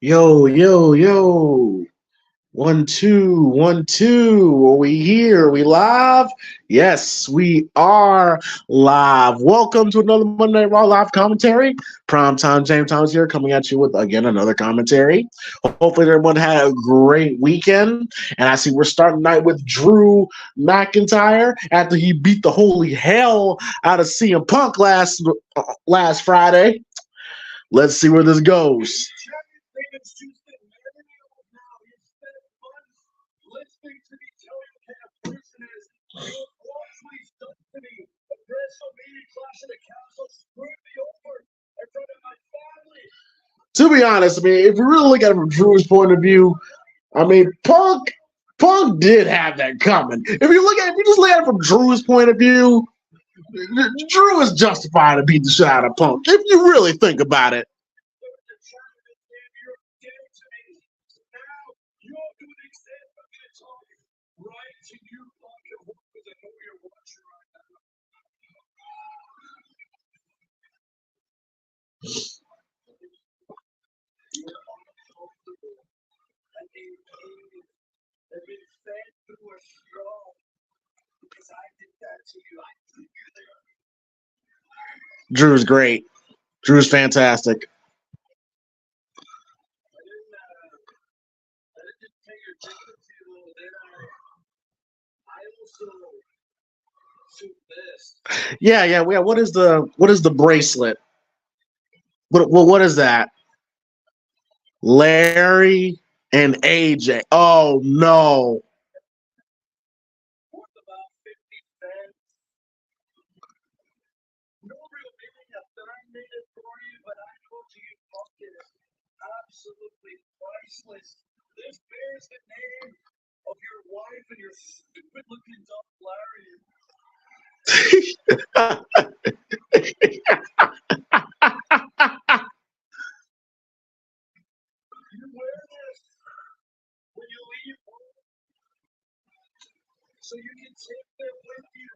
Yo, yo, yo. 1, 2, 1, 2. Are we here? Are we live? Yes, we are live. Welcome to another Monday Night Raw live commentary. Primetime James Thomas here, coming at you with again another commentary. Hopefully, everyone had a great weekend. And I see we're starting tonight with Drew McIntyre after he beat the holy hell out of CM Punk last Friday. Let's see where this goes. To be honest, I mean, if you really look at it from Drew's point of view, I mean, Punk did have that coming. If you just look at it from Drew's point of view, Drew is justified to beat the shit out of Punk. If you really think about it. Drew's great. Drew's fantastic. Yeah. What is the bracelet? What is that? Larry and AJ. Oh no. This bears the name of your wife and your stupid looking dog, Larry. You wear this when you leave home so you can take them with you.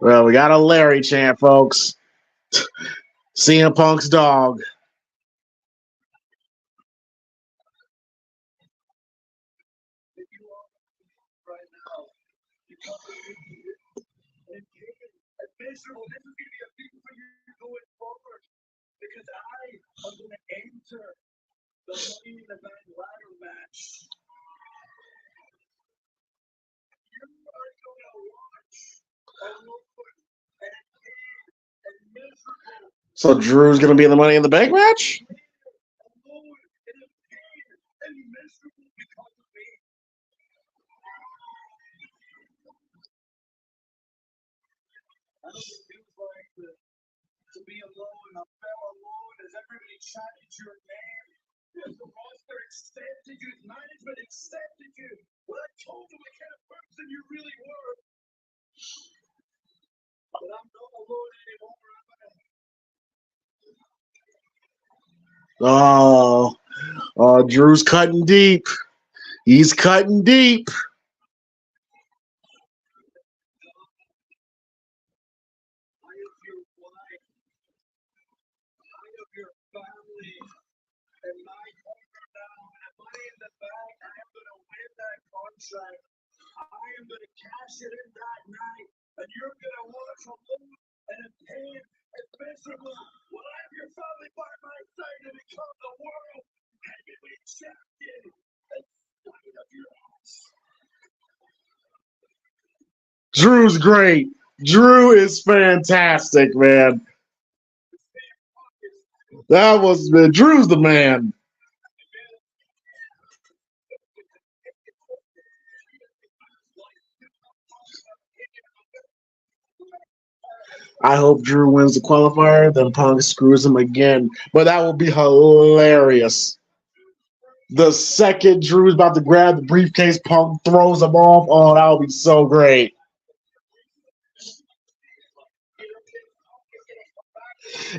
Well, we got a Larry chant, folks. CM Punk's dog. This is going to be a big for you going forward because I am going to enter the Money in the Bank ladder match. You are going to watch alone and miserable. So Drew's going to be in the Money in the Bank match? Alone and miserable because of me. I don't know what it feels like to be alone. I felt alone as everybody chanted your name. As the roster accepted you, management accepted you. Well, I told you what kind of person you really were. But I'm not alone anymore. Drew's cutting deep. He's cutting deep. I am going to cash it in that night, and you're going to watch alone and in pain and miserable. Will I have your family by my side to become the world heavyweight champion in spite of your ass? Drew's great. Drew is fantastic, man. Drew's the man. I hope Drew wins the qualifier, then Punk screws him again. But that will be hilarious. The second Drew's about to grab the briefcase, Punk throws him off. Oh, that would be so great.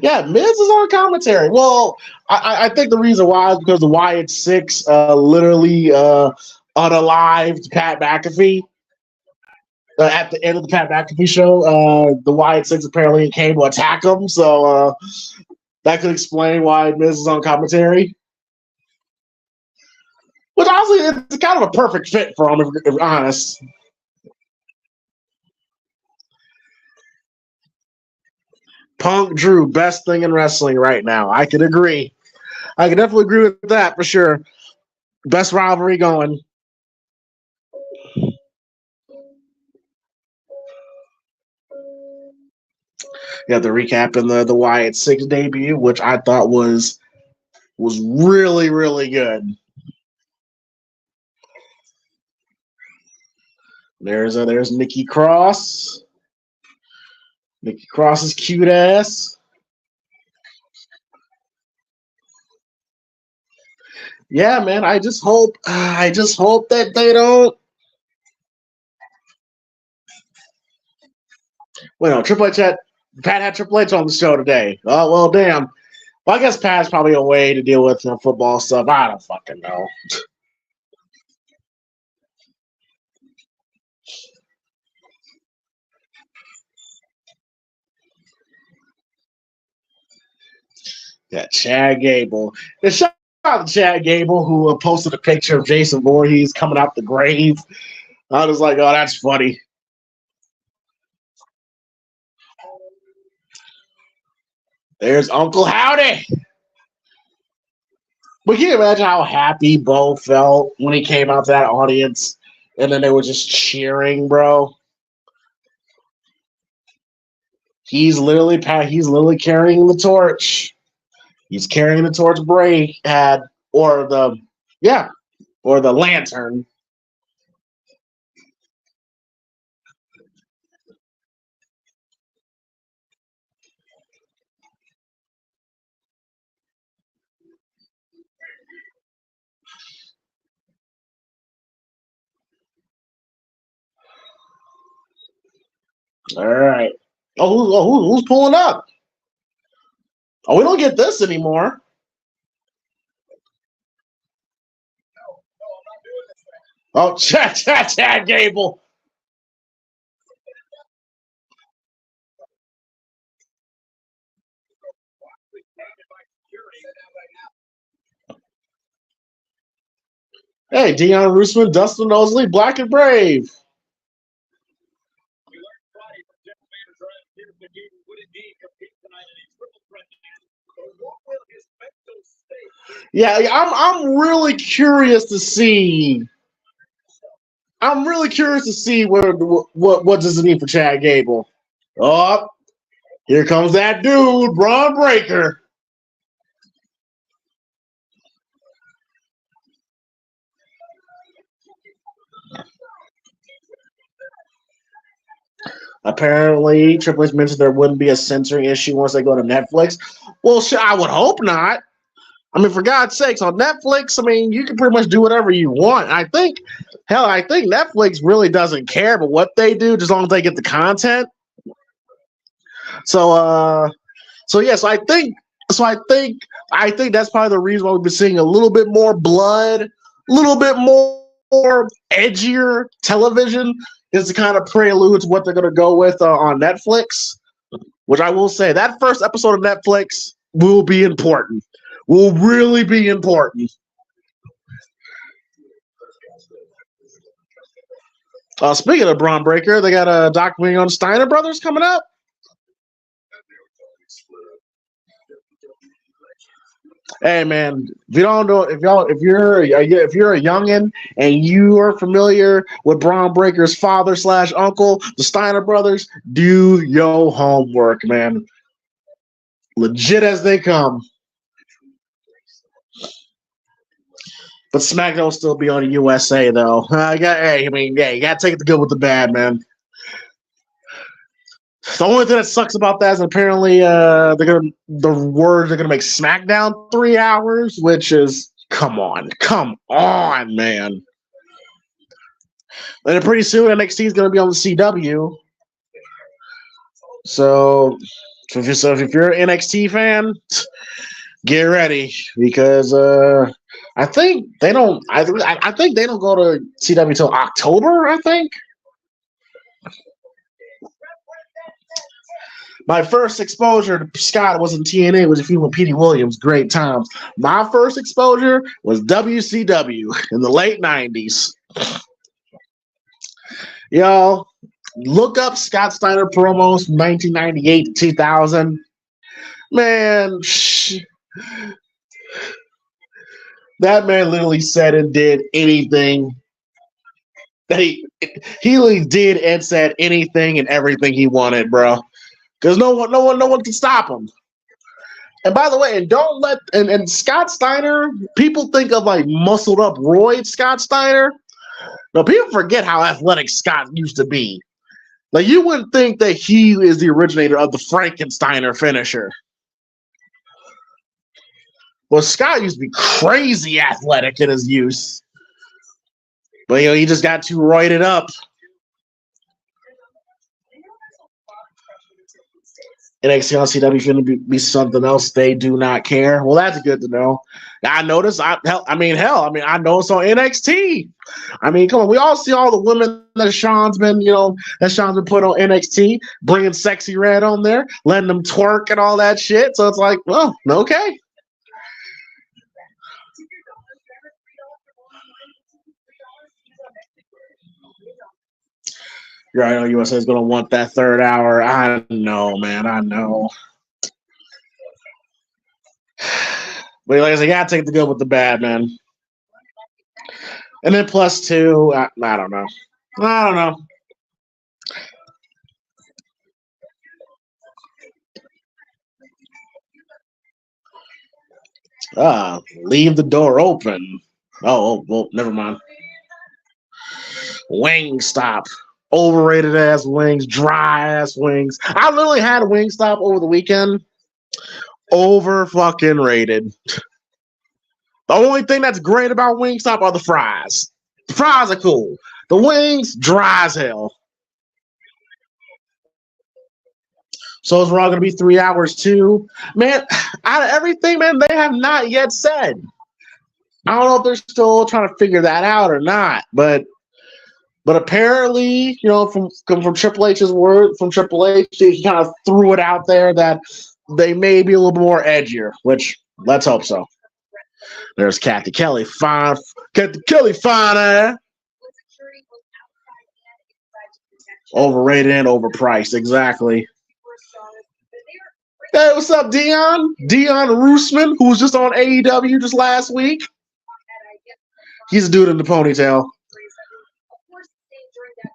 Yeah, Miz is on commentary. Well, I think the reason why is because the Wyatt Sicks literally unalived Pat McAfee. At the end of the Pat McAfee show, the Wyatt Sicks apparently came to attack him. So That could explain why Miz is on commentary. Which honestly, it's kind of a perfect fit for him, if we're honest. Punk Drew, best thing in wrestling right now. I could agree. I could definitely agree with that for sure. Best rivalry going. Yeah, the recap in the Wyatt Sicks debut, which I thought was really, really good. There's Nikki Cross. Nikki Cross's cute ass. Yeah, man. I just hope that they don't. Well, no, Triple H Pat had Triple H on the show today. Oh well, damn. Well, I guess Pat's probably a way to deal with football stuff. I don't fucking know. Yeah, Chad Gable. And shout out to Chad Gable, who posted a picture of Jason Voorhees coming out the grave. I was like, oh, that's funny. There's Uncle Howdy. But can you imagine how happy Bo felt when he came out to that audience and then they were just cheering, bro? He's literally carrying the torch. He's carrying the torch Bray had, or the lantern. All right. Who's pulling up? Oh, we don't get this anymore. Oh, Chad Gable. Hey, Dion Roosman, Dustin Mosley, Black and Brave. Yeah, I'm really curious to see. I'm really curious to see what does it mean for Chad Gable. Oh, here comes that dude, Braun Breaker. Apparently, Triple H mentioned there wouldn't be a censoring issue once they go to Netflix. Well, I would hope not. I mean, for God's sakes, on Netflix, I mean, you can pretty much do whatever you want. I think Netflix really doesn't care about what they do, just as long as they get the content. So, I think that's probably the reason why we've been seeing a little bit more blood, a little bit more edgier television, is to kind of prelude to what they're going to go with on Netflix. Which I will say, that first episode of Netflix will be important. Will really be important. Speaking of Braun Breaker, they got a documentary on Steiner Brothers coming up. Hey man, if you don't know, if you're a youngin and you are familiar with Braun Breaker's father / uncle, the Steiner Brothers, do your homework, man. Legit as they come. But SmackDown will still be on USA though. You gotta take the good with the bad, man. The only thing that sucks about that is apparently they're gonna make SmackDown 3 hours, which is come on, man. And then pretty soon NXT is gonna be on the CW. So if you're an NXT fan, get ready because I think they don't. I think they don't go to CW till October. I think. My first exposure to Scott was in TNA, was a feud with Petey Williams. Great times. My first exposure was WCW in the late 90s. Y'all, look up Scott Steiner promos from 1998 to 2000. Man, that man literally said and did anything that he literally did and said anything and everything he wanted, bro. Because no one can stop him. And by the way, and don't let and Scott Steiner, people think of like muscled up roid Scott Steiner. No, people forget how athletic Scott used to be. Like, you wouldn't think that he is the originator of the Frankensteiner finisher. Well, Scott used to be crazy athletic in his youth. But, he just got too roided up. NXT on CW is going to be something else. They do not care. Well, that's good to know. I noticed. I noticed on NXT. I mean, come on. We all see all the women that Sean's been put on NXT, bringing Sexy Red on there, letting them twerk and all that shit. So it's like, well, okay. Your idol USA is going to want that third hour. I know, man. I know. But like I said, you got to take the good with the bad, man. And then +2, I don't know. Leave the door open. Oh, well, never mind. Wingstop. Overrated ass wings, dry ass wings. I literally had a Wingstop over the weekend. Over fucking rated. The only thing that's great about Wingstop are the fries. The fries are cool. The wings, dry as hell. So it's all going to be 3 hours too. Man, out of everything, man, they have not yet said. I don't know if they're still trying to figure that out or not, but apparently, from Triple H's word, from Triple H, he kind of threw it out there that they may be a little bit more edgier, which let's hope so. There's Kathy Kelly, fine. Kathy Kelly, fine. Overrated and overpriced, exactly. Hey, what's up, Dion? Dion Roosman, who was just on AEW just last week. He's a dude in the ponytail.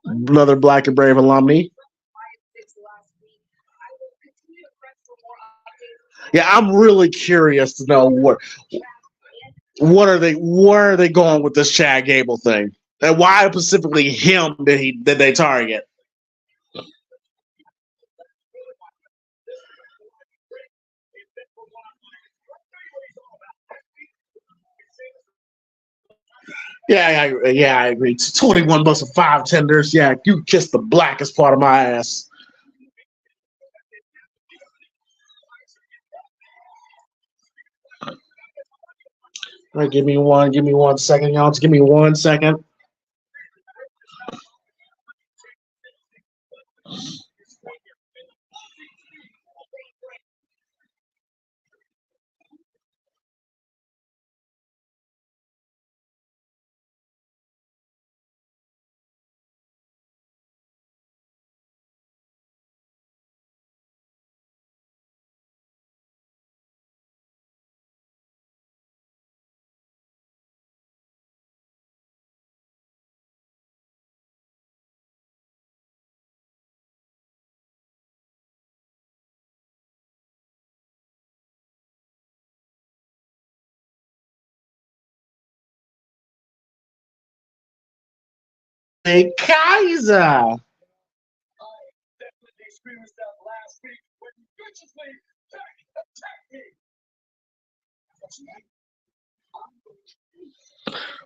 Another Black and Brave alumni. Yeah, I'm really curious to know where are they going with this Chad Gable thing, and why specifically him did they target? Yeah, I agree. 21 bucks of 5 tenders. Yeah, you kissed the blackest part of my ass. All right, give me 1 second, y'all. Just give me 1 second. Hey, Kaiser.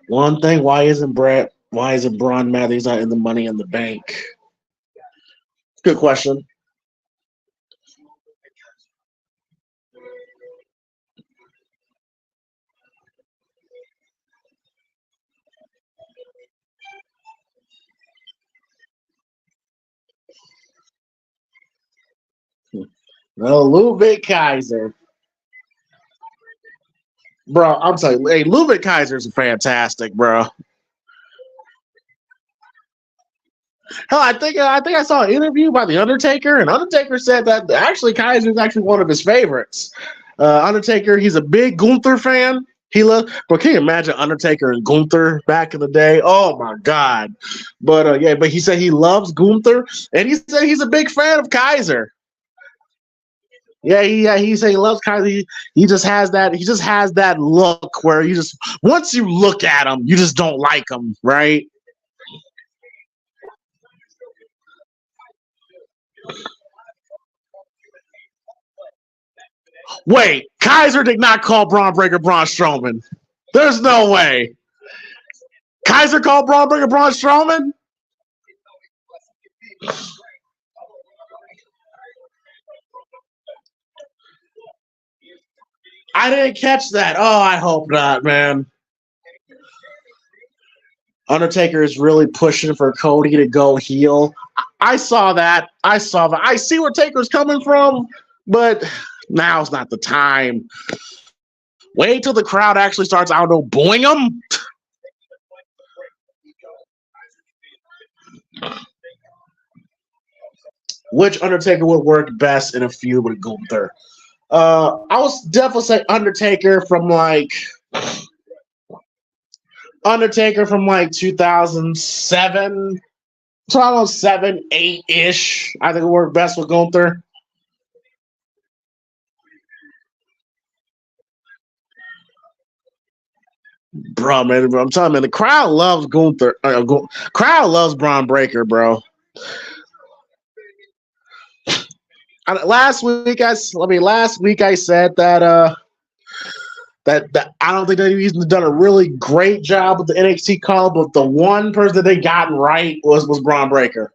One thing, why isn't Braun Matthews not in the Money in the Bank? Good question. Ludwig Kaiser. Bro, I'm telling you, hey, Ludwig Kaiser's fantastic, bro. Hell, I think I saw an interview by the Undertaker, and Undertaker said that actually Kaiser's actually one of his favorites. Undertaker, he's a big Gunther fan. He loves, but can you imagine Undertaker and Gunther back in the day? Oh my God! But yeah, but he said he loves Gunther, and he said he's a big fan of Kaiser. He said he loves Kaiser. He just has that. He just has that look where you just once you look at him, you just don't like him, right? Wait, Kaiser did not call Braun Breaker Braun Strowman. There's no way. Kaiser called Braun Breaker Braun Strowman? I didn't catch that. Oh, I hope not, man. Undertaker is really pushing for Cody to go heel. I saw that. I saw that. I see where Taker's coming from, but now's not the time. Wait till the crowd actually starts, I don't know, booing him. Which Undertaker would work best in a feud with Gunther? I was definitely say Undertaker from like 2007, 2007, 8 ish. I think it worked best with Gunther. Bro, man, I'm telling you, man, the crowd loves Gunther. Crowd loves Braun Breaker, bro. Last week I said that I don't think they've done a really great job with the NXT call, but the one person that they got right was Braun Breaker.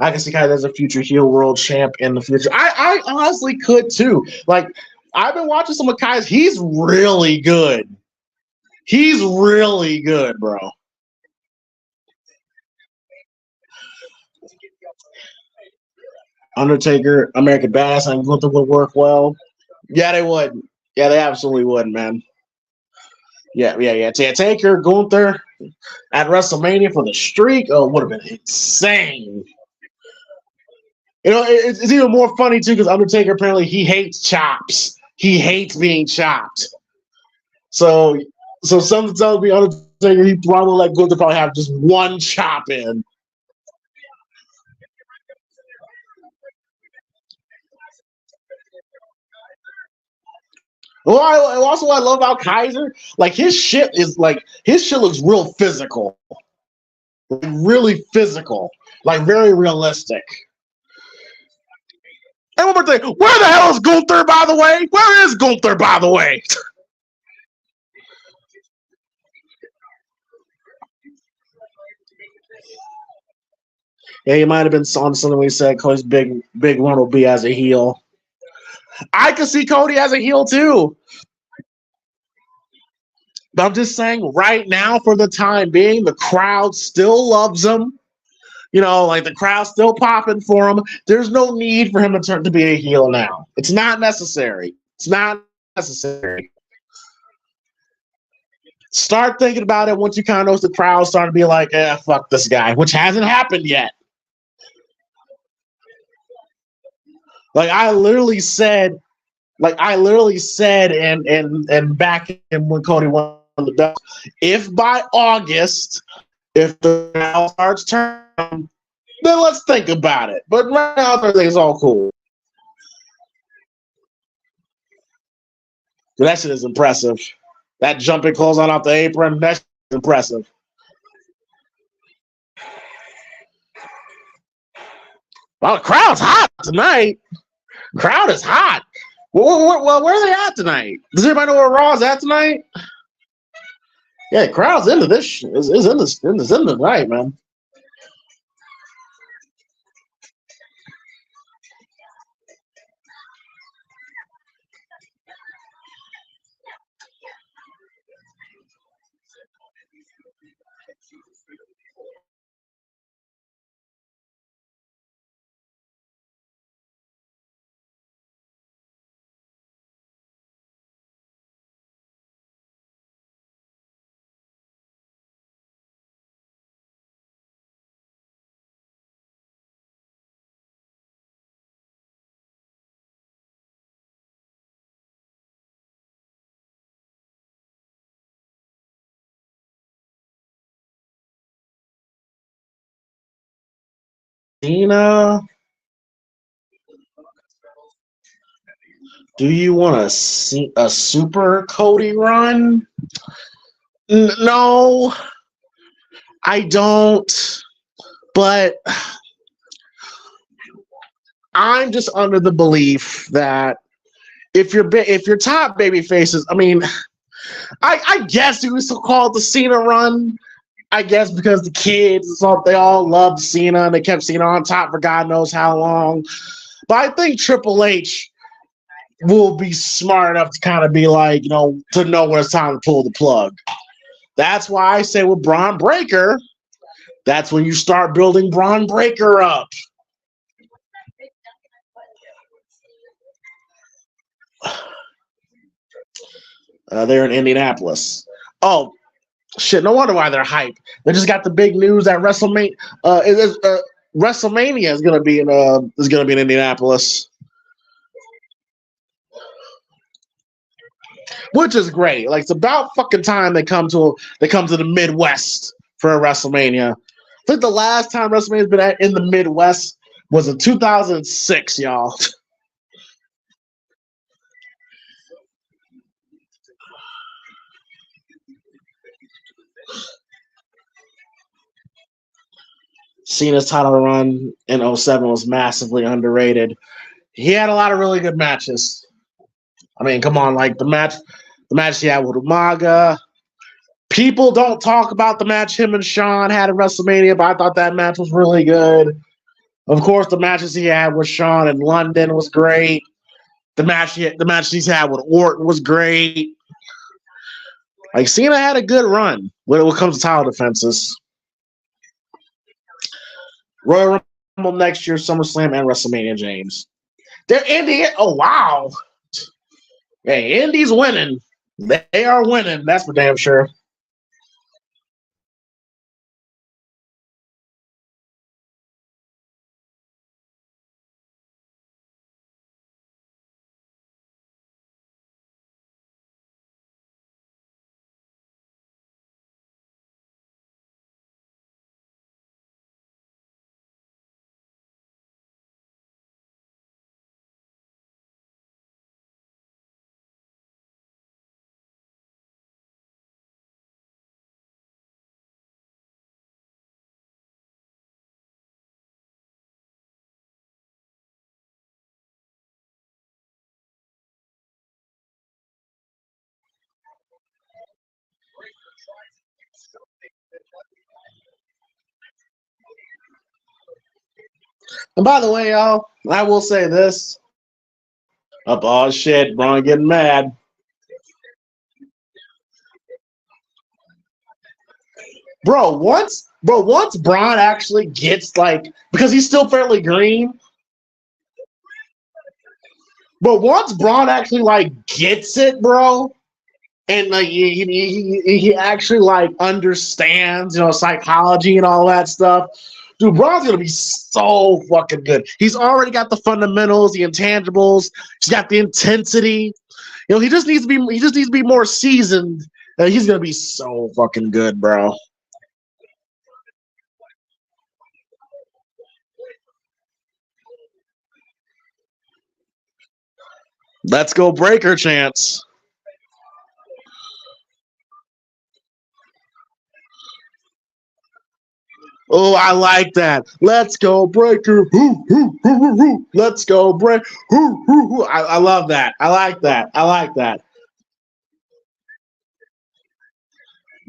I can see kind of as a future heel world champ in the future. I honestly could too. Like I've been watching some of Kai's. He's really good. He's really good, bro. Undertaker, American Bass, and Gunther would work well. Yeah, they would. Yeah, they absolutely would, man. Yeah. Taker, Gunther at WrestleMania for the streak. Oh, would have been insane. You know, it's even more funny too because Undertaker apparently he hates chops. He hates being chopped. So, so something tells me Undertaker he probably let Gunther probably have just one chop in. Well, also what I love about Kaiser, like his shit looks real physical, like, really physical, like very realistic. And one more thing, where the hell is Gunther, by the way? Where is Gunther, by the way? Yeah, he might have been on something we said Cody's big one will be as a heel. I could see Cody as a heel too. But I'm just saying, right now, for the time being, the crowd still loves him. You know, like the crowd's still popping for him. There's no need for him to turn to be a heel now. It's not necessary. It's not necessary. Start thinking about it once you kind of notice the crowd starting to be like, fuck this guy, which hasn't happened yet. Like I literally said, and back in when Cody won the belt, if by August, if the crowd starts turning, then let's think about it. But right now, everything's all cool. So that shit is impressive. That jumping close on off the apron, that's impressive. Well, the crowd's hot tonight. Crowd is hot. Where are they at tonight? Does anybody know where Raw's at tonight? Yeah, the crowd's into this. Is in the night, man. Cena. Do you want a super Cody run? No, I don't. But I'm just under the belief that if your top baby faces, I mean, I guess you used to call it the Cena run. I guess because the kids, they all loved Cena and they kept Cena on top for God knows how long. But I think Triple H will be smart enough to kind of be like, to know when it's time to pull the plug. That's why I say with Braun Breaker, that's when you start building Braun Breaker up. They're in Indianapolis. Oh, shit, no wonder why they're hyped. They just got the big news that WrestleMania is gonna be in Indianapolis. Which is great. Like, it's about fucking time they come to the Midwest for a WrestleMania. I think the last time WrestleMania's been in the Midwest was in 2006, y'all. Cena's title run in 07 was massively underrated. He had a lot of really good matches. I mean, come on, like the match he had with Umaga. People don't talk about the match him and Shawn had at WrestleMania, but I thought that match was really good. Of course, the matches he had with Shawn in London was great. The match he's had with Orton was great. Like, Cena had a good run when it comes to title defenses. Royal Rumble next year, SummerSlam, and WrestleMania, James. They're Indy. Oh, wow. Hey, Indy's winning. They are winning. That's for damn sure. And by the way, y'all, I will say this. Oh shit, Braun getting mad. Once Braun actually gets, like, because he's still fairly green, but once Braun actually, like, gets it, bro, and like he actually, like, understands, psychology and all that stuff. Dude, Braun's gonna be so fucking good. He's already got the fundamentals, the intangibles. He's got the intensity. He just needs to be more seasoned. And he's gonna be so fucking good, bro. Let's go Breaker chance. Oh, I like that. Let's go Breaker. Let's go Break. I love that. I like that. I like that.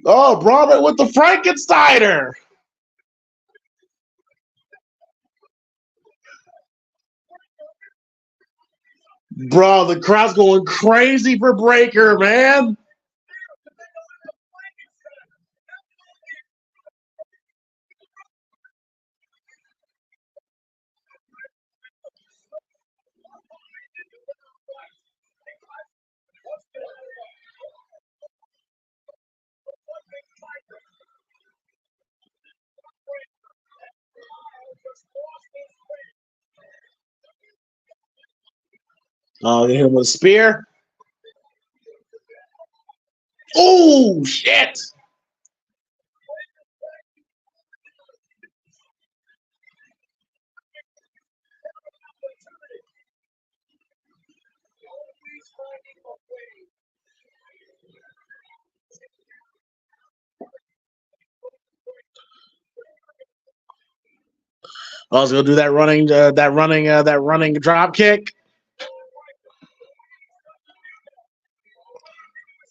Oh, Braun with the Frankensteiner. Bro, the crowd's going crazy for Breaker, man. Oh, they hit him with a spear. Oh, shit. I was gonna do that running drop kick.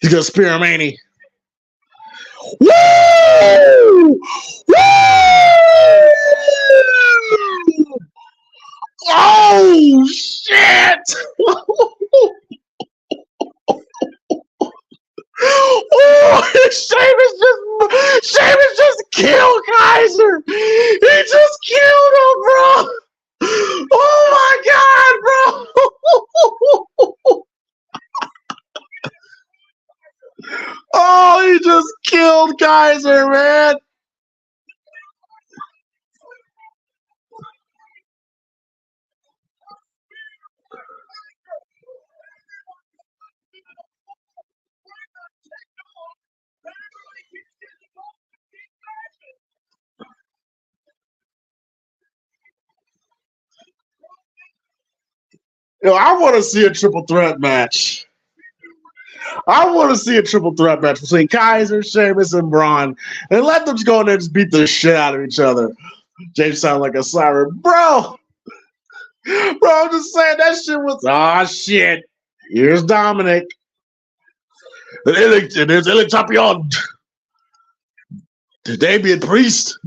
He's gonna spear him, ain't he? Woo! Woo! Oh shit! Oh, Sheamus just killed Kaiser. He just killed him, bro. Oh my god, bro. Oh, he just killed Kaiser, man. Yo, I want to see a triple threat match. I want to see a triple threat match between Kaiser, Sheamus, and Braun, and let them just go in there and just beat the shit out of each other. James sound like a siren, bro. Bro, I'm just saying that shit was shit. Here's Dominic. And there's El Champion. Damian Priest.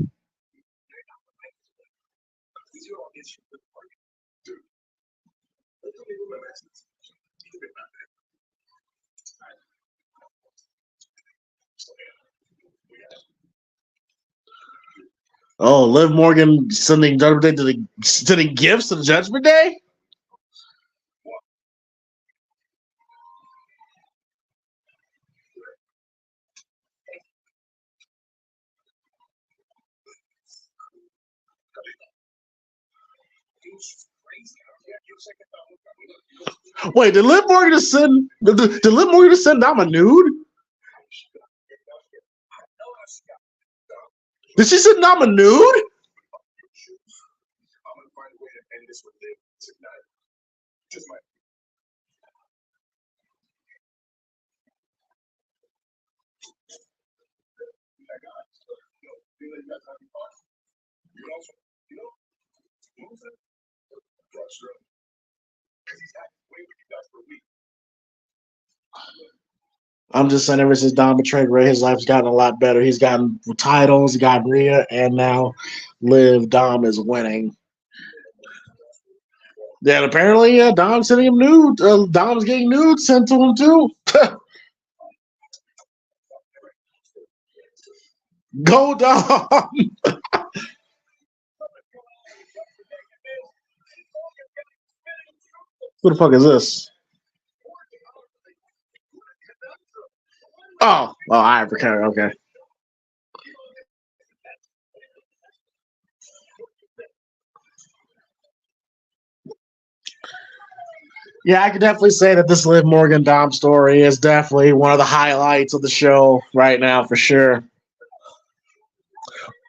Oh, Liv Morgan sending Judgment Day sending gifts to the Judgment Day? Wait, did Liv Morgan just send Dom a nude? Did she send Dom a nude? I'm just saying, ever since Dom betrayed Rhea, his life's gotten a lot better. He's gotten titles, he got Rhea, and now Dom is winning. Yeah, and apparently, Dom's sending him nude. Dom's getting nudes sent to him too. Go Dom! Who the fuck is this? Oh, I forgot. Okay. Yeah, I could definitely say that this Liv Morgan Dom story is definitely one of the highlights of the show right now, for sure.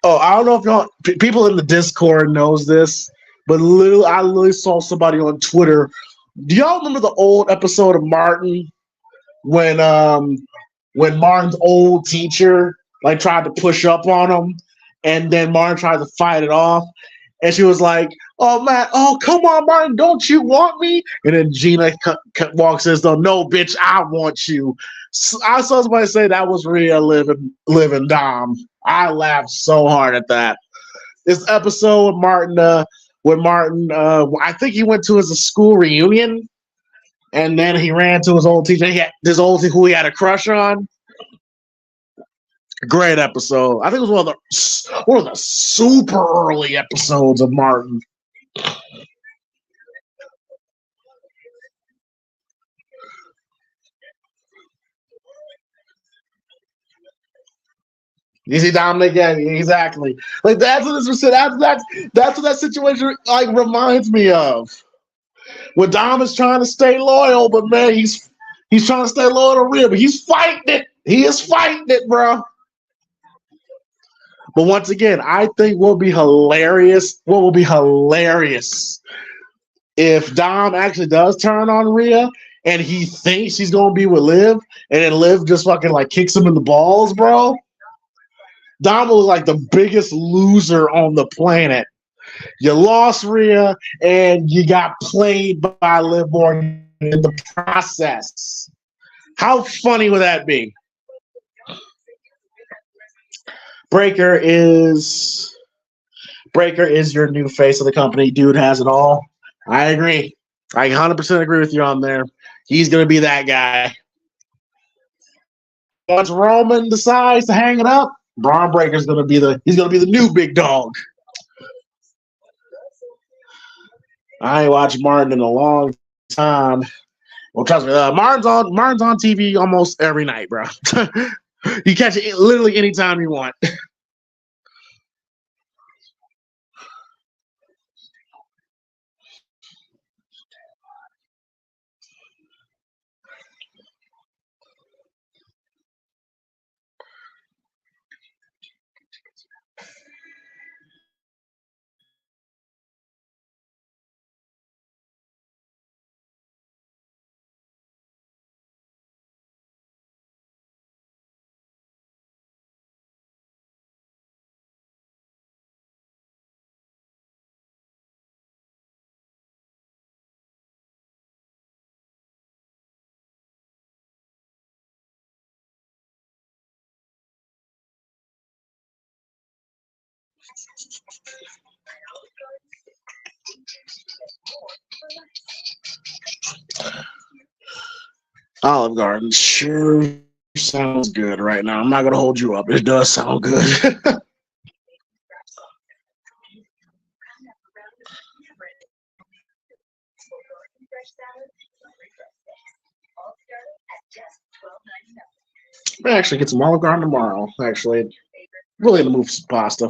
Oh, I don't know if y'all people in the Discord knows this, but I literally saw somebody on Twitter. Do y'all remember the old episode of Martin when Martin's old teacher like tried to push up on him, and then Martin tried to fight it off, and she was like, "Oh man, oh come on, Martin, don't you want me?" And then Gina walks in, "No, bitch, I want you." So I saw somebody say that was Rhea living Dom. I laughed so hard at that. This episode with Martin, I think he went to his school reunion, and then he ran to his old teacher. Who he had a crush on. Great episode. I think it was one of the super early episodes of Martin. You see Dominic? Yeah, exactly. Like that's what this that's what that situation like reminds me of. When Dom is trying to stay loyal, but man, he's trying to stay loyal to Rhea, but he's fighting it. He is fighting it, bro. But once again, I think what will be hilarious if Dom actually does turn on Rhea and he thinks he's gonna be with Liv, and then Liv just fucking like kicks him in the balls, bro. Dom was like the biggest loser on the planet. You lost Rhea, and you got played by Liv Morgan in the process. How funny would that be? Breaker is your new face of the company. Dude has it all. I agree. I 100% agree with you on there. He's going to be that guy. Once Roman decides to hang it up, Braun Breaker's going to be the new big dog. I ain't watched Martin in a long time. Well, trust me, Martin's on TV almost every night, bro. You catch it literally anytime you want. Olive Garden sure sounds good right now. I'm not going to hold you up. It does sound good. I actually get some Olive Garden tomorrow. Actually, really in the mood for some pasta.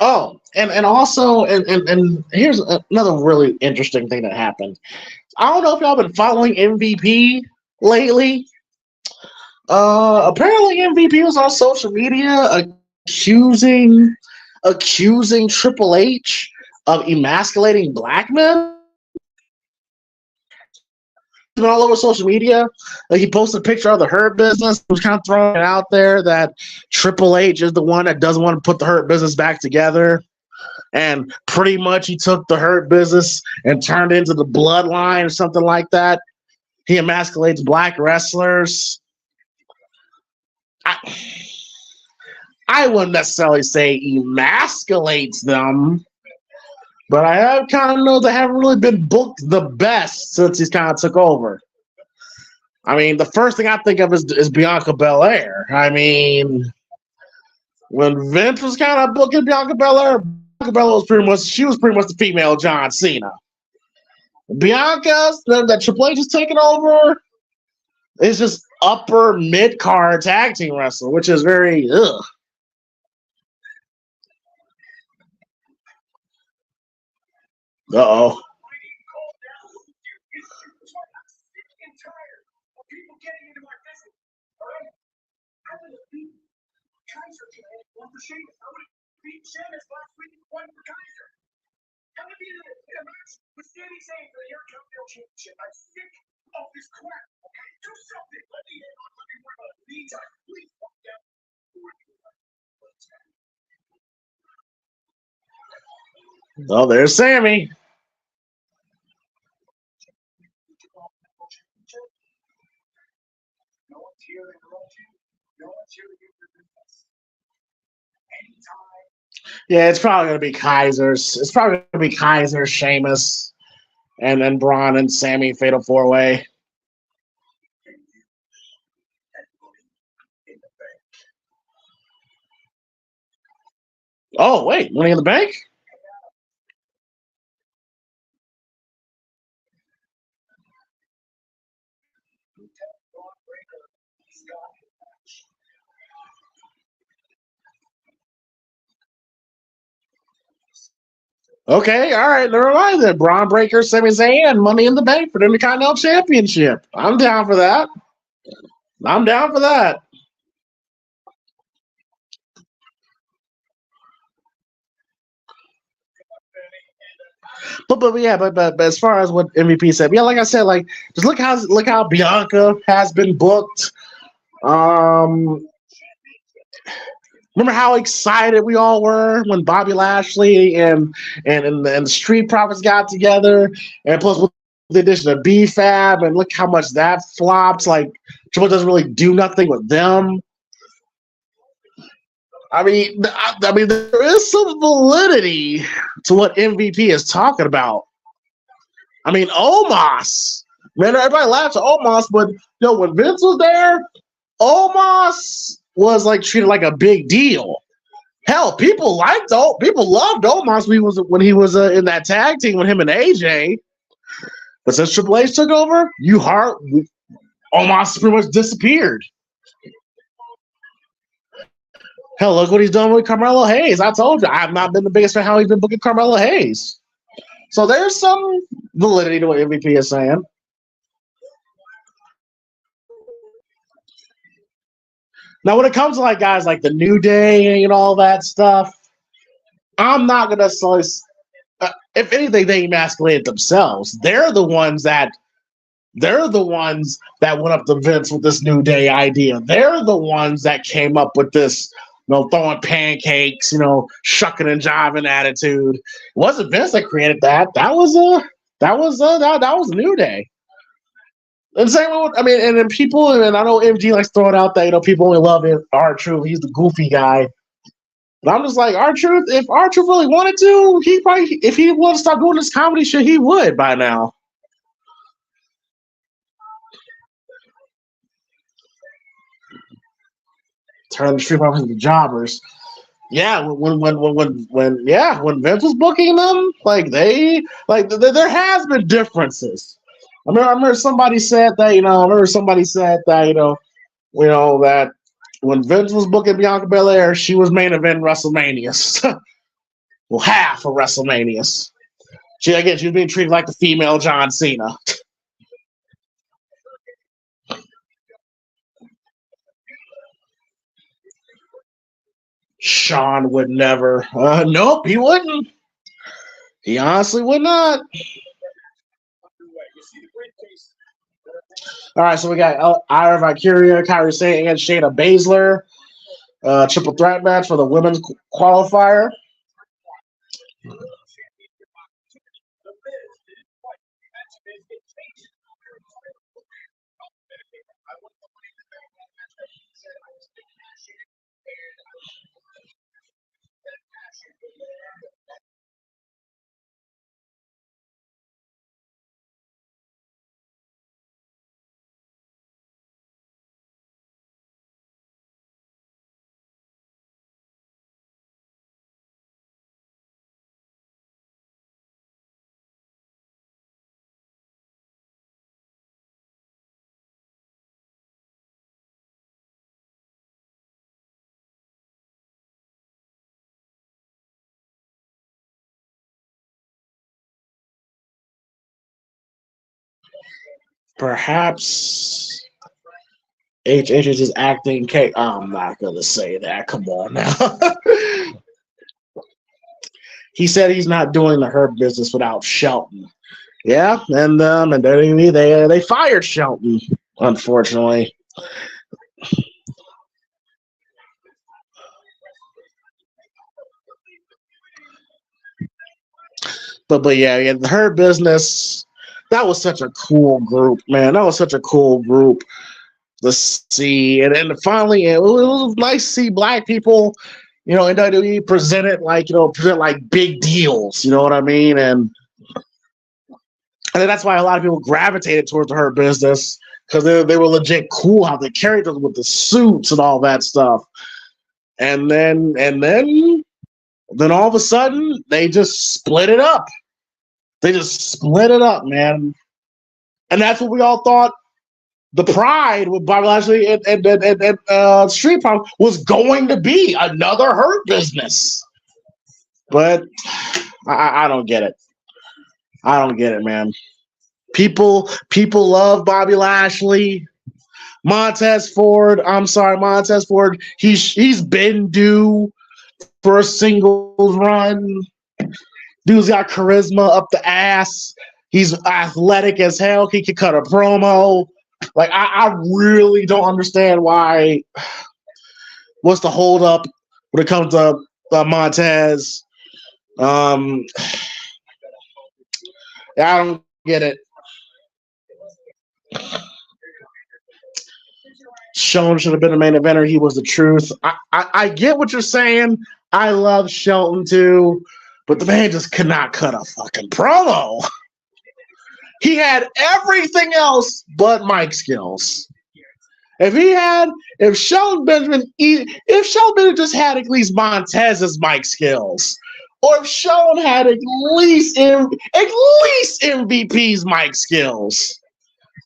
Oh, and also and here's another really interesting thing that happened. I don't know if y'all been following MVP lately. Apparently MVP was on social media accusing Triple H of emasculating black men. All over social media. Like, he posted a picture of the Hurt Business. He was kind of throwing it out there that Triple H is the one that doesn't want to put the Hurt Business back together. And pretty much he took the Hurt Business and turned it into the Bloodline or something like that. He emasculates black wrestlers. I wouldn't necessarily say emasculates them, but I have kind of know they haven't really been booked the best since he's kind of took over. I mean, the first thing I think of is Bianca Belair. I mean, when Vince was kind of booking Bianca Belair was pretty much the female John Cena. Bianca, that Triple H is taking over, is just upper mid card tag team wrestler, which is very ugh. Uh-oh. Oh, there's Sammy. Yeah, it's probably gonna be Kaiser's. It's probably gonna be Kaiser, Sheamus, and then Braun and Sammy Fatal 4-Way. Oh wait, Money in the Bank? Okay, all right, never mind then. Braun Breaker, Sami Zayn, and Money in the Bank for the Intercontinental Championship. I'm down for that. I'm down for that. But as far as what MVP said, yeah, like I said, like just look how Bianca has been booked. Remember how excited we all were when Bobby Lashley and the Street Profits got together, and plus with the addition of B-Fab, and look how much that flopped. Like Triple H doesn't really do nothing with them. I mean, there is some validity to what MVP is talking about. I mean, Omos, man, everybody laughs at Omos, but when Vince was there, Omos was like treated like a big deal. Hell, people loved Omos when he was in that tag team with him and AJ. But since Triple H took over, Omos pretty much disappeared. Hell, look what he's done with Carmelo Hayes. I told you, I've not been the biggest fan how he's been booking Carmelo Hayes. So there's some validity to what MVP is saying. Now, when it comes to like guys like the New Day and all that stuff, I'm not gonna say. If anything, they emasculated themselves. They're the ones that went up to Vince with this New Day idea. They're the ones that came up with this, throwing pancakes, shucking and jiving attitude. It wasn't Vince that created that. That was a New Day. And same with, and then people, and I know MG likes throwing out that people only love R-Truth. He's the goofy guy. But I'm just like, R-Truth, if R-Truth really wanted to, if he wanted to stop doing this comedy shit, he would by now. Turn the Street Profits into jobbers. Yeah, when Vince was booking them, there has been differences. I remember somebody said that, that when Vince was booking Bianca Belair, she was main event WrestleManias. Well, half of WrestleManias. She was being treated like the female John Cena. Sean would never. Nope, he wouldn't. He honestly would not. All right, so we got Ira Valkyria, Kairi Sane, and Shayna Baszler. Triple threat match for the women's qualifier. Perhaps H is just acting cake. I'm not gonna say that. Come on now. He said he's not doing the Hurt Business without Shelton. Yeah, and they fired Shelton, unfortunately. But yeah, the Hurt Business. That was such a cool group, man. That was such a cool group to see, and finally, it was nice to see black people, in WWE present like big deals. You know what I mean? And that's why a lot of people gravitated towards the Hurt Business, because they were legit cool how they carried them with the suits and all that stuff. And then all of a sudden they just split it up. They just split it up, man. And that's what we all thought the Pride with Bobby Lashley and Street Profits was going to be, another Hurt Business. But I don't get it. I don't get it, man. People love Bobby Lashley. Montez Ford, he's been due for a singles run. Dude's got charisma up the ass. He's athletic as hell. He can cut a promo. Like, I really don't understand why What's the holdup when it comes to Montez? Um, I don't get it. Shelton should have been the main eventer. He was the truth. I get what you're saying. I love Shelton too, but the man just could not cut a fucking promo. He had everything else but mic skills. If Shelton Benjamin just had at least Montez's mic skills, or if Shelton had at least MVP's mic skills,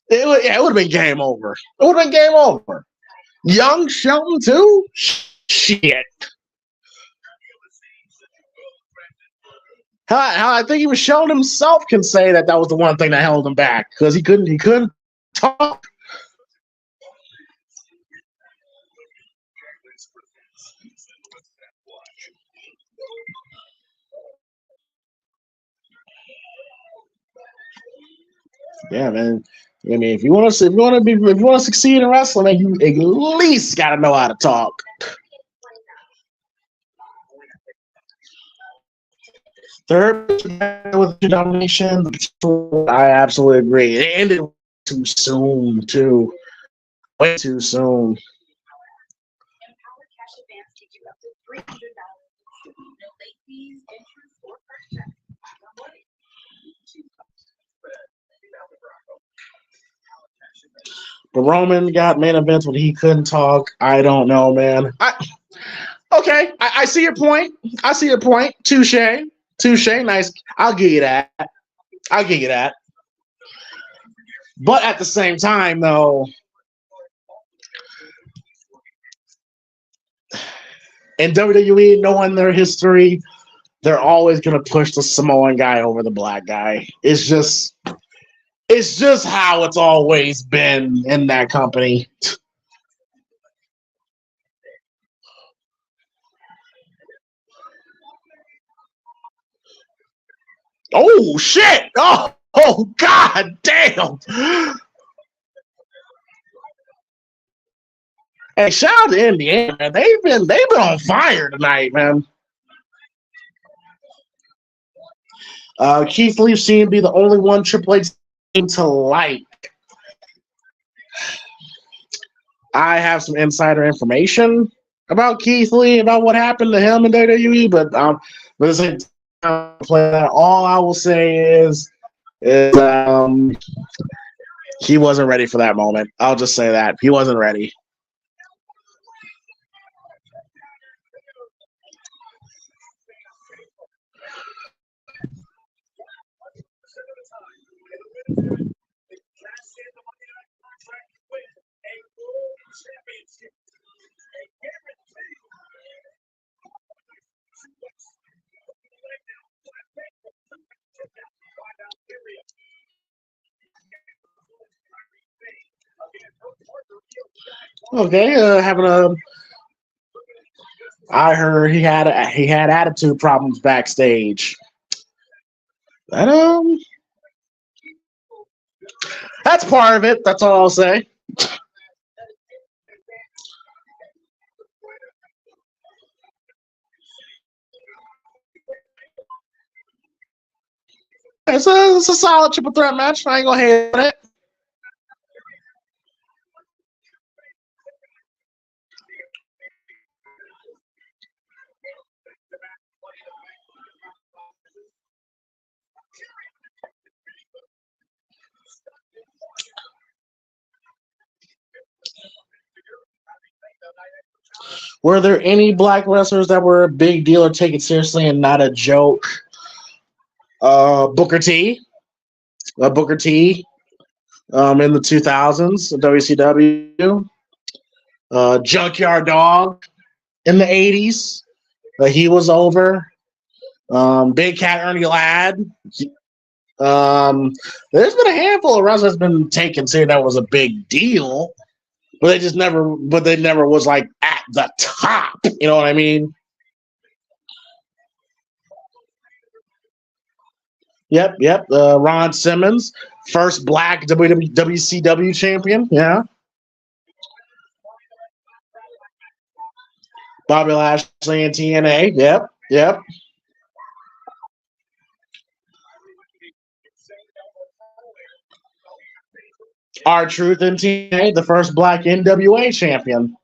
it would have been game over. It would have been game over. Young Shelton too? Shit. I think even Shelton himself can say that was the one thing that held him back because he couldn't talk. Yeah, man. I mean, if you want to succeed in wrestling, then you at least got to know how to talk. Third with the domination, I absolutely agree. It ended too soon, too. Way too soon. But Roman got main events when he couldn't talk. I don't know, man. I see your point. Touche. Nice. I'll give you that. But at the same time, though, in WWE, knowing their history, they're always going to push the Samoan guy over the black guy. It's just how it's always been in that company. Oh shit! Oh god damn! Hey, shout out to Indiana, man. They've been on fire tonight, man. Keith Lee seemed to be the only one Triple H seemed to like. I have some insider information about Keith Lee, about what happened to him in WWE, but all I will say is he wasn't ready for that moment. I'll just say that. He wasn't ready. Okay, I heard he had attitude problems backstage. But, that's part of it. That's all I'll say. It's a solid triple threat match. I ain't gonna hate it. Were there any black wrestlers that were a big deal or taken seriously and not a joke? Booker T. Booker T. In the 2000s, WCW. Junkyard Dog in the 80s. He was over. Big Cat Ernie Ladd. There's been a handful of wrestlers that's been taken saying that was a big deal. But they never was like at the top. You know what I mean? Yep. Ron Simmons, first black WCW champion. Yeah. Bobby Lashley and TNA. Yep, yep. R-Truth and TNA, the first black NWA champion.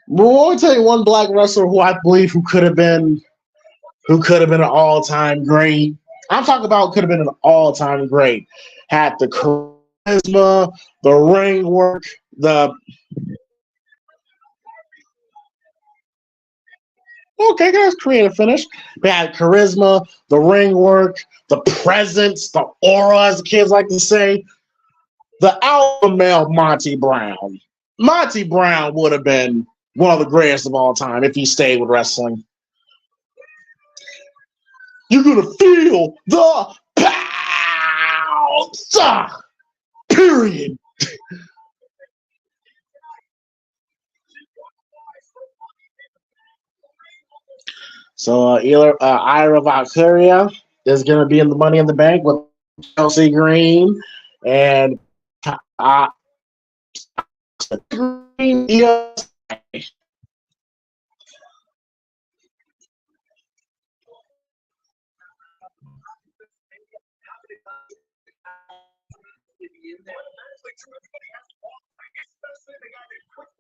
Well, let me tell you one black wrestler who I believe who could have been an all-time great. I'm talking about could have been an all-time great. Had the charisma, the ring work, the okay, guys, creative finish. They had charisma, the ring work, the presence, the aura, as the kids like to say. The alpha male Monty Brown. Monty Brown would have been one of the greatest of all time if he stayed with wrestling. You're gonna feel the power. Period. So Ira Valkyria is going to be in the Money in the Bank with Chelsea Green and Green.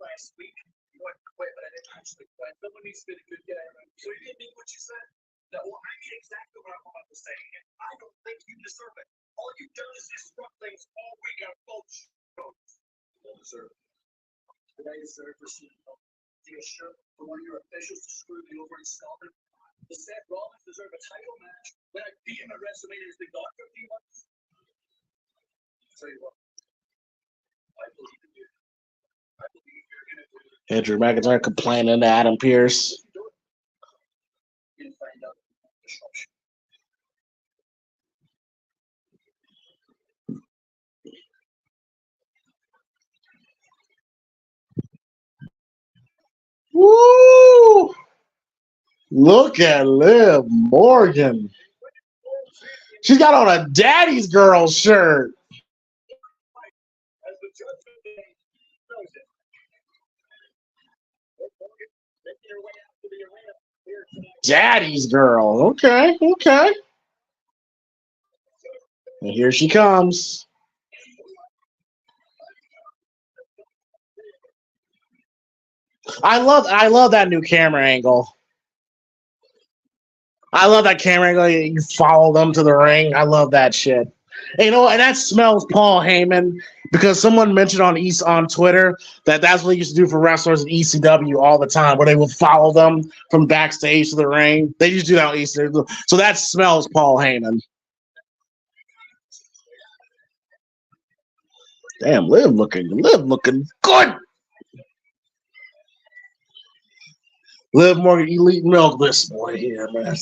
Last week, you went quit, but I didn't actually quit. Someone needs to be a good guy. So you didn't mean what you said. No, well, I mean exactly what I'm about to say. And I don't think you deserve it. All you've done is disrupt things all week on both shows. You don't deserve it. Did I deserve for seeing the shirt for one of your officials to screw me over and sell them? The Seth Rollins deserve a title match when I beat him at WrestleMania as the God for a few months? I'll tell you what. I believe in you. Andrew McIntyre complaining to Adam Pearce. Woo! Look at Liv Morgan. She's got on a Daddy's Girl shirt. Daddy's Girl. Okay, okay. And here she comes. I love that new camera angle. I love that camera angle. You follow them to the ring. I love that shit. And, you know, and that smells Paul Heyman because someone mentioned on Twitter that that's what they used to do for wrestlers in ECW all the time, where they would follow them from backstage to the ring. They used to do that on ECW. So that smells Paul Heyman. Damn, Liv looking good. Liv Morgan, Elite Milk, this boy here, man.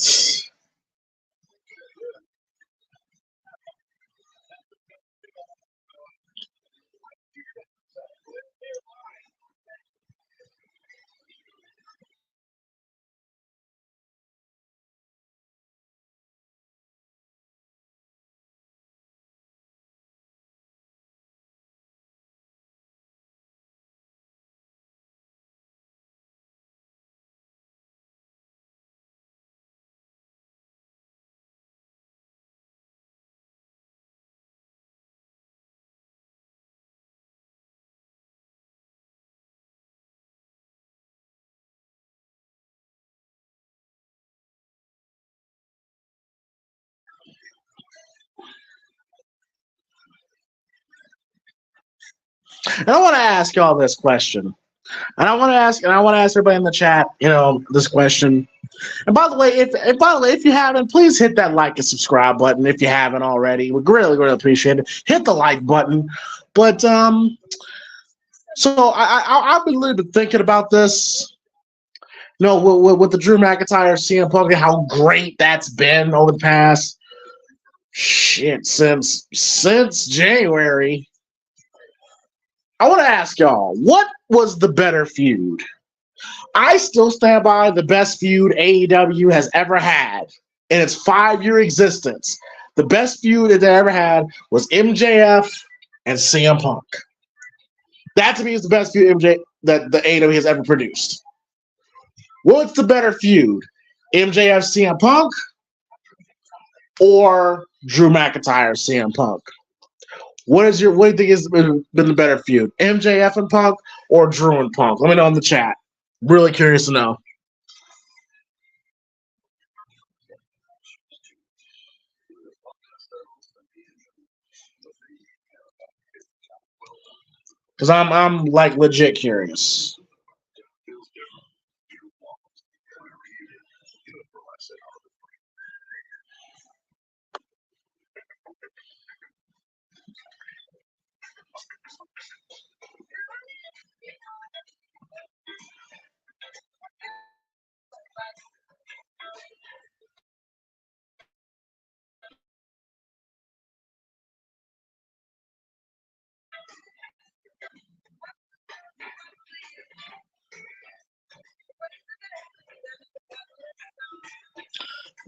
And I want to ask y'all this question. And I want to ask everybody in the chat, you know, this question. And by the way, if you haven't, please hit that like and subscribe button if you haven't already. We really appreciate it. Hit the like button. But so I've been really been thinking about this. You know, with the Drew McIntyre CM Punk, how great that's been over the past shit since January. I want to ask y'all, what was the better feud? I still stand by the best feud AEW has ever had in its 5-year existence. The best feud that they ever had was MJF and CM Punk. That to me is the best feud MJ that the AEW has ever produced. What's the better feud? MJF CM Punk or Drew McIntyre CM Punk? What do you think has been the better feud? MJF and Punk or Drew and Punk? Let me know in the chat. Really curious to know. Because I'm like legit curious.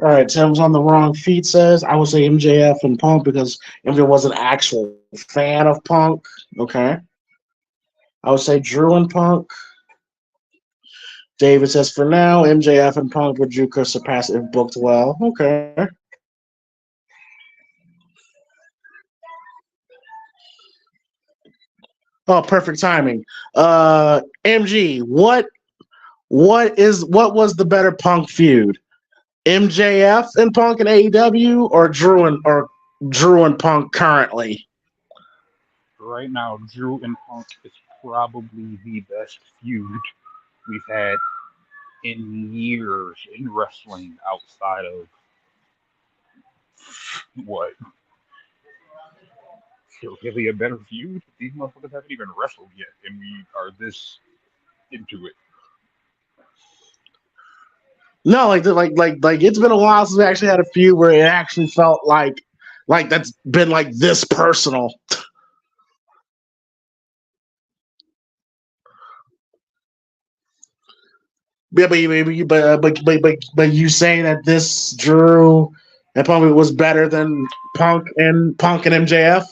All right, Tim's on the wrong feet says I would say MJF and Punk because MJF was an actual fan of Punk. Okay. I would say Drew and Punk. David says for now, MJF and Punk would Drew could surpass if booked well. Okay. Oh, perfect timing. MG, what was the better Punk feud? MJF and Punk in AEW or Drew and Punk currently? Right now, Drew and Punk is probably the best feud we've had in years in wrestling outside of what? Really a better feud? These motherfuckers haven't even wrestled yet, and we are this into it. No, like it's been a while since we actually had a feud where it actually felt like that's been like this personal. Yeah, but you saying that this Drew and Punk was better than Punk and MJF?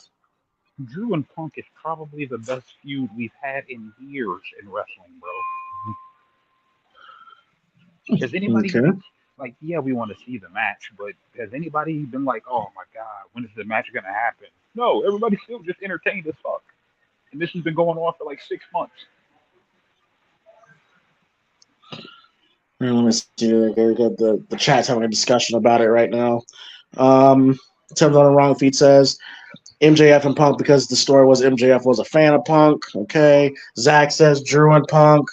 Drew and Punk is probably the best feud we've had in years in wrestling, bro. Has anybody Okay. like, yeah, we want to see the match, but has anybody been like, oh my god, when is the match gonna happen? No, everybody's still just entertained as fuck, and this has been going on for like 6 months. Let me see. The chat's having a discussion about it right now. Tim's on the wrong feet says MJF and Punk because the story was MJF was a fan of Punk. Okay. Zach says Drew and Punk.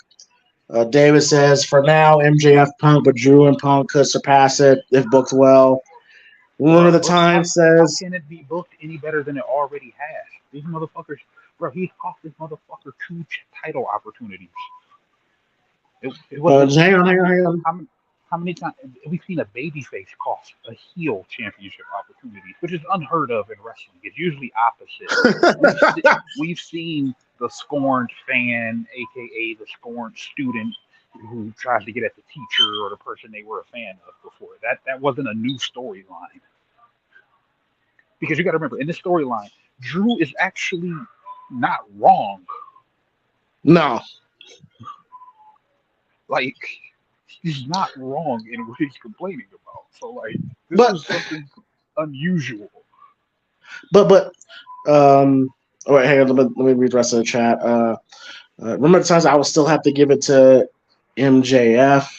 David says for now MJF Punk, but Drew and Punk could surpass it if booked well. One of the Bro, time how says can it be booked any better than it already has? These motherfuckers, bro, he cost this motherfucker two title opportunities. It wasn't. hang on. How many, how many times we've seen a babyface cost a heel championship opportunity, which is unheard of in wrestling. It's usually opposite. We've seen the scorned fan, aka the scorned student, who tries to get at the teacher or the person they were a fan of before. That wasn't a new storyline. Because you got to remember, in this storyline, Drew is actually not wrong. No. Like, he's not wrong in what he's complaining about. So, like, this But is something unusual. but all right, hang on, let me read the rest of the chat. Remember the times I would still have to give it to MJF.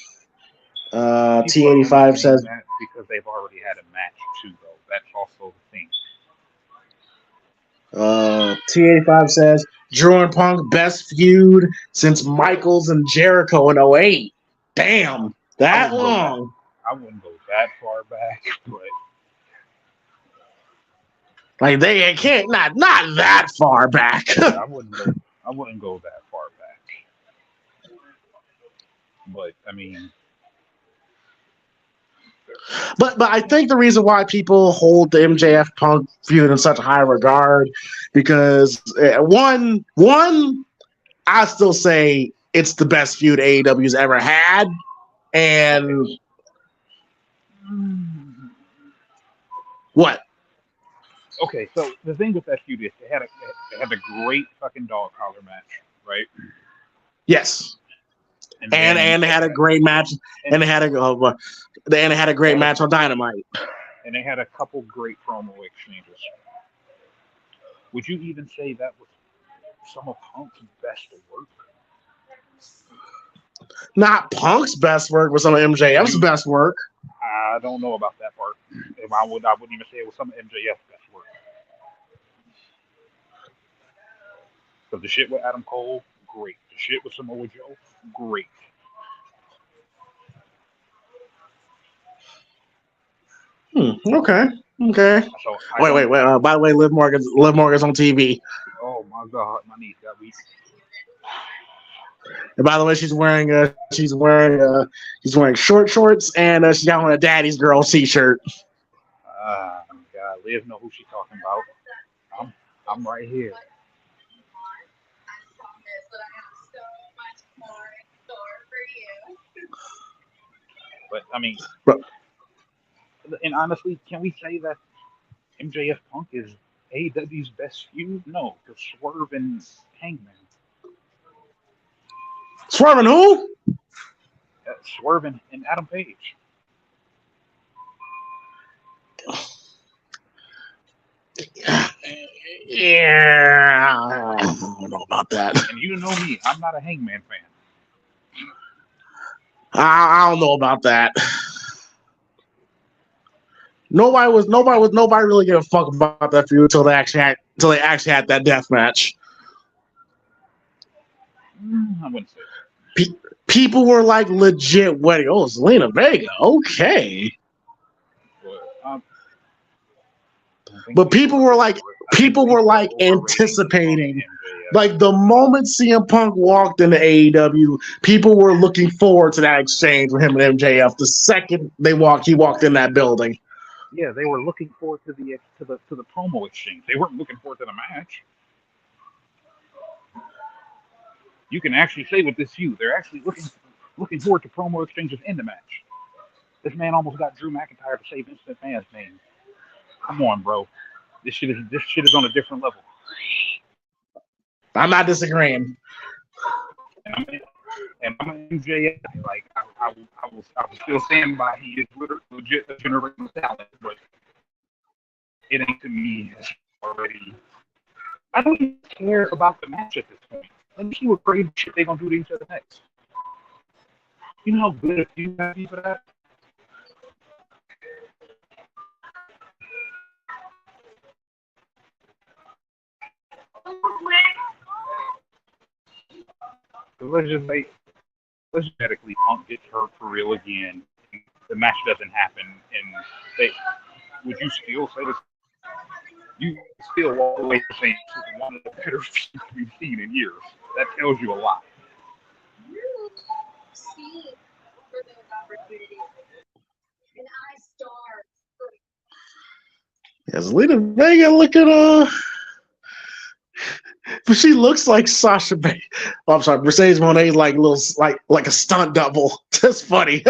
T85 says that because they've already had a match too, though. That's also the thing. T85 says Drew and Punk best feud since Michaels and Jericho in 08. Damn, that long. I wouldn't go that far back, but like they can't not that far back. I wouldn't go that far back. But I mean, But I think the reason why people hold the MJF Punk feud in such high regard because one I still say it's the best feud AEW's ever had, and what? Okay, so the thing with that feud is they had a great fucking dog collar match, right? Yes, And then and they had a great match, and and they had a they great had a match on Dynamite. and they had a couple great promo exchanges. Would you even say that was some of Punk's best work? Not Punk's best work, but some of MJF's You, best work. I don't know about that part. If I wouldn't even say it was some of MJF's best work. Because the shit with Adam Cole, great. The shit with Samoa Joe, great. Okay. Okay. So I Wait, don't. wait, wait. By the way, Liv Morgan's on TV. Oh my god, my knees got weak. And by the way, she's wearing short shorts, and she's got on a Daddy's Girl T-shirt. God, Liv know who she's talking about. I'm right here. But I mean, Bro, and honestly, can we say that MJF Punk is AEW's best feud? No, because Swerve and Hangman. Swerving who? Swerve and Adam Page. Yeah, I don't know about that. And you know me, I'm not a Hangman fan. I don't know about that. Nobody really gave a fuck about that feud until they actually had that death match. I wouldn't say that. People were like legit waiting. Oh, Zelina Vega, okay. But people were like anticipating, like the moment CM Punk walked into AEW, people were looking forward to that exchange with him and MJF. The second he walked in that building. Yeah, they were looking forward to the promo exchange. They weren't looking forward to the match. You can actually say with this feud, they're actually looking forward to promo exchanges in the match. This man almost got Drew McIntyre to say Vince McMahon's name. Come on, bro. This shit is on a different level. I'm not disagreeing. And I'm an MJF. Like I will still stand by. He is legit a generational talent, but it ain't to me already. I don't even care about the match at this point. Let me see what crazy shit they're gonna do to each other next. You know how good a feud would be for that? Let's just say, medically, Punk gets hurt for real again. The match doesn't happen, and would you still say this? You still walk away saying this is one of the better feuds we've seen in years. That tells you a lot. Yes, Lita Vega looking but she looks like Sasha Banks. Oh, I'm sorry, Mercedes Moné's like a stunt double. That's funny.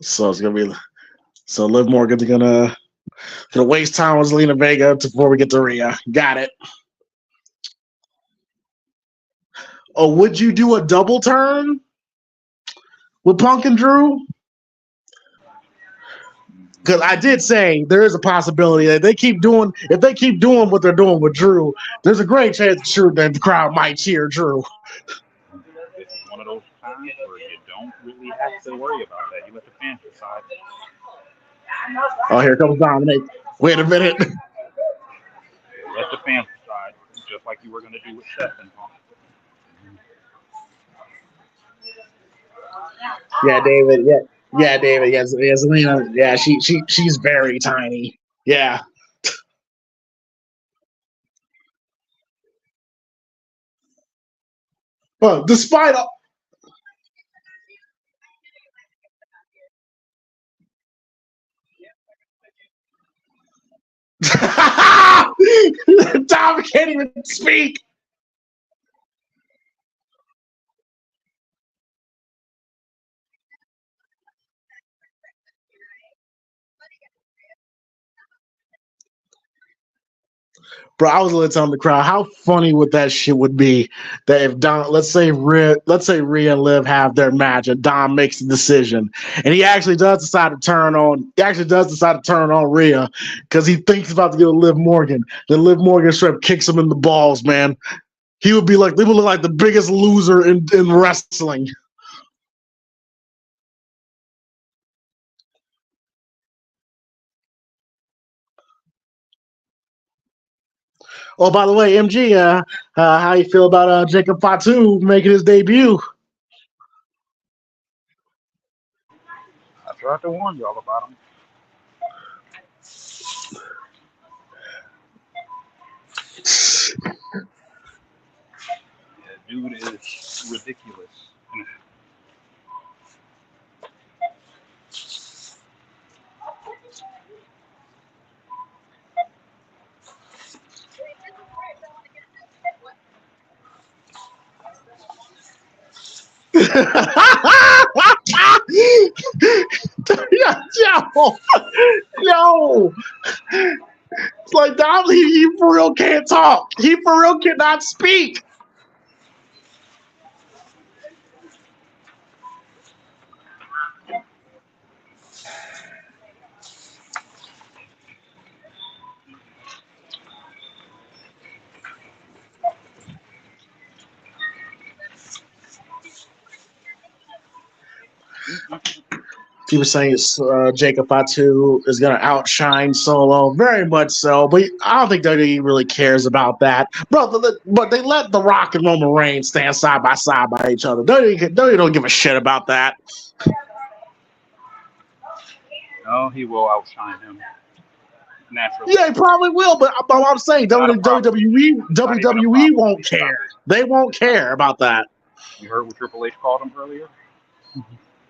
So it's gonna be Liv Morgan's gonna waste time with Zelina Vega before we get to Rhea. Got it. Oh, would you do a double turn with Punk and Drew? Because I did say there is a possibility that if they keep doing what they're doing with Drew, there's a great chance that the crowd might cheer Drew. This is one of those times where you don't really have to worry about that. You let the fans decide. Oh, here comes Dominic. Wait a minute. Let the fans decide, just like you were going to do with Seth and Punk. Yeah, David. Yeah, David. Yes, Zelina. Yeah, she's very tiny. Yeah. Well, despite all. Tom can't even speak. Bro, I was literally telling the crowd how funny would that shit would be that if Dom, let's say Rhea and Liv have their match and Dom makes the decision and he actually does decide to turn on Rhea because he thinks he's about to get a Liv Morgan. Then Liv Morgan straight up kicks him in the balls, man. They would look like the biggest loser in wrestling. Oh, by the way, MG, how you feel about Jacob Fatu making his debut? I tried to warn y'all about him. Yeah, dude is ridiculous. yo, it's like Dom, he for real can't talk. He for real cannot speak. People saying Jacob Fatu is going to outshine Solo, very much so. But I don't think WWE really cares about that, bro. But they let The Rock and Roman Reigns stand side by each other. WWE don't give a shit about that. No, he will outshine him. Naturally. Yeah, he probably will. But I'm saying WWE won't care. They won't care about that. You heard what Triple H called him earlier?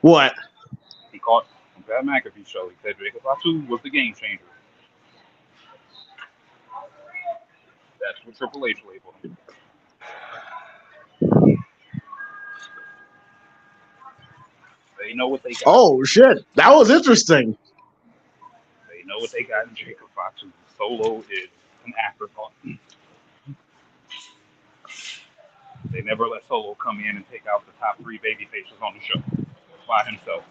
What? He called on Pat McAfee's show. He said Jacob Fatu was the game changer. That's what Triple H labeled him. They know what they got. Oh shit, that was interesting. They know what they got in Jacob Fatu. Solo is an afterthought. They never let Solo come in and take out the top 3 baby faces on the show by himself.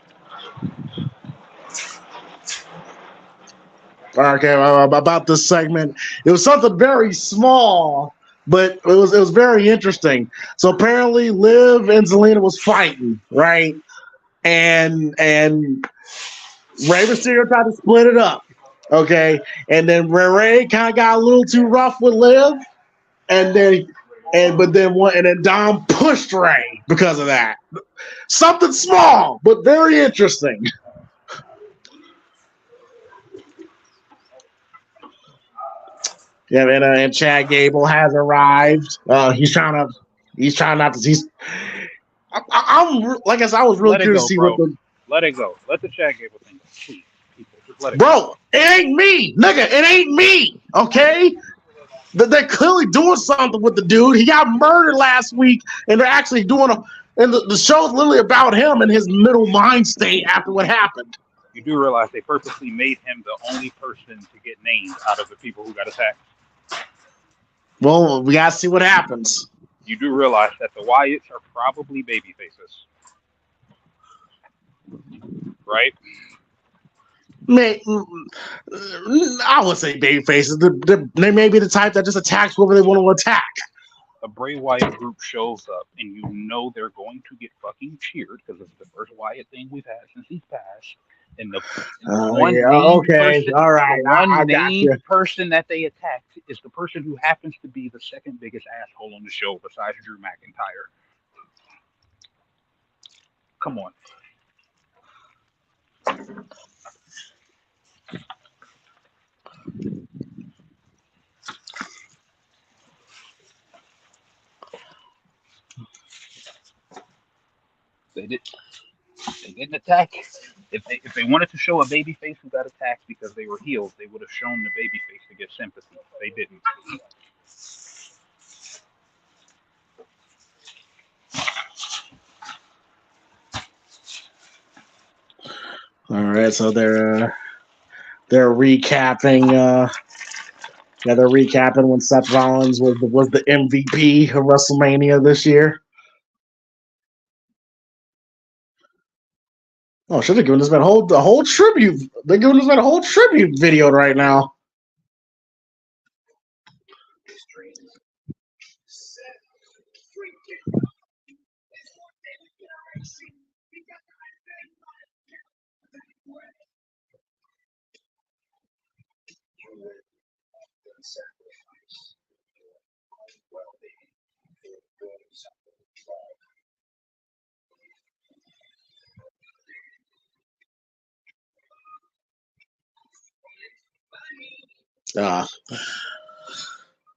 Okay, about this segment, it was something very small, but it was very interesting. So apparently, Liv and Zelina was fighting, right? And Rey Mysterio tried to split it up, okay, and then Rey kind of got a little too rough with Liv, and then Dom pushed Rey because of that. Something small, but very interesting. Yeah, and Chad Gable has arrived. He's trying not to. I'm like I said, I was really curious to see bro. what the. Let it go. Let the Chad Gable thing go. Please, people, just let it go. Bro, it ain't me, nigga. It ain't me. Okay. They're clearly doing something with the dude. He got murdered last week, and they're actually doing and the show's literally about him and his middle mind state after what happened. You do realize they purposely made him the only person to get named out of the people who got attacked. Well, we gotta see what happens. You do realize that the Wyatts are probably baby faces, right? I would say baby faces. They may be the type that just attacks whoever they want to attack. A Bray Wyatt group shows up, and you know they're going to get fucking cheered because it's the first Wyatt thing we've had since he's passed. And the named person that they attacked is the person who happens to be the second biggest asshole on the show besides Drew McIntyre. Come on. They didn't attack. If they wanted to show a baby face who got attacked because they were healed, they would have shown the baby face to get sympathy. They didn't. All right, so they're recapping Yeah, they're recapping when Seth Rollins was the MVP of WrestleMania this year. Oh, should have given this man a whole tribute. They're giving this man a whole tribute video right now.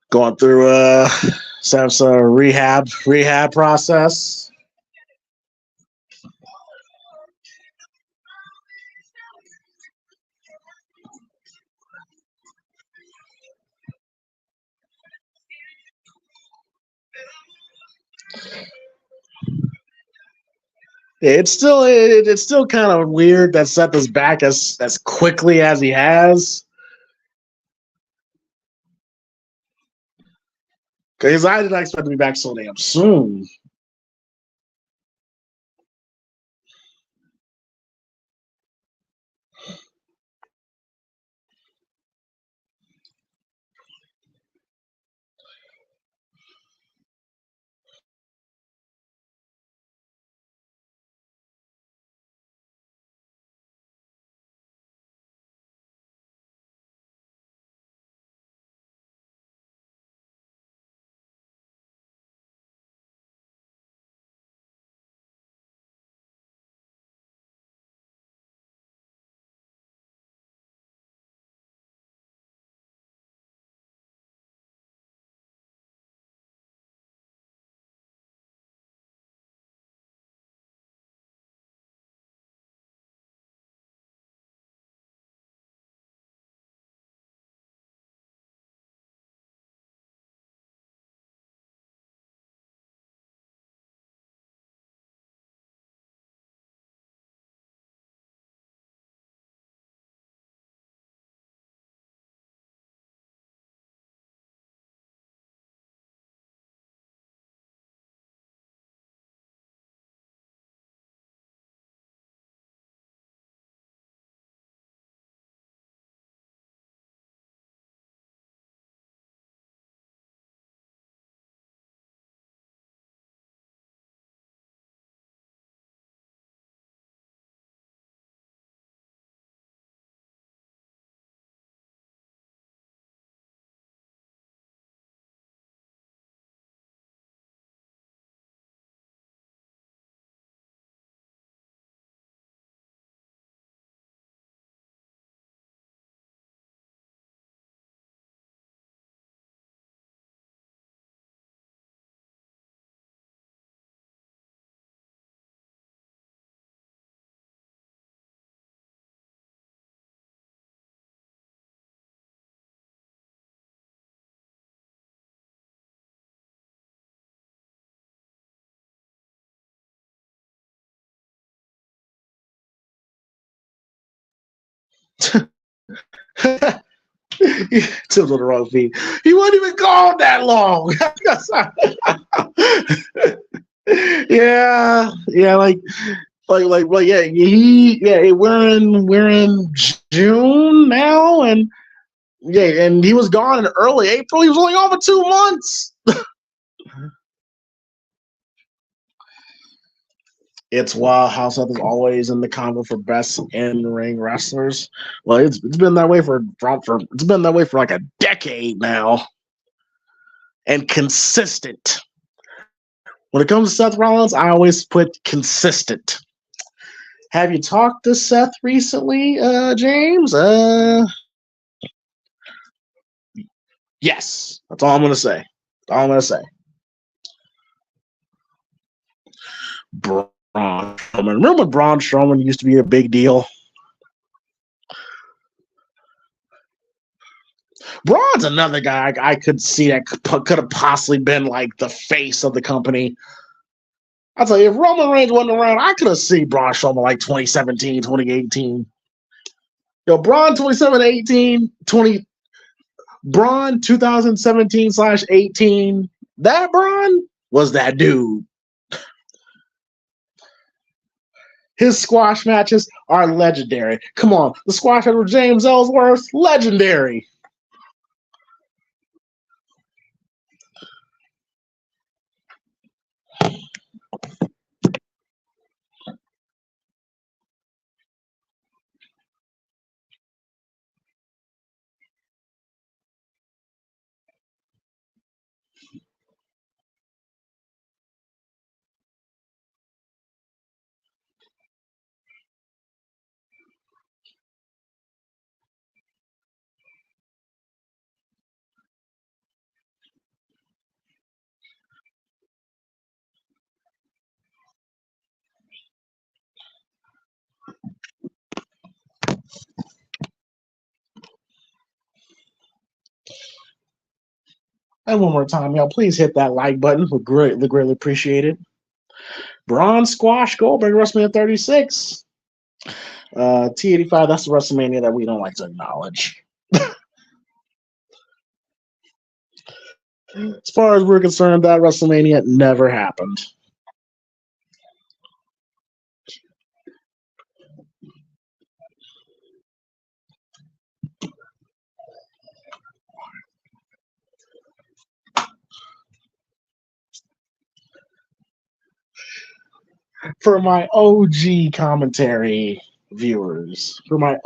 Going through Seth's rehab process. It's still kind of weird that Seth is back as quickly as he has. Because I didn't expect to be back so damn soon. Tim's on the wrong feet. He wasn't even gone that long. yeah, we're in June now, and he was gone in early April. He was only gone for 2 months. It's wild how Seth is always in the convo for best in-ring wrestlers. Well, it's been that way for like a decade now, and consistent. When it comes to Seth Rollins, I always put consistent. Have you talked to Seth recently, James? Yes. That's all I'm gonna say. Braun Strowman. Remember when Braun Strowman used to be a big deal? Braun's another guy I could see that could have possibly been like the face of the company. I'll tell you, if Roman Reigns wasn't around, I could have seen Braun Strowman like 2017, 2018. Braun 27, 18, 20. Braun 2017/18. That Braun was that dude. His squash matches are legendary. Come on, the squash match with James Ellsworth, legendary. And one more time, y'all, please hit that like button. We'd greatly appreciate it. Braun squash Goldberg WrestleMania 36. T85, that's the WrestleMania that we don't like to acknowledge. As far as we're concerned, that WrestleMania never happened. For my OG commentary viewers, what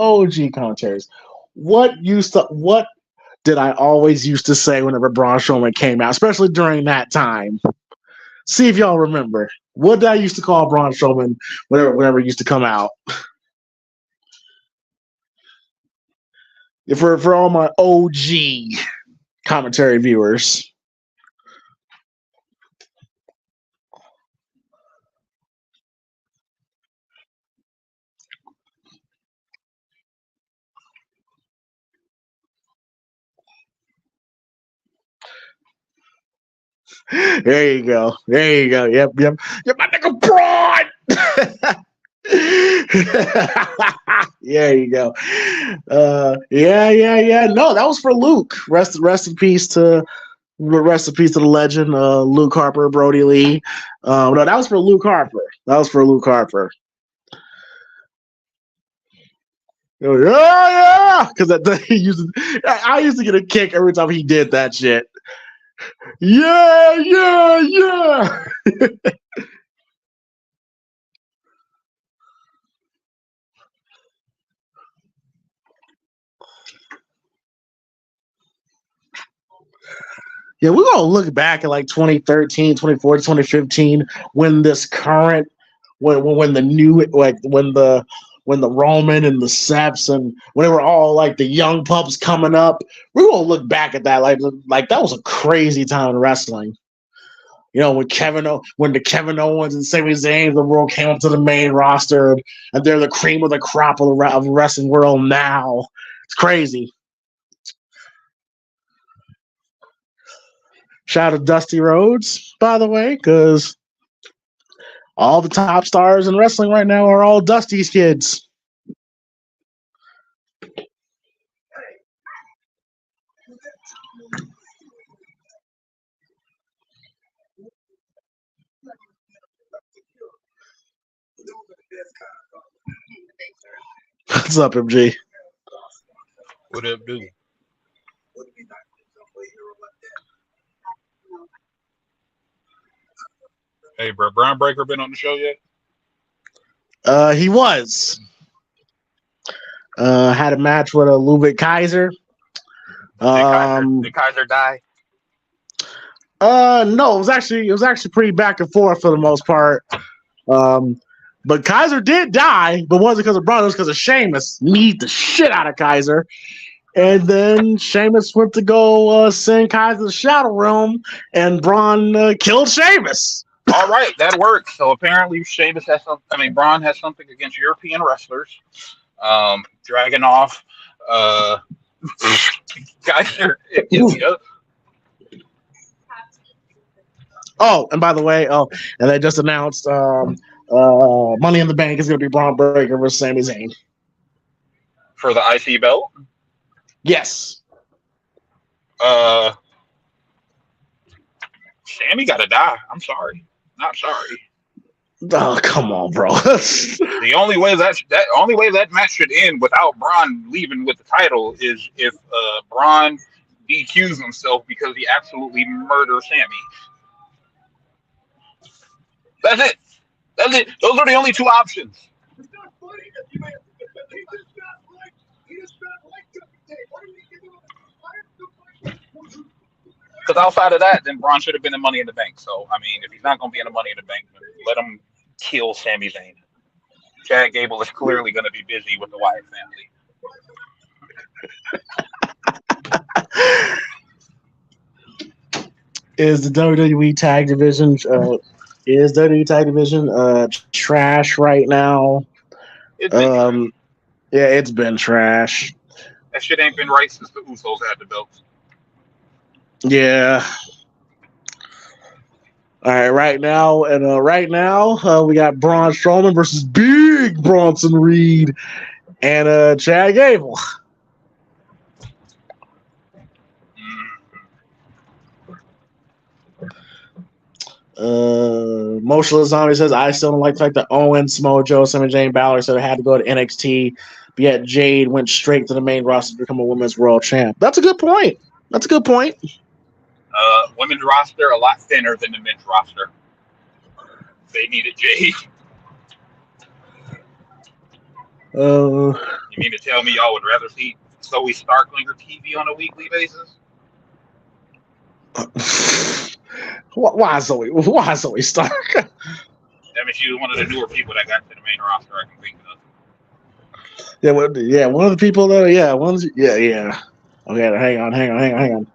did I always used to say whenever Braun Strowman came out, especially during that time? See if y'all remember. What did I used to call Braun Strowman whenever he used to come out? For all my OG commentary viewers. There you go. Yep. You're my nigga Braun. There you go. Yeah. No, that was for Luke. Rest in peace to the legend, Luke Harper, Brody Lee. No, that was for Luke Harper. Yeah, because I used to get a kick every time he did that shit. Yeah. Yeah, we're going to look back at like 2013, 2014, 2015 when this current, when the new, like when the Roman and the Seps and when they were all like the young pups coming up, we're going to look back at that like that was a crazy time in wrestling. You know, when the Kevin Owens and Sami Zayn of the world came up to the main roster, and they're the cream of the crop of the wrestling world now. It's crazy. Shout out to Dusty Rhodes, by the way, because all the top stars in wrestling right now are all Dusty's kids. What's up, MG? What up, dude? Hey, bro, Brian Breaker been on the show yet? He was. Had a match with a Ludwig Kaiser. Did Kaiser die? No, it was actually pretty back and forth for the most part. But Kaiser did die, but wasn't because of Braun, it was because of Sheamus. Kneed the shit out of Kaiser. And then Sheamus went to go send Kaiser to the Shadow Realm, and Braun killed Sheamus. All right, that works. So apparently Sheamus has something. I mean, Braun has something against European wrestlers. Dragging off Kaiser. Oh, and by the way, and they just announced Money in the Bank is going to be Braun Breaker versus Sami Zayn for the IC belt. Yes. Uh, Sammy got to die. I'm sorry. Not sorry. Oh, come on, bro. The only way that match should end without Braun leaving with the title is if Braun DQs himself because he absolutely murdered Sammy. That's it. That's it. Those are the only two options. Because outside of that, then Braun should have been in Money in the Bank. So I mean, if he's not going to be in the Money in the Bank, then let him kill Sami Zayn. Chad Gable is clearly going to be busy with the Wyatt family. Is the WWE tag division trash right now? It's been Yeah, it's been trash. that shit ain't been right since the Usos had the belts. Yeah. All right, right now we got Braun Strowman versus Big Bronson Reed and Chad Gable. Motionless Zombie says, I still don't like the fact that Owen, Samoa Joe, Sami Zayn, Balor said it had to go to NXT, but yet Jade went straight to the main roster to become a women's world champ. That's a good point. Women's roster a lot thinner than the men's roster. They needed Jade. You mean to tell me y'all would rather see Zoe Starklinger TV on a weekly basis? Why Zoe Stark? That means she was one of the newer people that got to the main roster I can think of. Yeah, one of the people though. Yeah, yeah. Okay, hang on.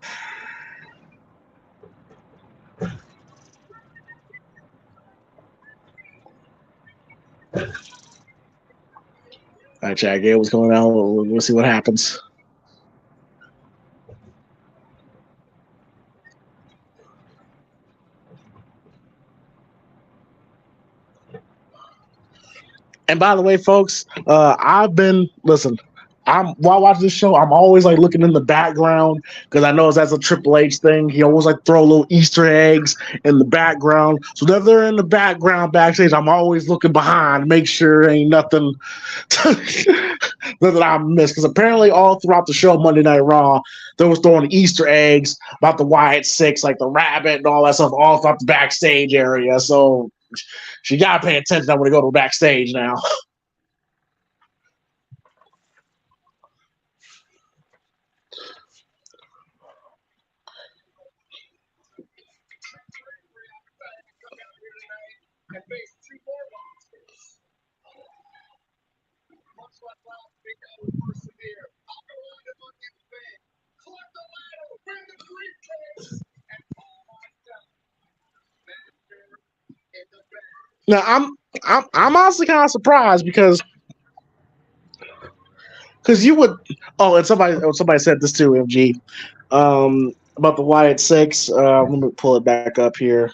All right, Chad Gable, what's going on? We'll see what happens. And by the way, folks, while watching this show, I'm always like looking in the background because I know that's a Triple H thing. He always like throw little Easter eggs in the background. So if they're in the background backstage, I'm always looking behind to make sure ain't nothing that I missed. Because apparently all throughout the show, Monday Night Raw, they was throwing Easter eggs about the Wyatt Sicks, like the rabbit and all that stuff, all throughout the backstage area. So she gotta pay attention. I want to go to backstage now. Now I'm honestly kind of surprised because you would. Oh, and somebody said this too, MG, about the Wyatt Sicks. Let me pull it back up here.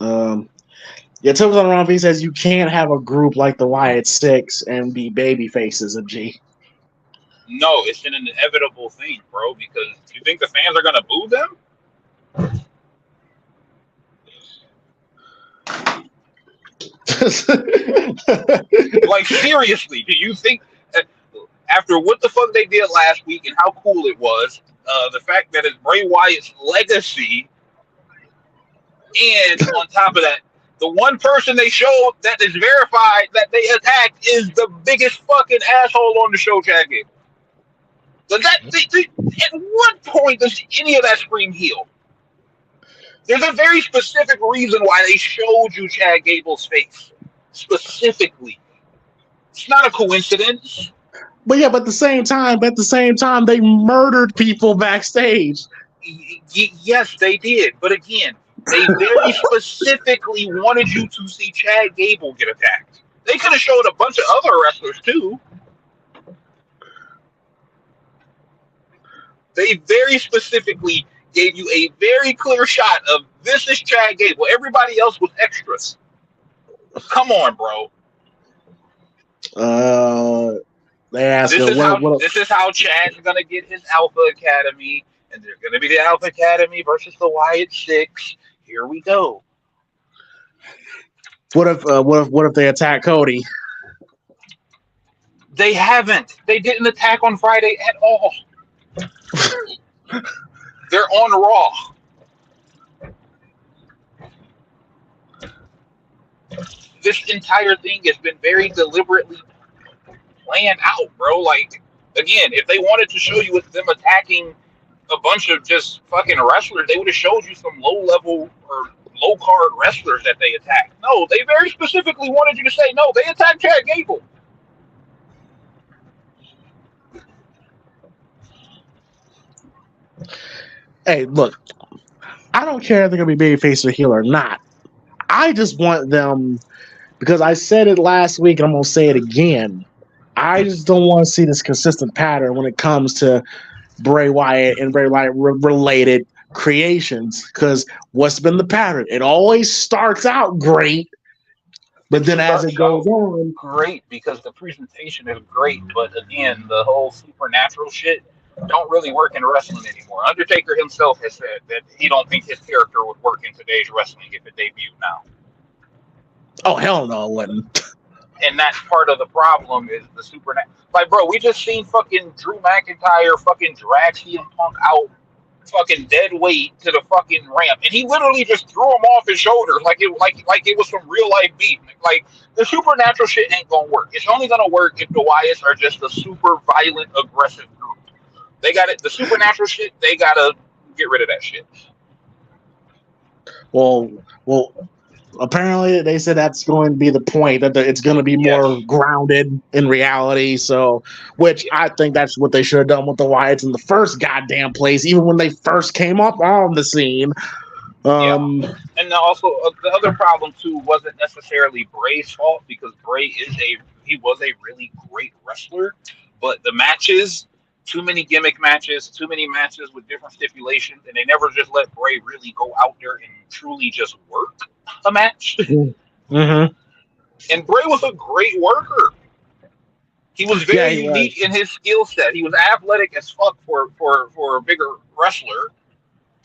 Yeah, Tim's on Ron V says you can't have a group like the Wyatt Sicks and be baby faces, MG. No, it's an inevitable thing, bro, because you think the fans are gonna boo them? Like, seriously, do you think after what the fuck they did last week and how cool it was, the fact that it's Bray Wyatt's legacy, and on top of that, the one person they showed that is verified that they attacked is the biggest fucking asshole on the show, Chad Gable. At what point does any of that scream heel? There's a very specific reason why they showed you Chad Gable's face. Specifically. It's not a coincidence. But yeah, but at the same time, they murdered people backstage. Yes, they did. But again, they very specifically wanted you to see Chad Gable get attacked. They could have showed a bunch of other wrestlers too. They very specifically gave you a very clear shot of this is Chad Gable. Everybody else was extras. Come on, bro. They ask her, this is how Chad's gonna get his Alpha Academy, and they're gonna be the Alpha Academy versus the Wyatt Sicks. Here we go. What if they attack Cody? They haven't. They didn't attack on Friday at all. They're on Raw. This entire thing has been very deliberately planned out, bro. Like, again, if they wanted to show you with them attacking a bunch of just fucking wrestlers, they would have showed you some low level or low card wrestlers that they attacked. No, they very specifically wanted you to say, no, they attacked Chad Gable. Hey, look, I don't care if they're gonna be babyface or heel or not. I just want them, because I said it last week and I'm gonna say it again. I just don't want to see this consistent pattern when it comes to Bray Wyatt and Bray Wyatt related creations. Because what's been the pattern? It always starts out great, but then as it goes on, great because the presentation is great. But again, the whole supernatural shit don't really work in wrestling anymore. Undertaker himself has said that he don't think his character would work in today's wrestling if it debuted now. Oh hell no, it wouldn't. And that's part of the problem is the supernatural. Like, bro, we just seen fucking Drew McIntyre fucking drag CM Punk out fucking dead weight to the fucking ramp, and he literally just threw him off his shoulders like it was some real life beef. Like, the supernatural shit ain't gonna work. It's only gonna work if the Wyatts are just a super violent, aggressive group. They got it. The supernatural shit, they gotta get rid of that shit. Well, apparently they said that's going to be the point, that it's going to be more grounded in reality. So, which I think that's what they should have done with the Wyatts in the first goddamn place, even when they first came up on the scene. And also the other problem too wasn't necessarily Bray's fault, because Bray was a really great wrestler, but the matches, too many gimmick matches, too many matches with different stipulations, and they never just let Bray really go out there and truly just work a match. Mm-hmm. And Bray was a great worker. He was very unique in his skill set. He was athletic as fuck for a bigger wrestler.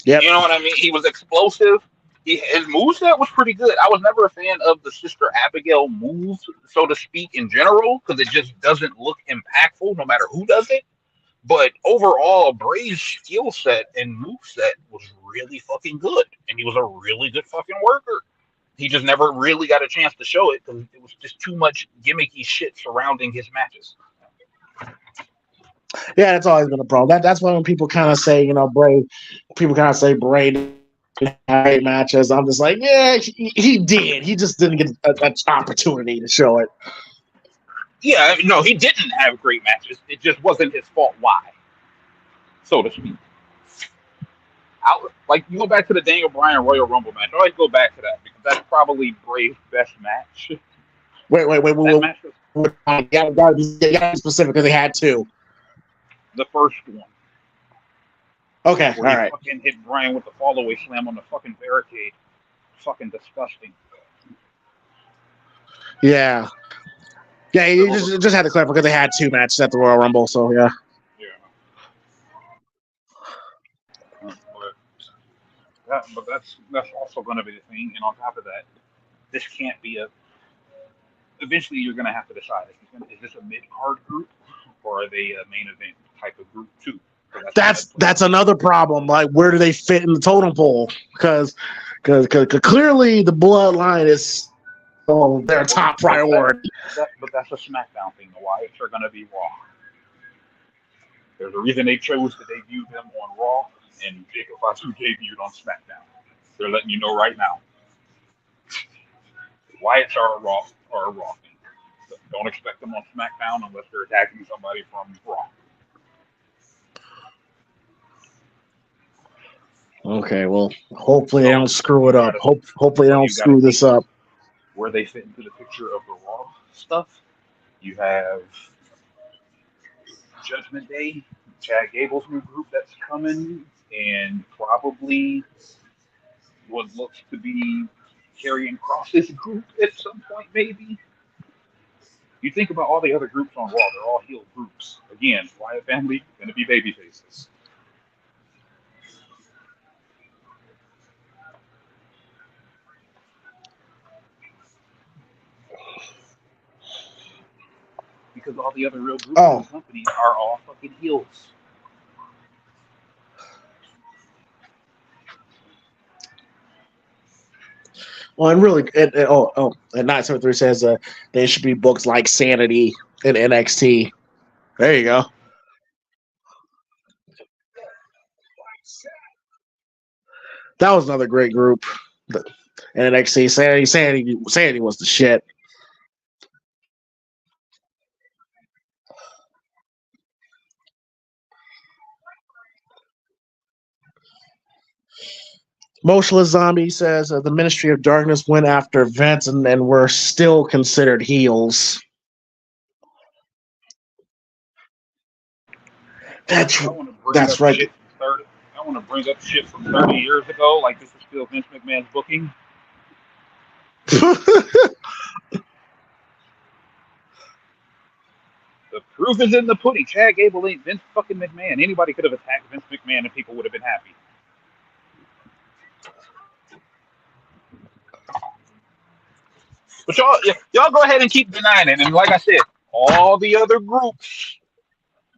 Yep. You know what I mean? He was explosive. His moveset was pretty good. I was never a fan of the Sister Abigail moves, so to speak, in general, because it just doesn't look impactful no matter who does it. But overall, Bray's skill set and moveset was really fucking good. And he was a really good fucking worker. He just never really got a chance to show it because it was just too much gimmicky shit surrounding his matches. Yeah, that's always been a problem. That's why when people kind of say, Bray didn't have great matches. I'm just like, yeah, he did. He just didn't get an opportunity to show it. Yeah, no, he didn't have great matches. It just wasn't his fault. Why, so to speak. Like, you go back to the Daniel Bryan Royal Rumble match. I always go back to that because that's probably Bray's best match. Wait. You gotta be specific because they had two. The first one. Okay, all right. Fucking hit Bryan with the fallaway slam on the fucking barricade. Fucking disgusting. Yeah. Yeah, you just had to clarify because they had two matches at the Royal Rumble, so yeah. But that's also going to be the thing. And on top of that, this can't be eventually you're going to have to decide, is this a mid-card group or are they a main event type of group too? That's another problem. Like, where do they fit in the totem pole? Because clearly the bloodline is their top priority. But that's a SmackDown thing. The Wyatts are going to be Raw. There's a reason they chose to debut them on Raw, and Jacob Fatu debuted on SmackDown. They're letting you know right now. Wyatts are a Raw thing. So don't expect them on SmackDown unless they're attacking somebody from Raw. Okay, well, hopefully they don't screw it up. Hopefully they don't screw this up. Where they fit into the picture of the Raw stuff, you have Judgment Day, Chad Gable's new group that's coming, and probably what looks to be Karrion Kross's group at some point, maybe. You think about all the other groups on Raw; they're all heel groups. Again, Wyatt family going to be baby faces. Because all the other real groups in the company are all fucking heels. Well, and really, and 973 says they should be booked like Sanity in NXT. There you go. That was another great group. NXT Sanity was the shit. Motionless Zombie says the Ministry of Darkness went after Vince and were still considered heels. That's right. I want to bring up shit from 30 years ago, like this is still Vince McMahon's booking. The proof is in the pudding. Chad Gable ain't Vince fucking McMahon. Anybody could have attacked Vince McMahon and people would have been happy. But y'all go ahead and keep denying it. And like I said, all the other groups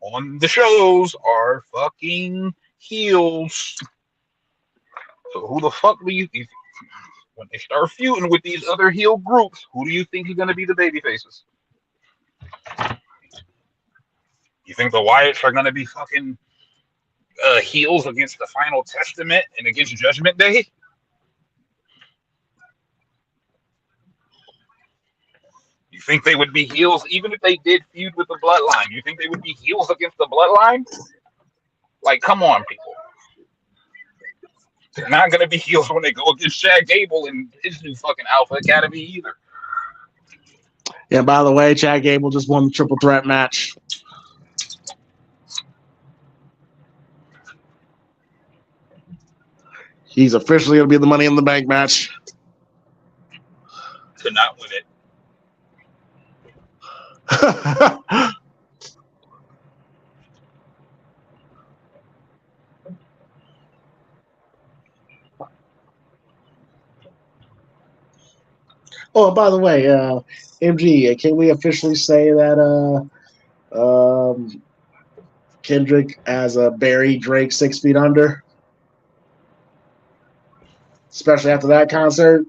on the shows are fucking heels. So who the fuck do you think, when they start feuding with these other heel groups, who do you think is going to be the baby faces? You think the Wyatts are going to be fucking heels against the Final Testament and against Judgment Day? You think they would be heels even if they did feud with the Bloodline? You think they would be heels against the Bloodline? Like, come on, people. They're not going to be heels when they go against Chad Gable and his new fucking Alpha Academy either. Yeah, by the way, Chad Gable just won the triple threat match. He's officially going to be in the Money in the Bank match. Could not win it. Oh, by the way, MG, can we officially say that Kendrick has buried Drake 6 feet under? Especially after that concert.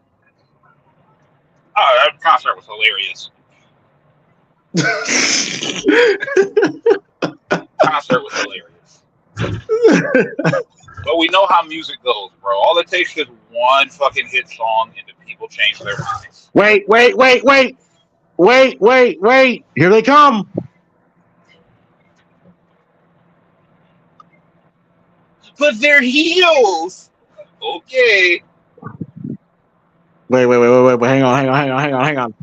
Oh, that concert was hilarious. Concert was hilarious. But we know how music goes, bro. All it takes is one fucking hit song and the people change their minds. Wait. Here they come. But they're heels. Okay. Wait. Hang on.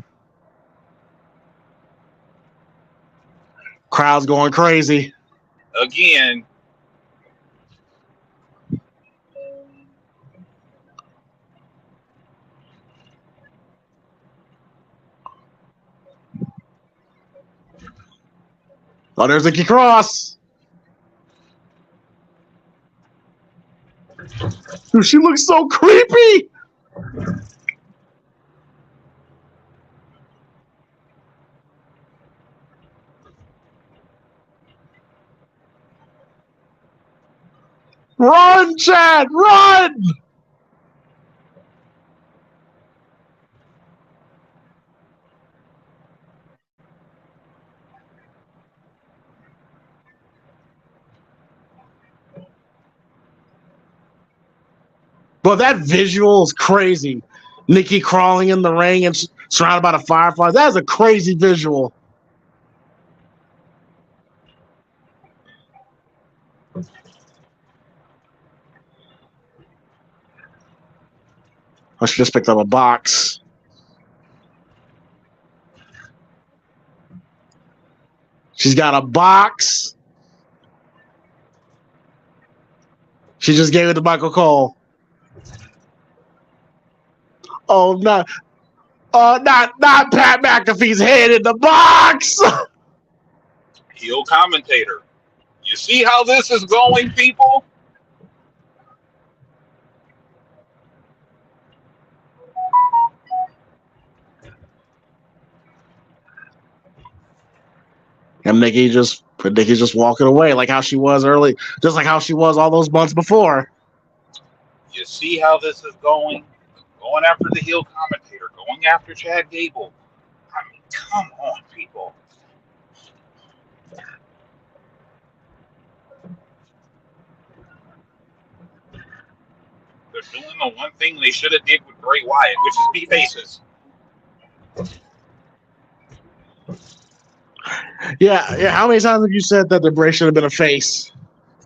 Crowd's going crazy. Again. Oh, there's Nikki Cross. Dude, she looks so creepy. Run, Chad, run! But that visual is crazy. Nikki crawling in the ring and surrounded by the fireflies. That is a crazy visual. Oh, she just picked up a box. She's got a box. She just gave it to Michael Cole. Oh, no. Not Pat McAfee's head in the box. Heel commentator. You see how this is going, people? And Nikki's just walking away like how she was early, just like how she was all those months before. You see how this is going? Going after the heel commentator, going after Chad Gable. I mean, come on, people. They're doing the one thing they should have did with Bray Wyatt, which is be faces. Yeah. How many times have you said that the Bray should have been a face?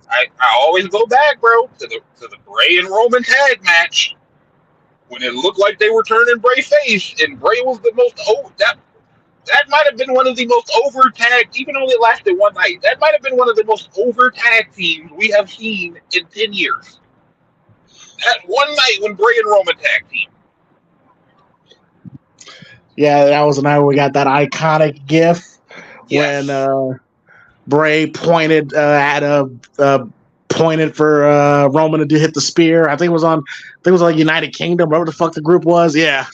I always go back, bro, to the Bray and Roman tag match when it looked like they were turning Bray face, and Bray was the most that might have been one of the most over tag, even though it lasted one night. That might have been one of the most over tag teams we have seen in 10 years. That one night when Bray and Roman tag team. Yeah, that was the night we got that iconic GIF Yes. when Bray pointed pointed for Roman to hit the spear. I think it was like United Kingdom, whatever the fuck the group was. Yeah.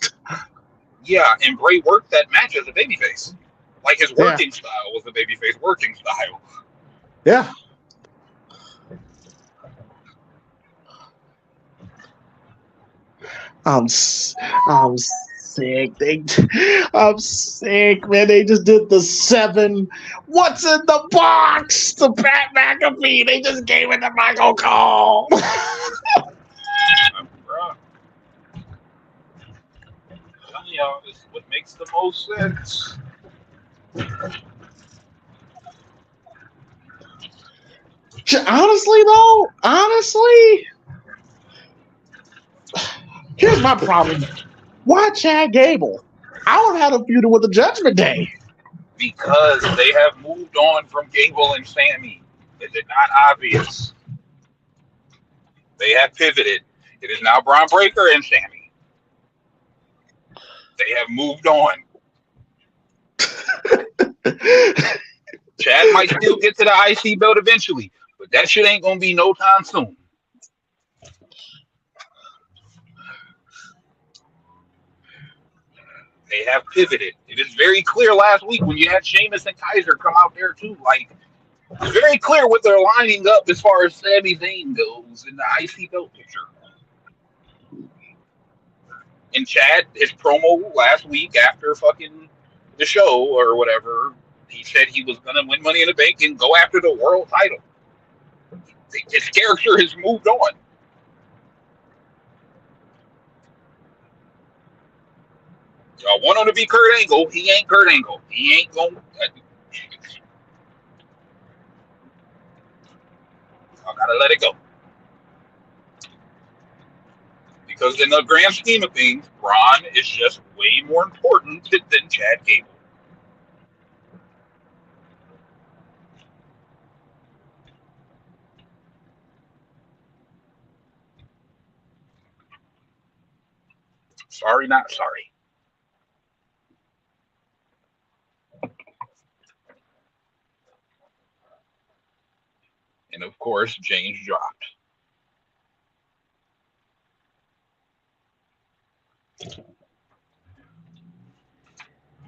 Yeah, and Bray worked that match as a babyface. Like his working style was the babyface working style. Yeah. I'm sick. I'm sick, man. They just did the 7. What's in the box? To Pat McAfee. They just gave it to Michael Cole. Y'all, this is what makes the most sense. Honestly, here's my problem. Why Chad Gable? I would have had a feud with the Judgment Day. Because they have moved on from Gable and Sammy. Is it not obvious? They have pivoted. It is now Braun Breaker and Sammy. They have moved on. Chad might still get to the IC belt eventually, but that shit ain't gonna be no time soon. They have pivoted. It is very clear last week when you had Sheamus and Kaiser come out there too. Like, it's very clear what they're lining up as far as Sami Zayn goes in the IC belt picture. And Chad, his promo last week after fucking the show or whatever, he said he was gonna win Money in the Bank and go after the world title. His character has moved on. Y'all want him to be Kurt Angle. He ain't Kurt Angle. He ain't going to... I gotta let it go. Because in the grand scheme of things, Braun is just way more important than Chad Gable. Sorry, not sorry. And of course, James dropped.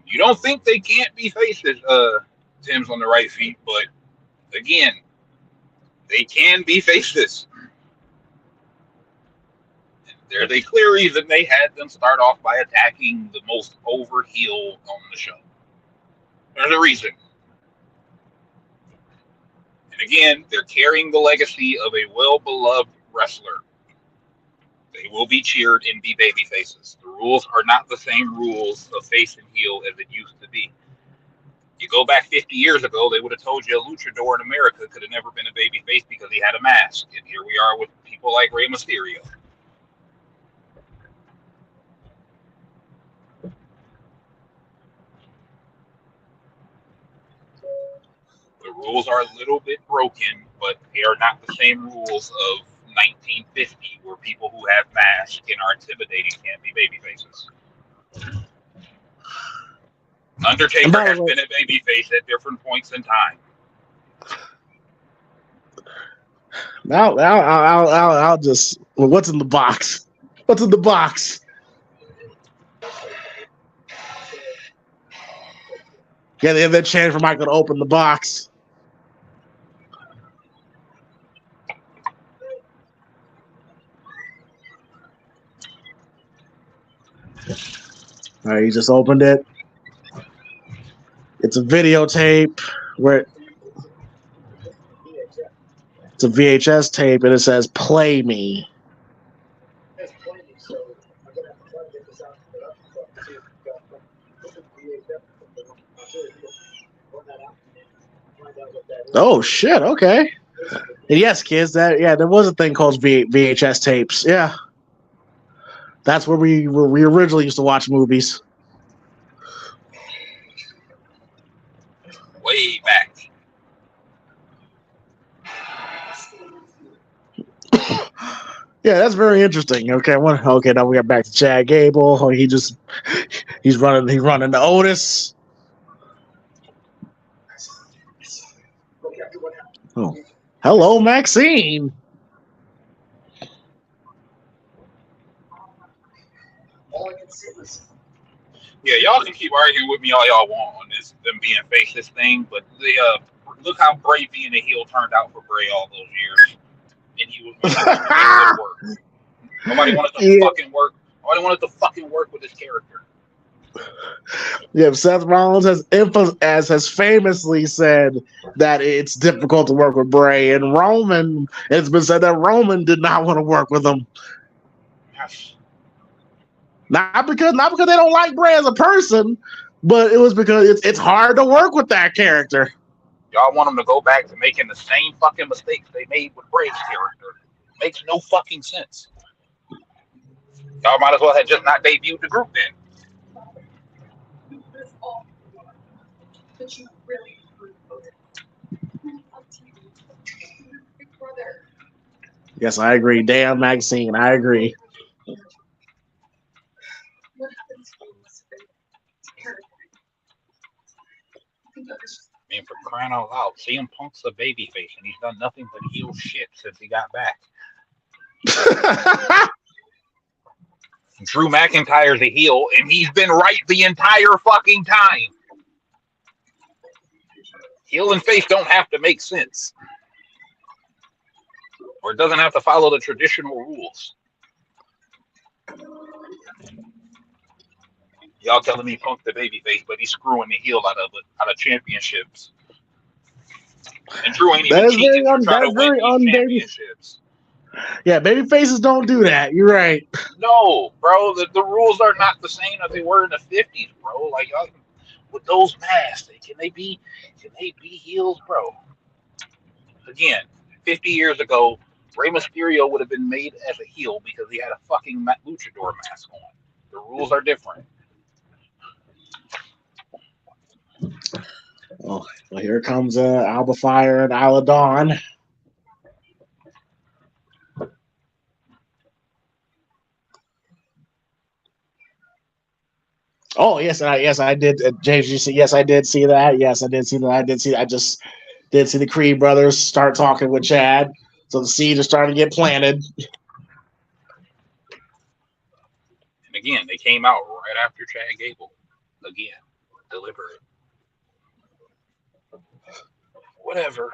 You don't think they can't be faces, Tim's on the right feet, but again, they can be faces. There's a clear reason they had them start off by attacking the most over heel on the show. There's a reason. And again, they're carrying the legacy of a well-beloved wrestler. They will be cheered and be baby faces. The rules are not the same rules of face and heel as it used to be. You go back 50 years ago, they would have told you a luchador in America could have never been a baby face because he had a mask. And here we are with people like Rey Mysterio. The rules are a little bit broken, but they are not the same rules of 1950 where people who have masks and are intimidating can't be baby faces. Undertaker has been a babyface at different points in time. I'll just. Well, what's in the box? What's in the box? Yeah, they have that chance for Michael to open the box. All right, he just opened it. It's a videotape where it's a VHS tape, and it says "Play Me." Oh shit! Okay. And yes, kids, there was a thing called VHS tapes. Yeah, that's where we originally used to watch movies. Way back. Yeah, that's very interesting. Okay, now we got back to Chad Gable. Oh, he's running to Otis. Oh, hello, Maxine. Yeah, y'all can keep arguing with me all y'all want on this them being faceless thing, but look how Bray being a heel turned out for Bray all those years, and he was work. Nobody wanted to fucking work. Nobody wanted to fucking work with his character. Yeah, Seth Rollins has famously said that it's difficult to work with Bray, and it's been said that Roman did not want to work with him. Yes. Not because they don't like Bray as a person, but it was because it's hard to work with that character. Y'all want him to go back to making the same fucking mistakes they made with Bray's character. Makes no fucking sense. Y'all might as well have just not debuted the group then. Yes, I agree. Damn, Maxine, I agree. I mean, for crying out loud, CM Punk's a babyface, and he's done nothing but heel shit since he got back. Drew McIntyre's a heel, and he's been right the entire fucking time. Heel and face don't have to make sense. Or it doesn't have to follow the traditional rules. Y'all telling me Punk the babyface, but he's screwing the heel out of championships. And Drew ain't even cheating to try to win these championships. Yeah, baby faces don't do that. You're right. No, bro, the rules are not the same as they were in the 50s, bro. Like, y'all, with those masks, can they be heels, bro? Again, 50 years ago, Rey Mysterio would have been made as a heel because he had a fucking luchador mask on. The rules are different. Oh, well, here comes Alba Fire and Isla Dawn. Oh, yes, I did. James, you see? Yes, I did see that. Yes, I did see that. I just did see the Creed brothers start talking with Chad. So the seeds are starting to get planted. And again, they came out right after Chad Gable. Again, deliberate. Whatever.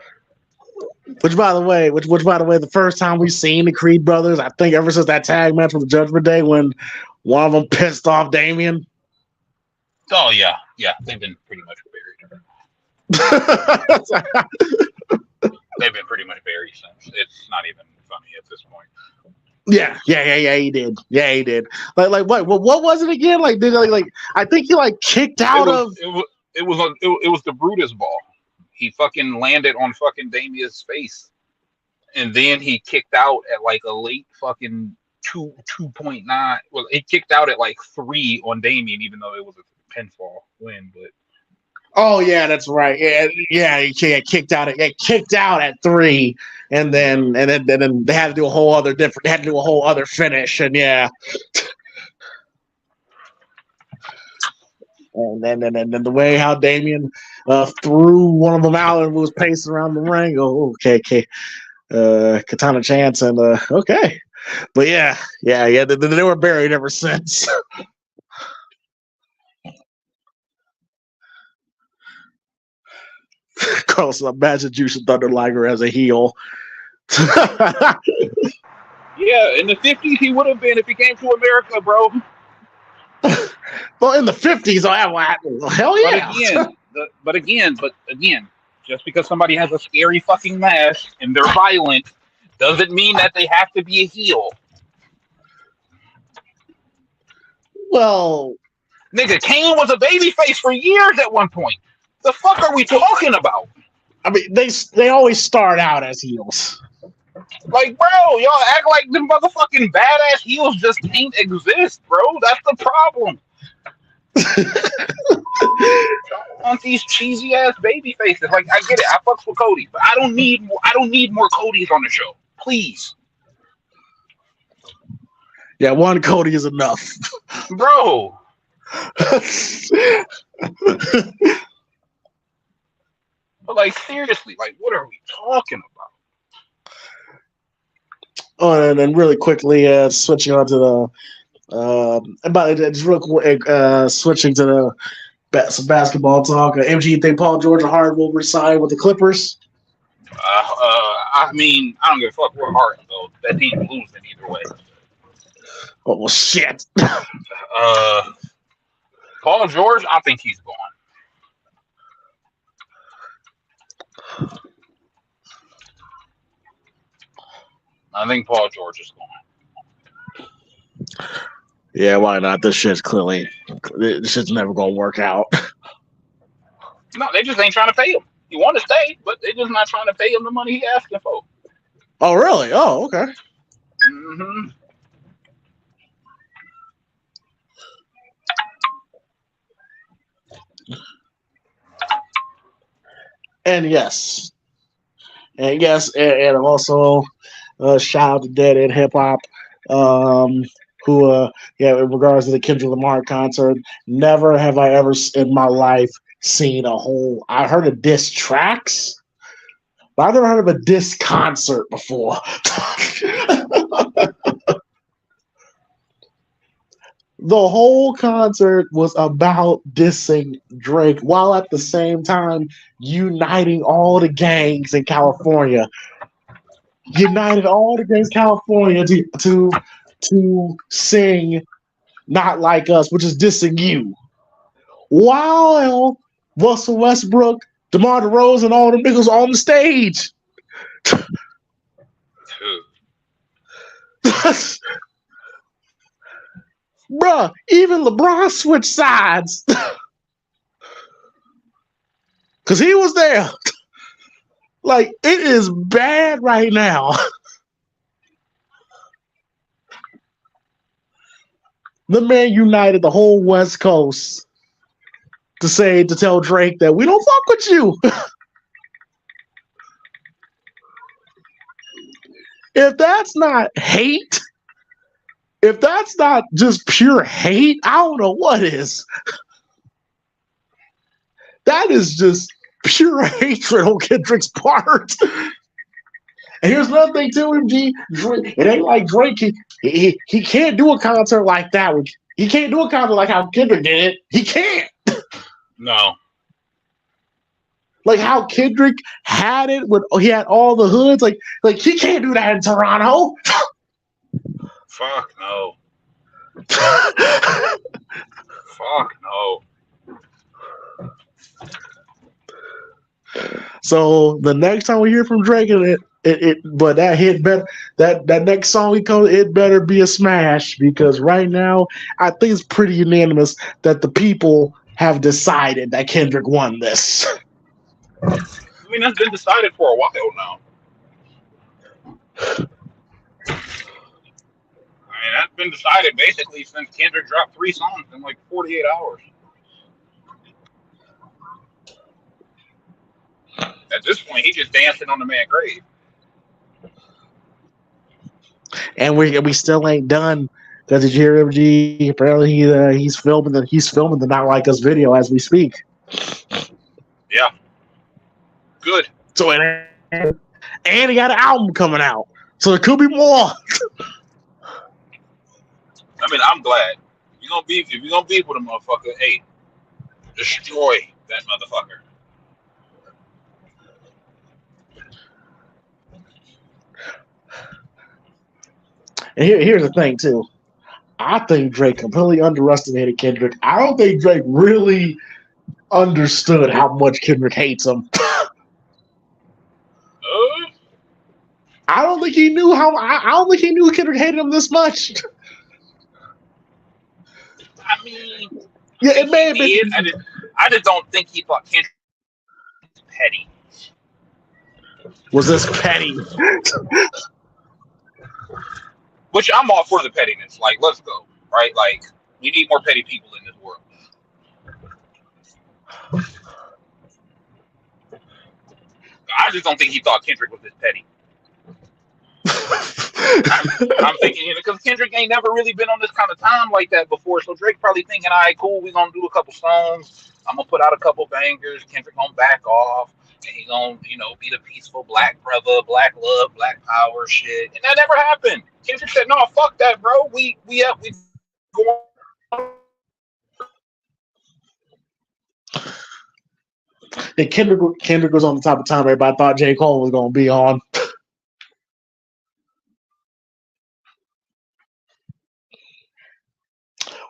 Which by the way, the first time we've seen the Creed brothers, I think ever since that tag match with the Judgment Day when one of them pissed off Damien. Oh yeah, they've been pretty much buried. They've been pretty much buried since. It's not even funny at this point. Yeah, he did. Yeah, he did. Like what was it again? Like I think he kicked out of. It was the Brutus ball. He fucking landed on fucking Damien's face, and then he kicked out at like a late fucking 2.9. Well, he kicked out at like 3 on Damien, even though it was a pinfall win. But oh yeah, that's right. Yeah, he kicked out at 3, and then they had to do a whole other different. They had to do a whole other finish, and yeah. And then the way how Damien threw one of them out and was pacing around the ring. Oh, okay. Katana Chance and okay. But yeah, they were buried ever since. Carlos, imagine Jushin Thunder Liger as a heel. Yeah, in the 50s he would have been if he came to America, bro. Well, in the 50s, hell yeah. But again, just because somebody has a scary fucking mask and they're violent doesn't mean that they have to be a heel. Well, nigga, Kane was a babyface for years at one point. The fuck are we talking about? I mean, they always start out as heels. Like, bro, y'all act like them motherfucking badass heels just can't exist, bro. That's the problem. On these cheesy ass baby faces. Like, I get it, I fucks with Cody, but I don't need more Codys on the show. Please. Yeah, one Cody is enough. Bro. But like seriously, like what are we talking about? Oh, and then really quickly, switching on to the switching to some basketball talk. MG, think Paul George or Hart will resign with the Clippers? I mean, I don't give a fuck where Hart goes. That team losing either way. Oh well, shit. Paul George, I think he's gone. I think Paul George is gone. Yeah, why not? This shit's never gonna work out. No, they just ain't trying to pay him. He want to stay, but they're just not trying to pay him the money he asking for. Oh, really? Oh, okay. Mm-hmm. And also shout out to Dead End Hip Hop, who in regards to the Kendrick Lamar concert, never have I ever in my life seen a whole. I heard of diss tracks, but I've never heard of a diss concert before. The whole concert was about dissing Drake while at the same time uniting all the gangs in California. United all the gangs in California to sing Not Like Us, which is dissing you. While Russell Westbrook, DeMar DeRozan, and all the niggas on the stage. Bruh, even LeBron switched sides. Because he was there. Like, it is bad right now. The man united the whole West Coast to tell Drake that we don't fuck with you. If that's not hate, if that's not just pure hate, I don't know what is. That is just pure hatred on Kendrick's part. And here's another thing too, MG. It ain't like Drake. He can't do a concert like that. He can't do a concert like how Kendrick did it. He can't. No. Like how Kendrick had it when he had all the hoods. Like he can't do that in Toronto. Fuck no. Fuck no. So the next time we hear from Drake, but that hit better. That next song we come, it better be a smash, because right now I think it's pretty unanimous that the people have decided that Kendrick won this. I mean, that's been decided for a while now. I mean, that's been decided basically since Kendrick dropped 3 songs in like 48 hours. At this point, he's just dancing on the man's grave. And we still ain't done Because did you hear him? G? Apparently he's filming the Not Like Us video as we speak. Yeah. Good. So and he got an album coming out. So there could be more. I mean, I'm glad. If you're gonna beef with a motherfucker, hey, destroy that motherfucker. And here's the thing too. I think Drake completely underestimated Kendrick. I don't think Drake really understood how much Kendrick hates him. I don't think he knew I don't think he knew Kendrick hated him this much. I mean, yeah, it may have been. I just don't think he thought Kendrick was petty. Was this petty? Which I'm all for the pettiness. Like, let's go, right? Like, we need more petty people in this world. I just don't think he thought Kendrick was this petty. I'm thinking, because Kendrick ain't never really been on this kind of time like that before. So Drake probably thinking, all right, cool, we're going to do a couple songs. I'm going to put out a couple bangers. Kendrick going to back off. And he going to, be the peaceful black brother, black love, black power shit. And that never happened. Kendrick said, no, fuck that, bro. We go on. And Kendrick was on the top of time. Everybody thought J. Cole was going to be on.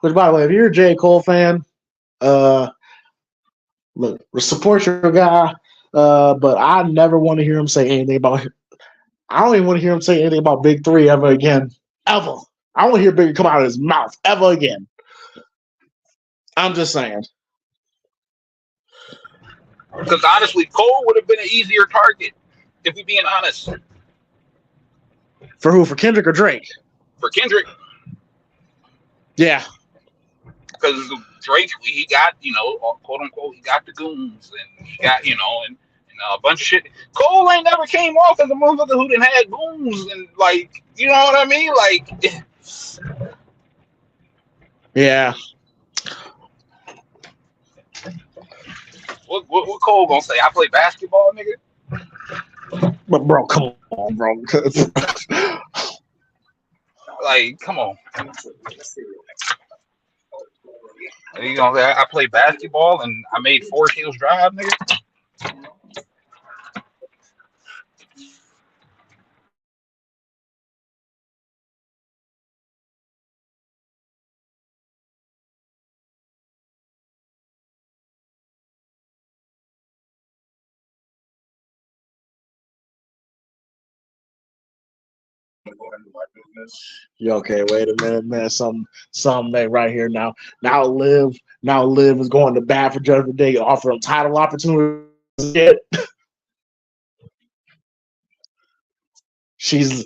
Which, by the way, if you're a J. Cole fan, look, support your guy. But I never want to hear him say anything about. I don't even want to hear him say anything about Big 3 ever again. Ever. I don't want to hear Big come out of his mouth ever again. I'm just saying. Because honestly, Cole would have been an easier target, if we're being honest. For who? For Kendrick or Drake? For Kendrick. Yeah. Because Drake, he got, quote unquote, he got the goons and he got, and a bunch of shit. Cole ain't never came off as a motherfucker who done had goons and, like, you know what I mean? Like, yeah. What Cole gonna say? I play basketball, nigga? But, bro, come on, bro. Like, come on. You gonna say I play basketball and I made 4 Hills Drive, nigga? Okay, wait a minute, man. Some right here now. Now Liv is going to bat for Judgment Day, offer him title opportunities. She's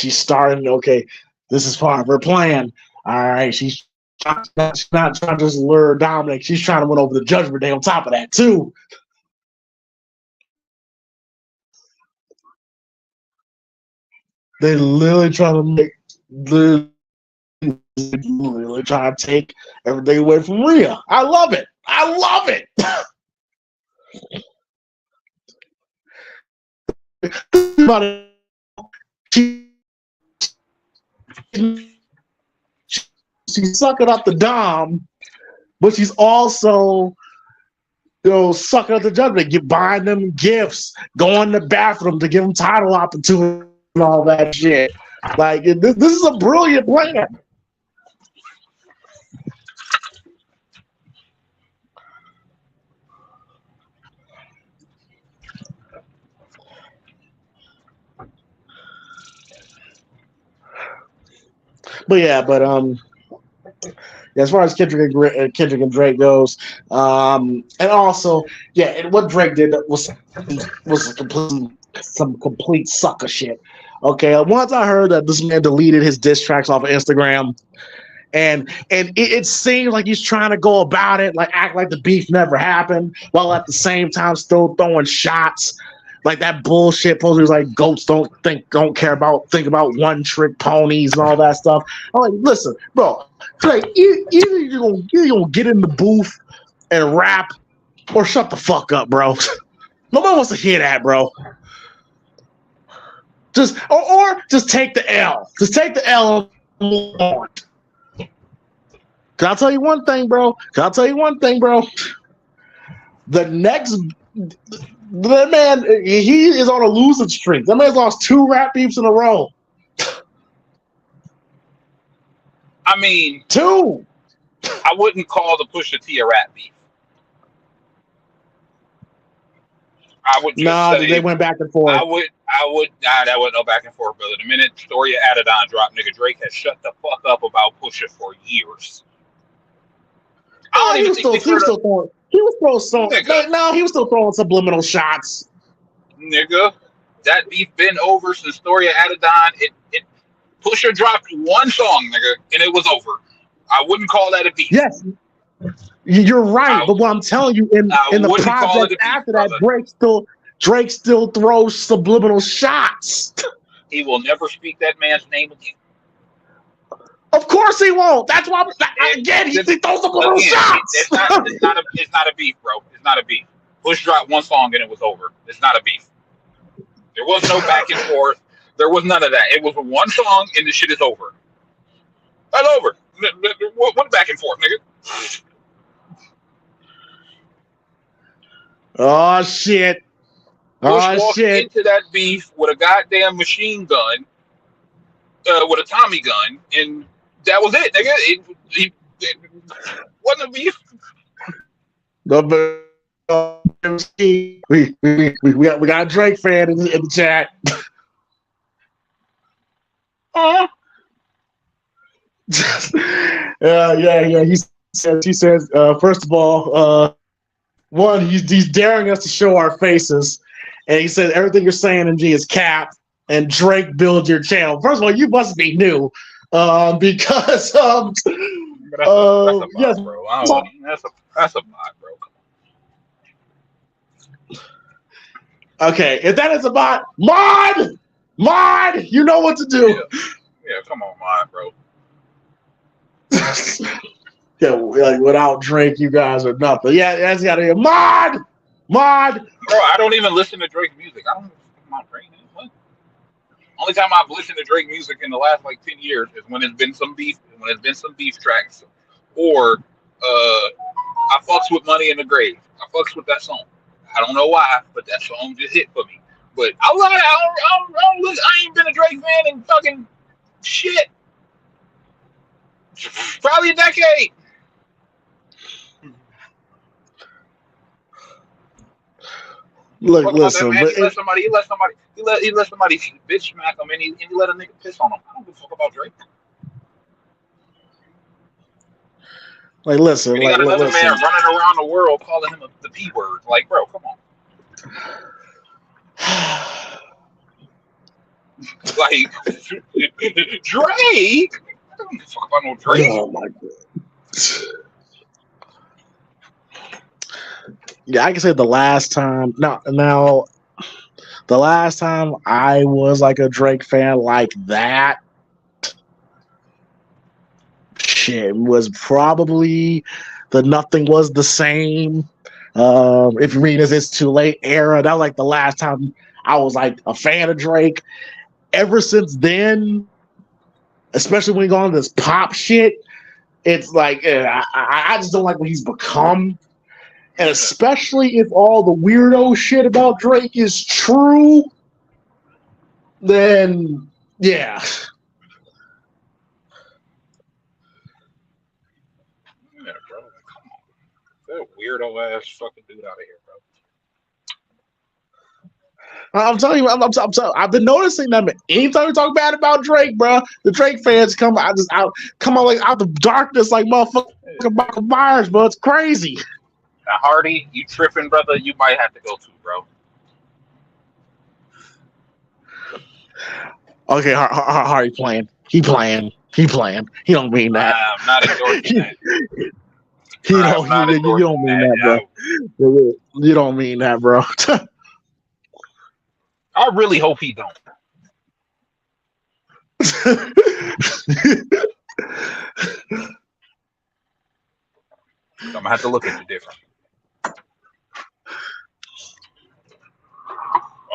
starting. Okay, this is part of her plan. All right, she's not trying to just lure Dominic. She's trying to win over the Judgment Day on top of that too. They literally trying to take everything away from Rhea. I love it. She's sucking up the Dom, but she's also sucking up the Judgment, buying them gifts, going to the bathroom to give them title opportunities and all that shit. Like, this is a brilliant plan. As far as Kendrick and Drake goes, and also, and what Drake did was some complete sucker shit. Okay, once I heard that this man deleted his diss tracks off of Instagram, and it seems like he's trying to go about it, like act like the beef never happened, while at the same time still throwing shots. Like that bullshit poster was like goats don't think about one trick ponies and all that stuff. I'm like, listen, bro, like either you're gonna get in the booth and rap or shut the fuck up, bro. Nobody wants to hear that, bro. Just or just take the L. Just take the L and move on. Can I tell you one thing, bro? The next that man, he is on a losing streak. That man's lost 2 rap beefs in a row. I mean, 2. I wouldn't call the Pusha T a rap beef. I would just say they went back and forth. That wasn't no back and forth, brother. The minute Story of Adidon dropped, nigga, Drake has shut the fuck up about Pusha for years. He was still throwing subliminal shots. Nigga, that beef been over since Story of Adidon. It Pusha dropped one song, nigga, and it was over. I wouldn't call that a beef. Yes, you're right. But what I'm telling you, in the project after that, Drake still throws subliminal shots. He will never speak that man's name again. Of course he won't. That's why he throws subliminal shots. It's not a beef, bro. It's not a beef. Push dropped one song and it was over. It's not a beef. There was no back and forth. There was none of that. It was one song and the shit is over. That's over. What back and forth, nigga? Oh shit! Bush walked into that beef with a goddamn machine gun, with a Tommy gun, and that was it, nigga. It wasn't a beef. We got a Drake fan in the chat. Yeah. He says, first of all, one, he's daring us to show our faces, and he said everything you're saying, MG, is cap. And Drake build your channel. First of all, you must be new, because that's a bot, yes, bro. That's a bot, bro. Okay, if that is a bot, mod, you know what to do. Yeah, come on, mod, bro. Yeah, like without Drake, you guys are nothing. Yeah, that's gotta be a mod. Bro, I don't even listen to Drake music. I don't listen to my Drake music. Only time I've listened to Drake music in the last like 10 years is when it's been some beef, tracks, or I fucks with Money in the Grave. I fucks with that song. I don't know why, but that song just hit for me. But I ain't been a Drake fan in fucking shit. Probably a decade. Look, listen, man, he let somebody bitch smack him, and he let a nigga piss on him. I don't give a fuck about Drake. Like, listen, and he got another man running around the world calling him the P word. Like, bro, come on. Like, Drake? I don't give a fuck about no Drake. Oh my god. Yeah, I can say the last time I was like a Drake fan like that, shit, was probably the Nothing Was the Same. If you read as It's Too Late era, that was like the last time I was like a fan of Drake. Ever since then, especially when he got on this pop shit, it's like I just don't like what he's become. And especially if all the weirdo shit about Drake is true, then yeah. Yeah, bro. Come on. That weirdo ass fucking dude out of here, bro. I'm telling you, I've been noticing that anytime we talk bad about Drake, bro, the Drake fans come out like out the darkness like motherfucking Michael Myers, bro. It's crazy. Now, Hardy, you tripping, brother? You might have to go too, bro. Okay, Hardy playing. He playing. He don't mean that. I'm not endorsing that. You don't mean that, bro. You don't mean that, bro. I really hope he don't. I'm gonna have to look at you different.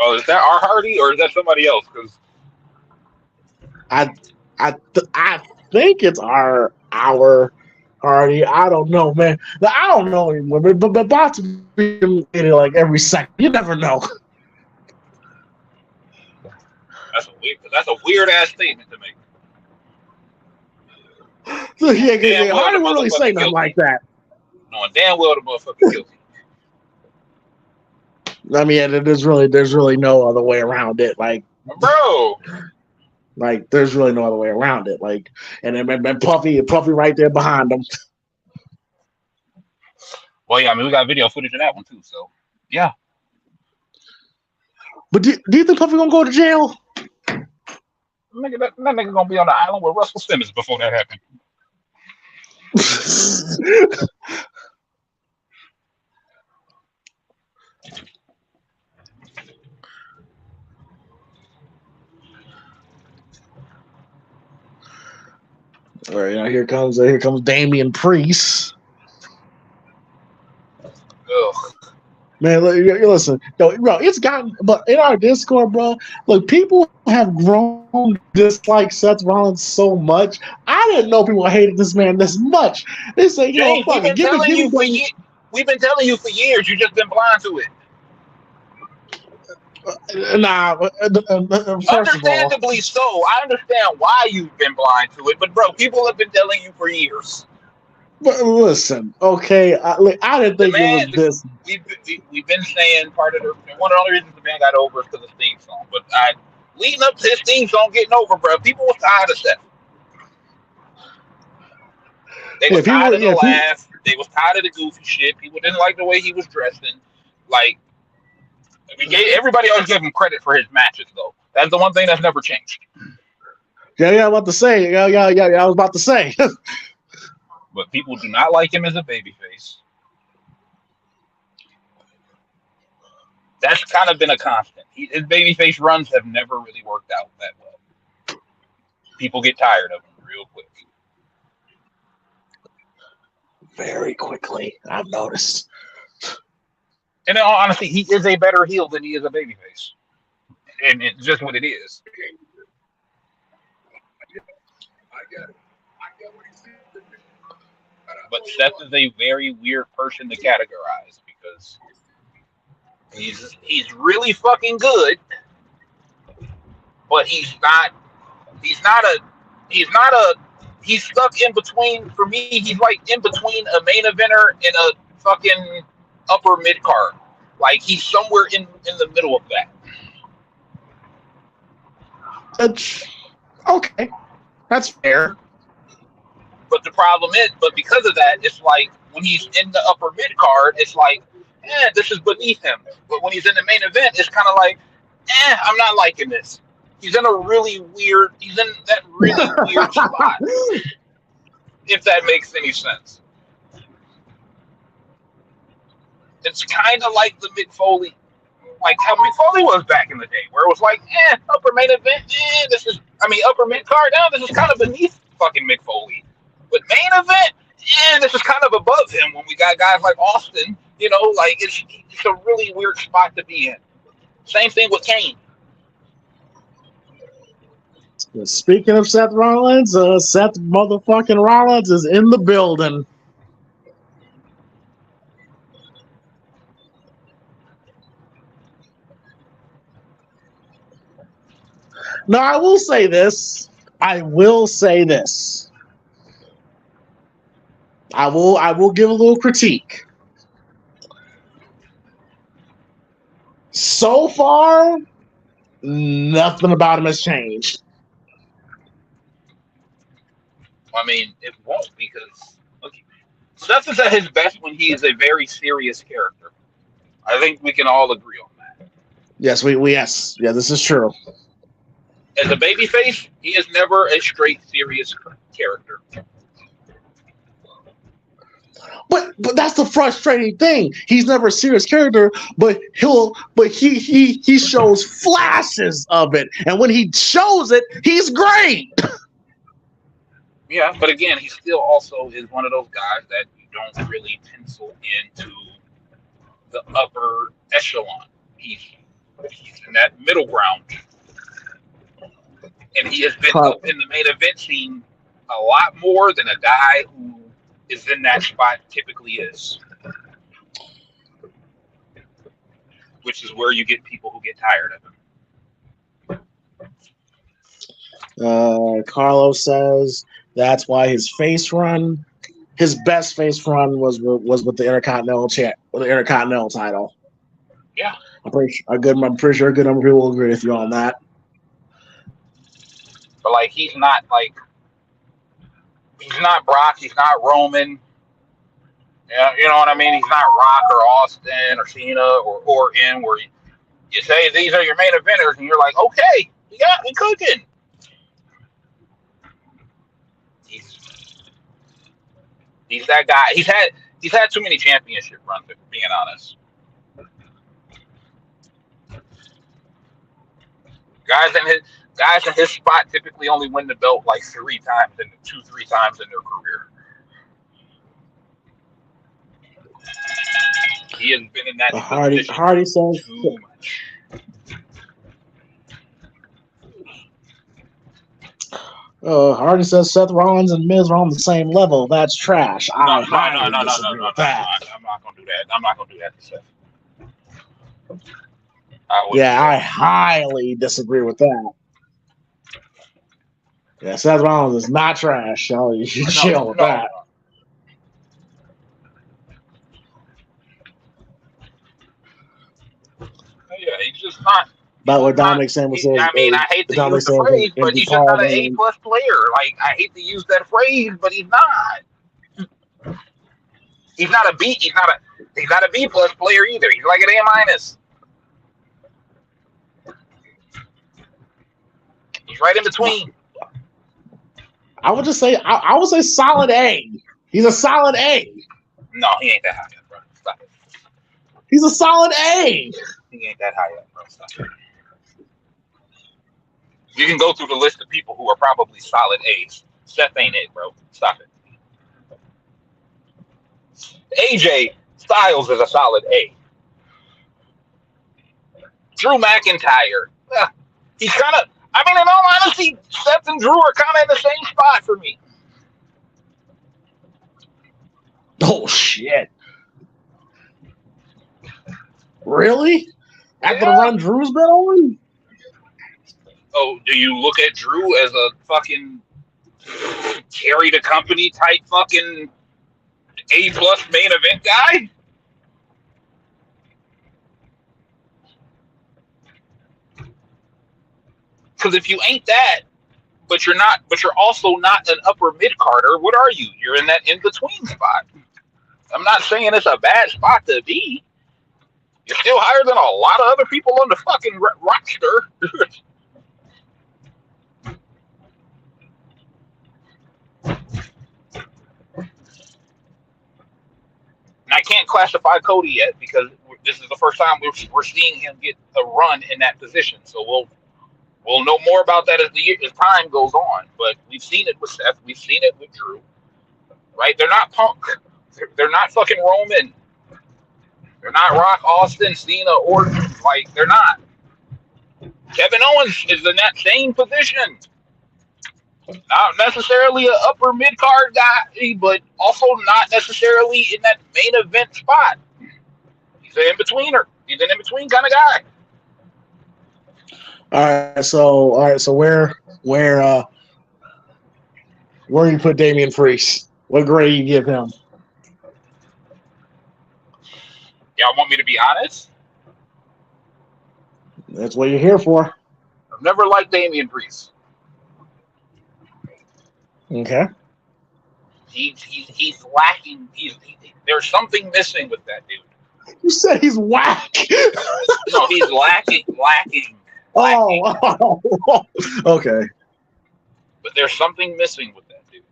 Oh, is that our Hardy or is that somebody else? Because I think it's our Hardy. I don't know, man. I don't know anymore. But bots be like every second. You never know. that's a weird ass statement to make. So, yeah, Hardy wouldn't really say nothing like that. Knowing damn well the motherfucker guilty. I mean, there's really no other way around it. Like, bro, like there's really no other way around it. Like, and then Puffy right there behind him. Well, yeah, I mean, we got video footage of that one too. So, yeah. But do you think Puffy gonna go to jail? Nigga, that nigga gonna be on the island with Russell Simmons before that happened. All right, here comes Damian Priest. Ugh. Man, listen, bro, it's gotten, but in our Discord, bro, look, people have grown to dislike Seth Rollins so much. I didn't know people hated this man this much. They say, James, we've been telling you for years. You've just been blind to it. Understandably so. I understand why you've been blind to it, but bro, people have been telling you for years. But listen, okay, I didn't think it was this. We've been saying one of the only reasons the man got over is because of the theme song. But leading up to his theme song getting over, bro, people was tired of Seth. They was tired of the laugh. They was tired of the goofy shit. People didn't like the way he was dressing. Like, everybody always gave him credit for his matches, though. That's the one thing that's never changed. Yeah, I was about to say. I was about to say. But people do not like him as a babyface. That's kind of been a constant. His babyface runs have never really worked out that well. People get tired of him real quick. Very quickly, I've noticed. And in all honesty, he is a better heel than he is a babyface. And it's just what it is. I get it. But Seth is a very weird person to categorize because he's really fucking good, but he's stuck in between. For me, he's like in between a main eventer and a fucking upper mid card. Like he's somewhere in the middle of that. That's okay. That's fair. But the problem is, because of that, it's like when he's in the upper mid card, it's like, this is beneath him. But when he's in the main event, it's kind of like, I'm not liking this. He's in that really weird spot. If that makes any sense. It's kind of like the Mick Foley, like how Mick Foley was back in the day, where it was like, upper main event, upper mid card, this is kind of beneath fucking Mick Foley. But main event, this is kind of above him when we got guys like Austin, like it's a really weird spot to be in. Same thing with Kane. Speaking of Seth Rollins, Seth motherfucking Rollins is in the building. Now, I will say this. I will give a little critique. So far, nothing about him has changed. I mean, it won't because Seth is at his best when he is a very serious character. I think we can all agree on that. Yes, yes. Yeah, this is true. As a babyface, he is never a straight serious character. But that's the frustrating thing. He's never a serious character, but he shows flashes of it, and when he shows it, he's great. Yeah, but again, he still also is one of those guys that you don't really pencil into the upper echelon. He's in that middle ground, and he has been up in the main event scene a lot more than a guy who is in that spot typically is. Which is where you get people who get tired of him. Carlos says that's why his best face run was with the Intercontinental title. Yeah, I'm pretty sure a good number of people will agree with you on that. But like, he's not Brock, he's not Roman. Yeah, you know what I mean? He's not Rock or Austin or Cena or Orton, where you say these are your main eventers, and you're like, okay, we cooking. He's that guy. He's had too many championship runs, if being honest. Guys in his spot typically only win the belt like 3 times in their career. He hasn't been in that position Hardy says too much. Hardy says Seth Rollins and Miz are on the same level. That's trash. No. I'm not gonna do that. I'm not gonna do that to Seth. I highly disagree with that. Yeah, Seth Rollins is not trash. You should chill with that. Yeah, he's just not. But what Dominic saying was, I hate to use the phrase, but he's just not an A+ player. Like, I hate to use that phrase, but he's not. He's not a B. He's not a B+ player either. He's like an A-. He's right in between. I would just say I would say solid A. He's a solid A. No, he ain't that high yet, bro. Stop it. He's a solid A. He ain't that high yet, bro. Stop it. You can go through the list of people who are probably solid A's. Seth ain't it, bro. Stop it. AJ Styles is a solid A. Drew McIntyre. He's kind of, in all honesty, Seth and Drew are kind of in the same spot for me. Oh, shit. Really? After the run Drew's been on? Oh, do you look at Drew as a fucking carry the company type fucking A+ main event guy? Because if you ain't that, but you're also not an upper mid carder, what are you? You're in that in between spot. I'm not saying it's a bad spot to be. You're still higher than a lot of other people on the fucking roster. And I can't classify Cody yet because this is the first time we're seeing him get a run in that position. So we'll know more about that as time goes on. But we've seen it with Seth. We've seen it with Drew. Right? They're not Punk. They're not fucking Roman. They're not Rock, Austin, Cena, Orton. Like, they're not. Kevin Owens is in that same position. Not necessarily an upper mid-card guy, but also not necessarily in that main event spot. He's an in-betweener. He's an in-between kind of guy. All right, so where you put Damian Priest? What grade you give him? Y'all want me to be honest? That's what you're here for. I've never liked Damian Priest. Okay. He's lacking. There's something missing with that dude. You said he's whack. No, he's lacking. Oh, okay. But there's something missing with that dude,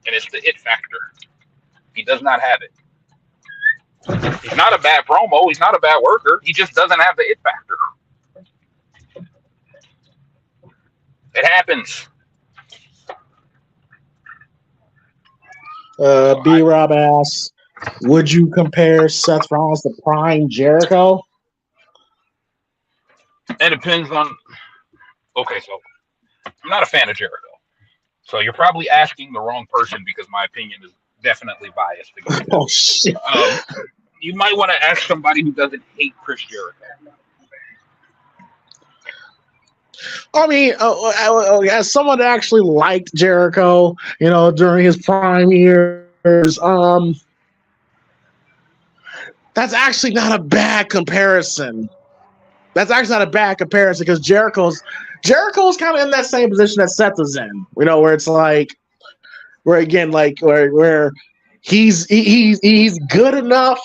and it's the it factor. He does not have it. He's not a bad promo. He's not a bad worker. He just doesn't have the it factor. It happens. B. Rob asks, would you compare Seth Rollins to Prime Jericho? It depends on. Okay, so I'm not a fan of Jericho. So you're probably asking the wrong person because my opinion is definitely biased against him. Oh, shit. You might want to ask somebody who doesn't hate Chris Jericho. I mean, as someone that actually liked Jericho, during his prime years, that's actually not a bad comparison. That's actually not a bad comparison because Jericho's kind of in that same position that Seth is in, where it's like, where he's good enough,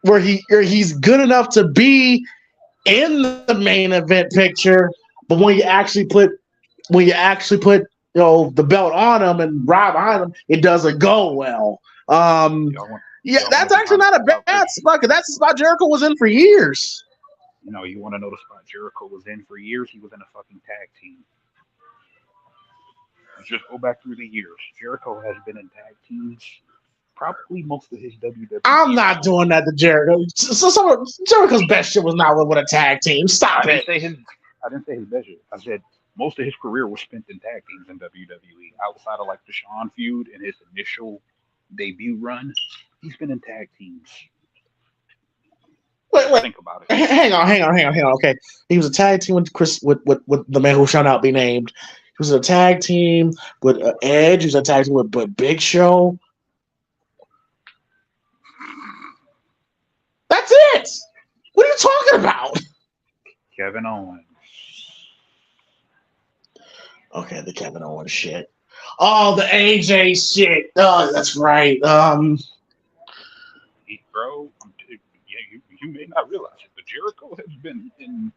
where he's good enough to be in the main event picture, but when you actually put the belt on him and ride behind him, it doesn't go well. That's actually not a bad spot because that's the spot Jericho was in for years. You want to know the spot Jericho was in for years? He was in a fucking tag team. Just go back through the years. Jericho has been in tag teams probably most of his WWE. I'm not doing that to Jericho. Jericho's best shit was not with a tag team. Stop it. I didn't say his best shit. I said most of his career was spent in tag teams in WWE. Outside of like the Shawn feud and his initial debut run, he's been in tag teams. Wait. Think about it. Hang on. Okay, he was a tag team with Chris, with the man who shall not be named. He was a tag team with Edge. He was a tag team with Big Show. That's it. What are you talking about? Kevin Owens. Okay, the Kevin Owens shit. Oh, the AJ shit. Oh, that's right. Bro, you may not realize it, but Jericho has been in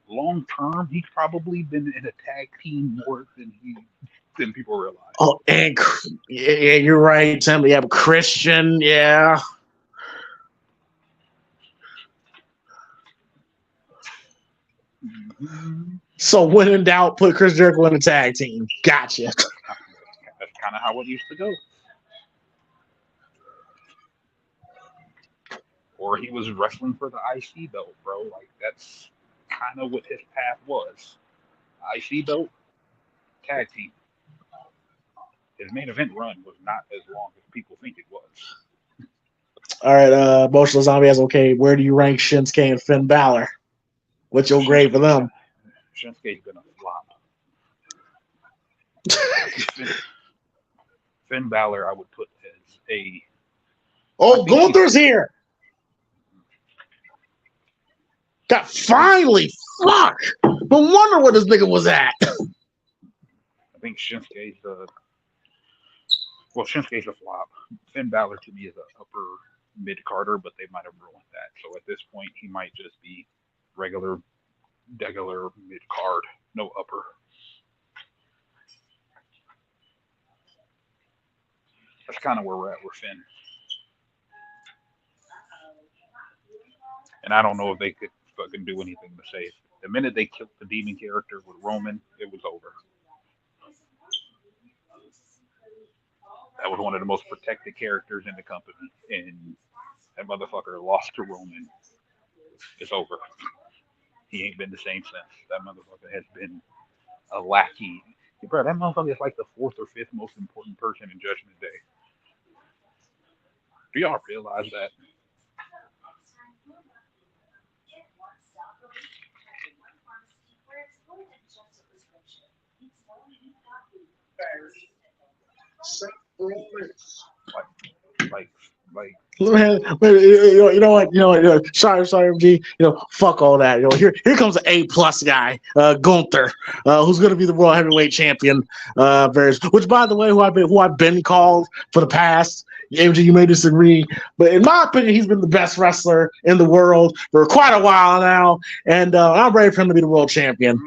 long term. He's probably been in a tag team more than people realize. Oh, and yeah, you're right, Tim. Yeah, Christian, yeah. Mm-hmm. So when in doubt, put Chris Jericho in a tag team. Gotcha. That's kind of how it used to go. Or he was wrestling for the IC belt, bro. Like, that's kind of what his path was. IC belt, tag team. His main event run was not as long as people think it was. All right, Emotional Zombie has okay. Where do you rank Shinsuke and Finn Balor? What's your grade for them? Shinsuke's gonna flop. Finn Balor, I would put as a. Oh, Gunther's here. God, finally, fuck. No wonder where this nigga was at. I think Shinsuke's Shinsuke's a flop. Finn Balor to me is an upper mid-carder, but they might have ruined that. So at this point, he might just be regular mid-card, no upper. That's kind of where we're at with Finn. And I don't know if they could fucking do anything to save. The minute they killed the demon character with Roman, it was over. That was one of the most protected characters in the company, and that motherfucker lost to Roman. It's over. He ain't been the same since. That motherfucker has been a lackey. Bro, that motherfucker is like the 4th or 5th most important person in Judgment Day. Do y'all realize that? Like. You know what? Sorry, MG. Fuck all that. Here comes an A+ guy, Gunther, who's going to be the World Heavyweight Champion. Which, by the way, who I've been called for the past. MG, you may disagree, but in my opinion, he's been the best wrestler in the world for quite a while now, and I'm ready for him to be the world champion.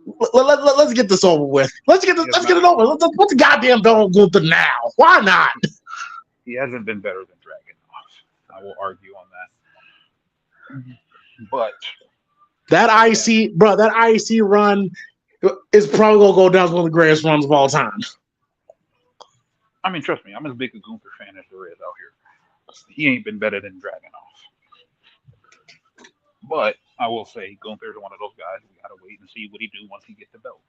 Let's get this over with. Let's get it over. Let's put the goddamn belt on Gunther now. Why not? He hasn't been better than Dragunov. I will argue on that. But that IC run is probably gonna go down as one of the greatest runs of all time. I mean, trust me, I'm as big a Gunther fan as there is out here. He ain't been better than Dragunov. But I will say Gunther's one of those guys. We gotta wait and see what he do once he gets the belt.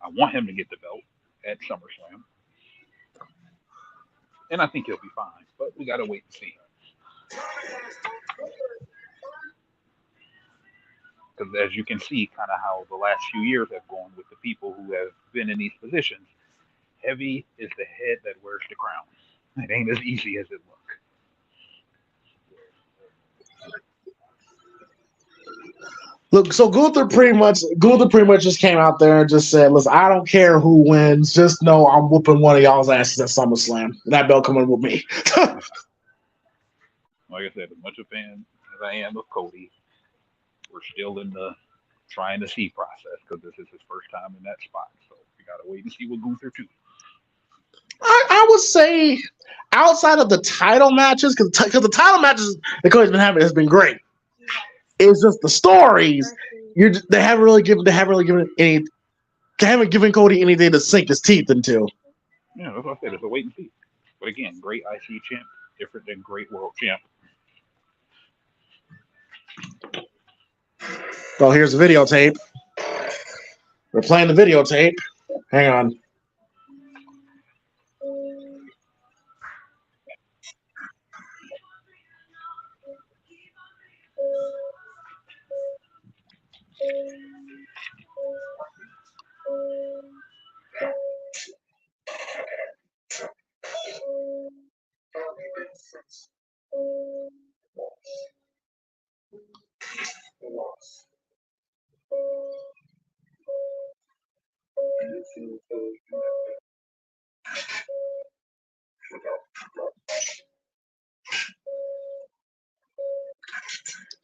I want him to get the belt at SummerSlam, and I think he'll be fine. But we gotta wait and see. Because as you can see, kind of how the last few years have gone with the people who have been in these positions. Heavy is the head that wears the crown. It ain't as easy as it looks. Look, so Gunther pretty much just came out there and just said, "Listen, I don't care who wins. Just know I'm whooping one of y'all's asses at SummerSlam. That belt coming with me." Like I said, as much a fan as I am of Cody, we're still in the trying to see process because this is his first time in that spot. So we gotta wait and see what Gunther too. I would say outside of the title matches, because the title matches that Cody's been having has been great. It's just the stories. They haven't given Cody anything to sink his teeth into. Yeah, that's what I said. It's a wait and see. But again, great IC champ, different than great world champ. Oh, here's the videotape. We're playing the videotape. Hang on.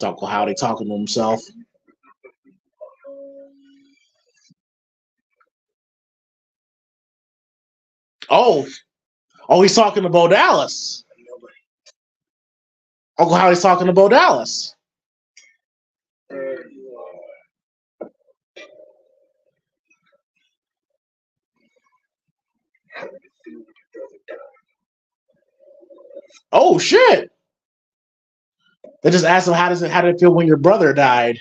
Uncle Howdy talking to himself. Oh, he's talking to Bo Dallas. Uncle Howdy's talking to Bo Dallas. Oh shit! They just asked him how did it feel when your brother died?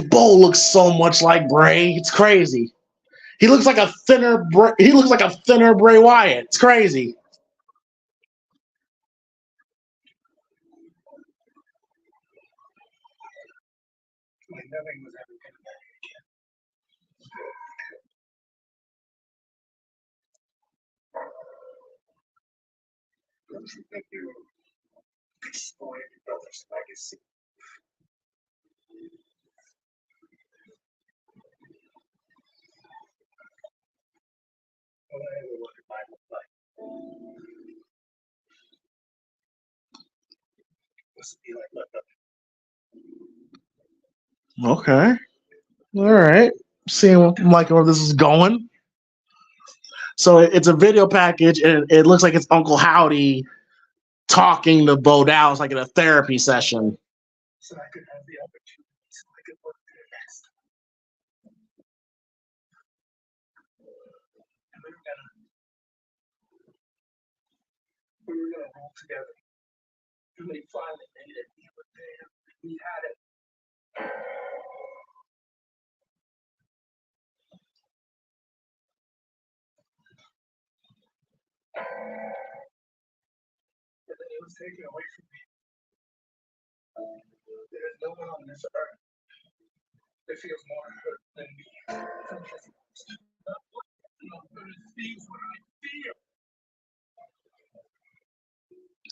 Bo looks so much like Bray. It's crazy. He looks like a thinner Bray Wyatt. It's crazy. Nothing was ever going to Don't you think you destroyed your brother's legacy? Okay. All right. Seeing like where this is going. So it's a video package, and it looks like it's Uncle Howdy talking to Bo Dallas like in a therapy session. So I could have the opportunity, so I could work there next. And we were gonna roll together. And they finally made it. We were there. We had it. And then it was taken away from me. There is no one on this earth that feels more hurt than me.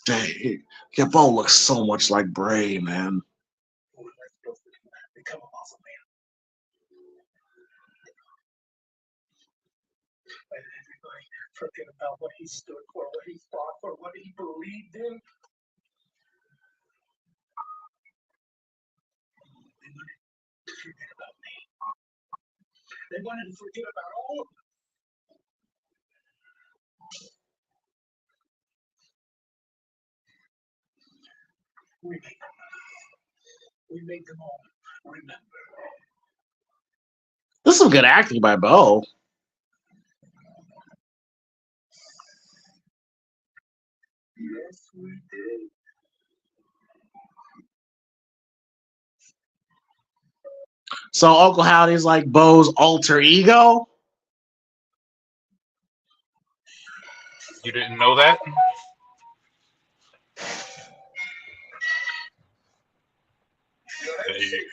Dang, your Bo looks so much like Bray, man. forget about what he stood for, what he fought for, what he believed in. They wanted to forget about me. They wanted to forget about all of them. We made them all remember. This is some good acting by Bo. Yes, we did. So Uncle Howdy's like Bo's alter ego. You didn't know that? You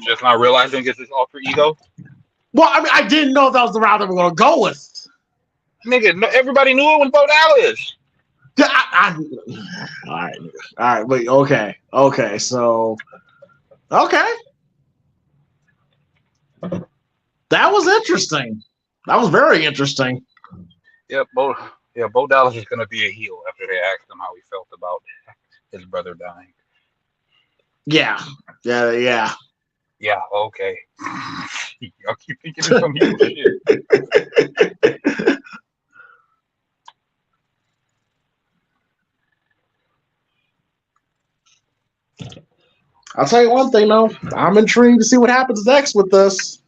just not realizing it's his alter ego? Well, I mean, I didn't know that was the route they were going to go with. Nigga, no, everybody knew it was Bo Dallas. All right, wait, okay, so, okay. That was interesting. That was very interesting. Yeah, Bo Dallas is going to be a heel after they asked him how he felt about his brother dying. Yeah. Yeah, okay. Y'all keep thinking it's some heel shit. I'll tell you one thing, though. I'm intrigued to see what happens next with this.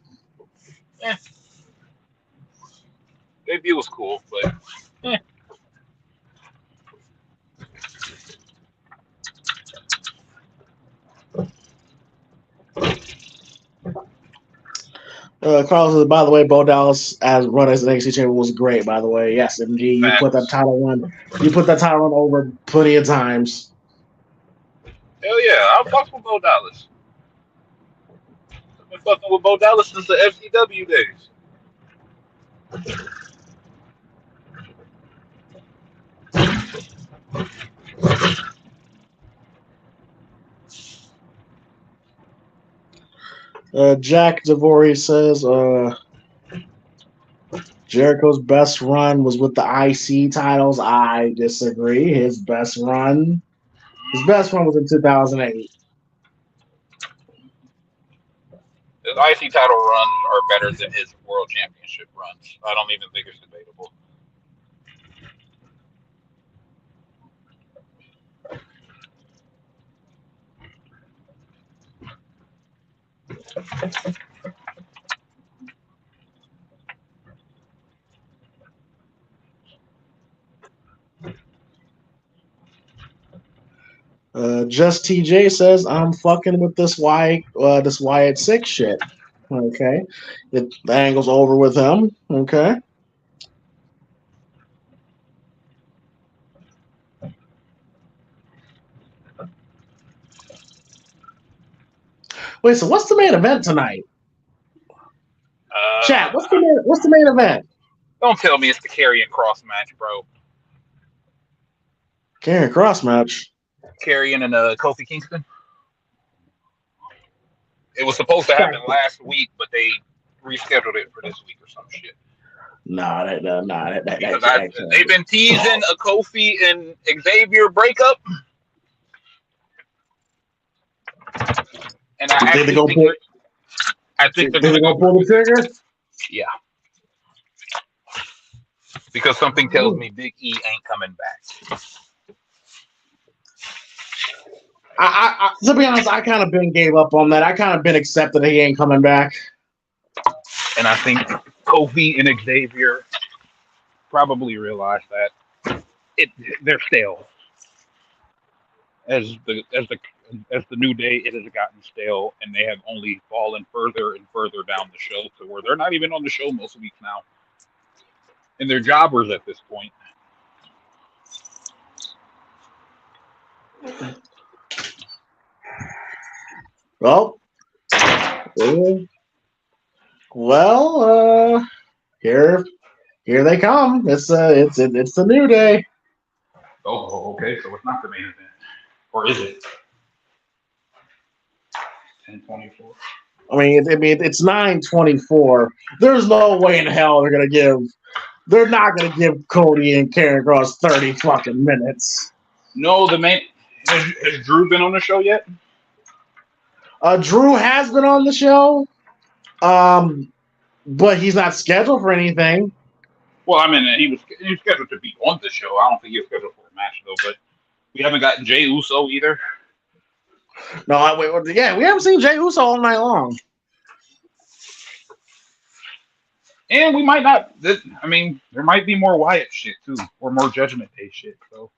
Debut was cool, but Carlos says, by the way, Bo Dallas as run as an NXT champion was great, by the way. Yes, MG, you put that title on over plenty of times. hell yeah, I'm fucking with Bo Dallas. I've been fucking with Bo Dallas since the FCW days. Jack Devori says Jericho's best run was with the IC titles. I disagree. His best run was in 2008. His IC title runs are better than his World Championship runs. I don't even think it's debatable. Just TJ says I'm fucking with this Wyatt Sicks shit. Okay, the angle's over with him. Okay. Wait, so what's the main event tonight? Chat, what's the main event? Don't tell me it's the Karrion Kross match, bro. Karrion Kross match. Karrion and Kofi Kingston. It was supposed to happen last week, but they rescheduled it for this week or some shit. They've been teasing a Kofi and Xavier breakup, and I think they're gonna pull the trigger. Yeah, because something tells me Big E ain't coming back. I to be honest, I kind of been gave up on that. I kind of been accepted that he ain't coming back. And I think Kofi and Xavier probably realize that they're stale. As the New Day, it has gotten stale, and they have only fallen further and further down the show to where they're not even on the show most weeks now, and they're jobbers at this point. Well, here they come. It's the New Day. Oh, okay. So it's not the main event, or is it? 10:24. I mean, it's 9:24. There's no way in hell they're gonna give They're not going to give Cody and Karrion Kross 30 fucking minutes. No, the main has Drew been on the show yet? Drew has been on the show, but he's not scheduled for anything. Well, I mean, he was scheduled to be on the show. I don't think he was scheduled for a match though. But we haven't gotten Jey Uso either. No, we haven't seen Jey Uso all night long. And we might not. I mean, there might be more Wyatt shit too, or more Judgment Day shit. So.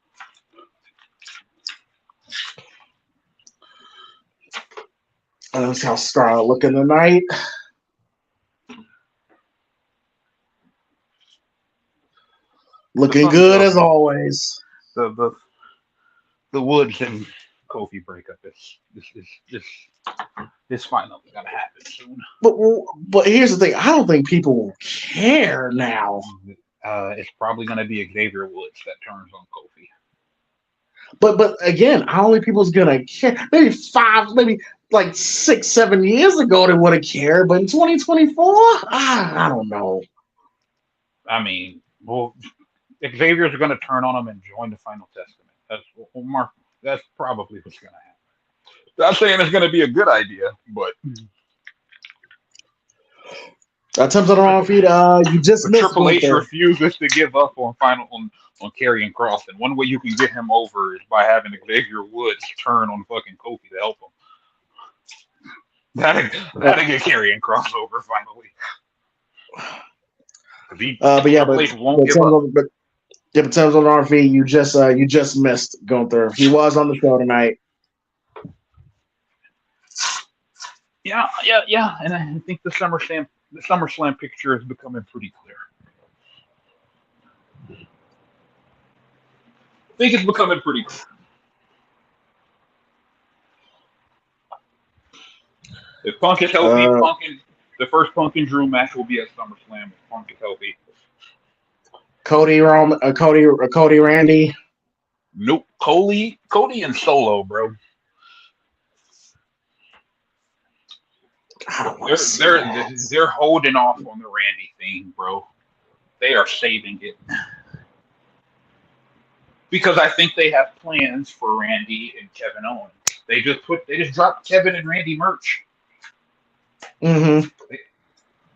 That's how Scarlett looking tonight. Looking good as always. The Woods and Kofi breakup is finally gonna happen soon. But here's the thing: I don't think people will care now. It's probably gonna be Xavier Woods that turns on Kofi. But again, how many people's gonna care? Maybe like 6-7 years ago they would have cared, but in 2024, I don't know. I mean, well, Xavier's going to turn on him and join the Final Testament. That's probably what's going to happen. Not saying it's going to be a good idea, but Attempts on the wrong feet. You just missed. Triple H refuses to give up on Karrion Kross, and one way you can get him over is by having Xavier Woods turn on fucking Kofi to help him. That'll get Karrion Kross over finally. But Attempts on the wrong feet. You just missed going through. He was on the show tonight. Yeah, and I think the SummerSlam picture is becoming pretty clear. I think it's becoming pretty clear. If Punk is healthy, the first Punk and Drew match will be at SummerSlam. If Punk is healthy. Cody, Randy. Nope, Cody and Solo, bro. They're holding off on the Randy thing, bro. They are saving it because I think they have plans for Randy and Kevin Owens. They just dropped Kevin and Randy merch. Mm-hmm.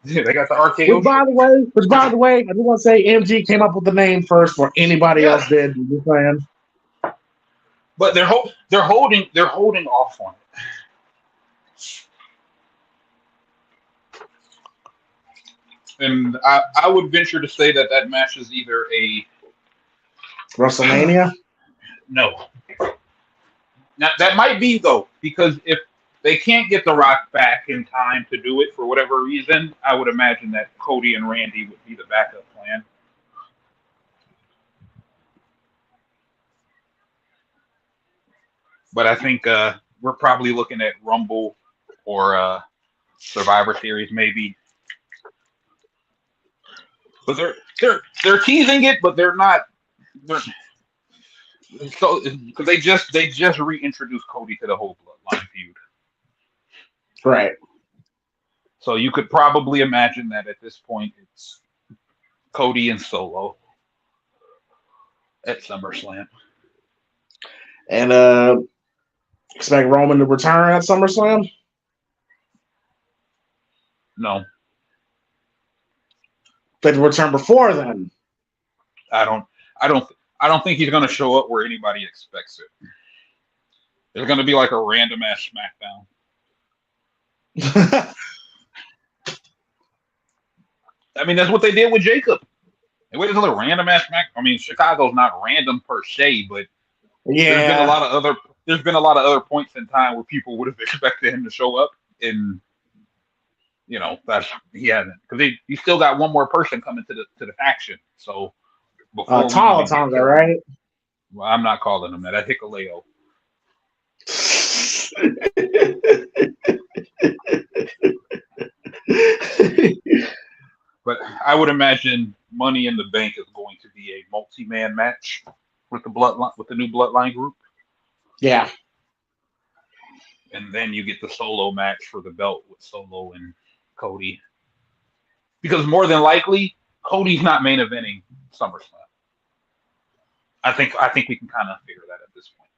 They got the RKO. Which by the way, I just want to say MG came up with the name first before anybody else did. You just saying. But they're holding off on it. And I would venture to say that match is either a WrestleMania. No. Now that might be though, because if they can't get The Rock back in time to do it for whatever reason, I would imagine that Cody and Randy would be the backup plan. But I think we're probably looking at Rumble or Survivor Series maybe. But they're teasing it, but they're not. So because they just reintroduced Cody to the whole Bloodline feud. Right. So you could probably imagine that at this point it's Cody and Solo at SummerSlam. And expect Roman to return at SummerSlam? No. They return before then. I don't think he's going to show up where anybody expects it. There's going to be like a random ass SmackDown. I mean, that's what they did with Jacob. They waited until a random ass SmackDown. I mean, Chicago's not random per se, but there's been a lot of other points in time where people would have expected him to show up, and he hasn't, because he still got one more person coming to the faction. So Tonga, right? Well, I'm not calling him that. I Hikuleo. But I would imagine Money in the Bank is going to be a multi-man match with the new Bloodline group. Yeah. And then you get the solo match for the belt with Solo and Cody. Because more than likely, Cody's not main eventing SummerSlam. I think we can kind of figure that at this point.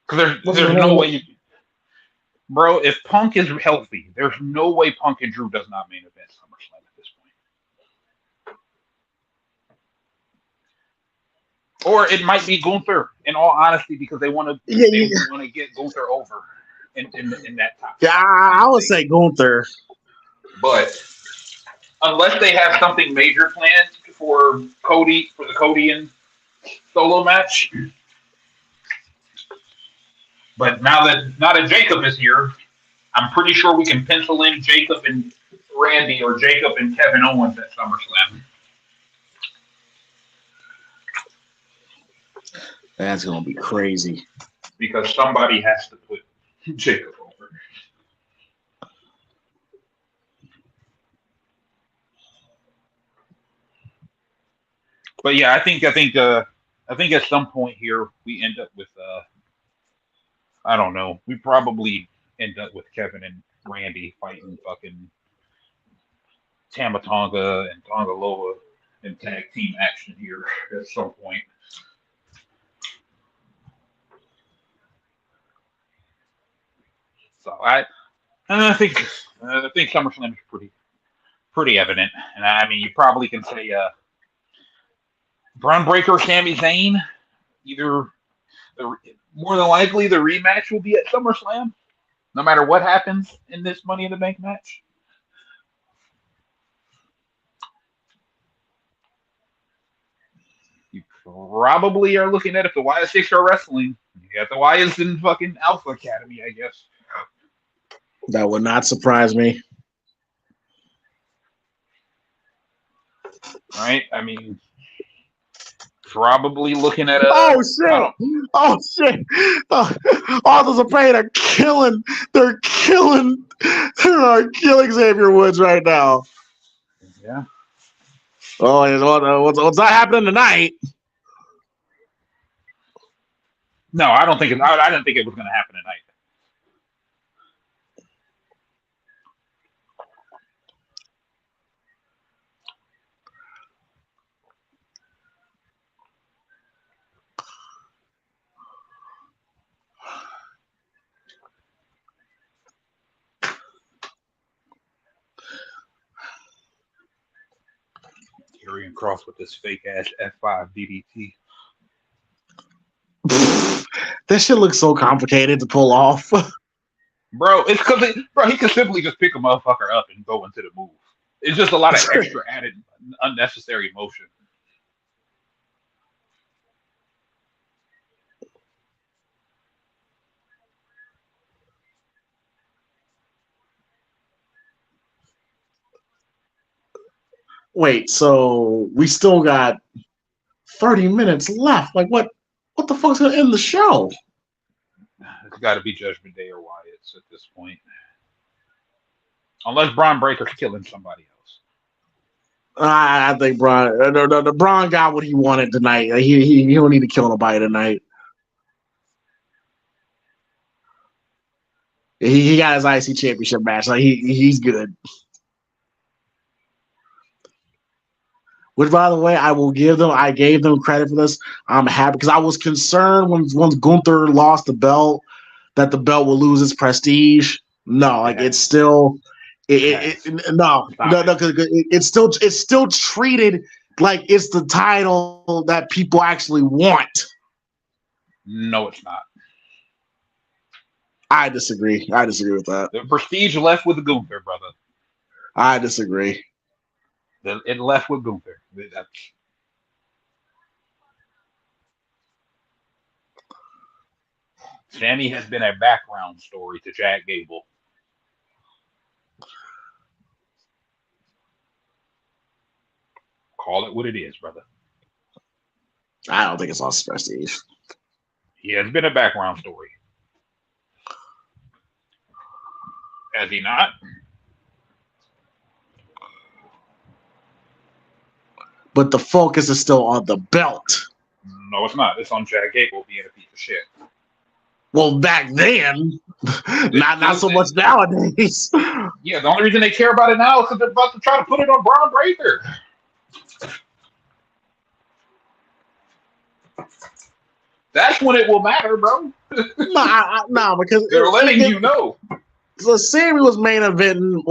Because there's no way bro, if Punk is healthy, there's no way Punk and Drew does not main event SummerSlam at this point. Or it might be Gunther, in all honesty, because they want to get Gunther over in that time. Yeah, I would say Gunther. But unless they have something major planned for the Cody and solo match. But now that Jacob is here, I'm pretty sure we can pencil in Jacob and Randy or Jacob and Kevin Owens at SummerSlam. That's gonna be crazy. Because somebody has to put Jacob over. But yeah, I think at some point here we end up with I don't know. We probably end up with Kevin and Randy fighting fucking Tama Tonga and Tonga Loa in tag team action here at some point. So I think SummerSlam is pretty evident, and I mean you probably can say Braun Breaker, Sami Zayn, more than likely the rematch will be at SummerSlam, no matter what happens in this Money in the Bank match. You probably are looking at if the Wyatt Sicks are wrestling. You got the Wyatts in fucking Alpha Academy, I guess. That would not surprise me. Right? I mean, probably looking at Oh shit! Authors of Pain are killing. They're killing Xavier Woods right now. Yeah. Oh, what's that happening tonight? No, I don't think I didn't think it was going to happen tonight. Karrion Kross with this fake ass F5 DDT. This shit looks so complicated to pull off. Bro, it's because he can simply just pick a motherfucker up and go into the move. It's just a lot of extra added unnecessary motion. Wait, so we still got 30 minutes left. Like what the fuck's gonna end the show? It's got to be Judgment Day or Wyatt's at this point. Unless Braun Breaker's killing somebody else. I think Braun. The Braun got what he wanted tonight. He don't need to kill nobody tonight. He got his IC championship match. Like he's good. Which, by the way, I gave them credit for this. I'm happy because I was concerned once Gunther lost the belt that the belt will lose its prestige. No, like it's still, because it's still treated like it's the title that people actually want. No, it's not. I disagree. I disagree with that. The prestige left with Gunther, brother. I disagree. It left with Gunther. Sammy has been a background story to Jack Gable. Call it what it is, brother. I don't think it's all prestige. He has been a background story. Has he not? But the focus is still on the belt. No, it's not. It's on Jack Gable being a piece of shit. Well, back then, not so much nowadays. Yeah, the only reason they care about it now is because they're about to try to put it on Braun Breaker. That's when it will matter, bro. No, because They're letting you know. So Sammy was main event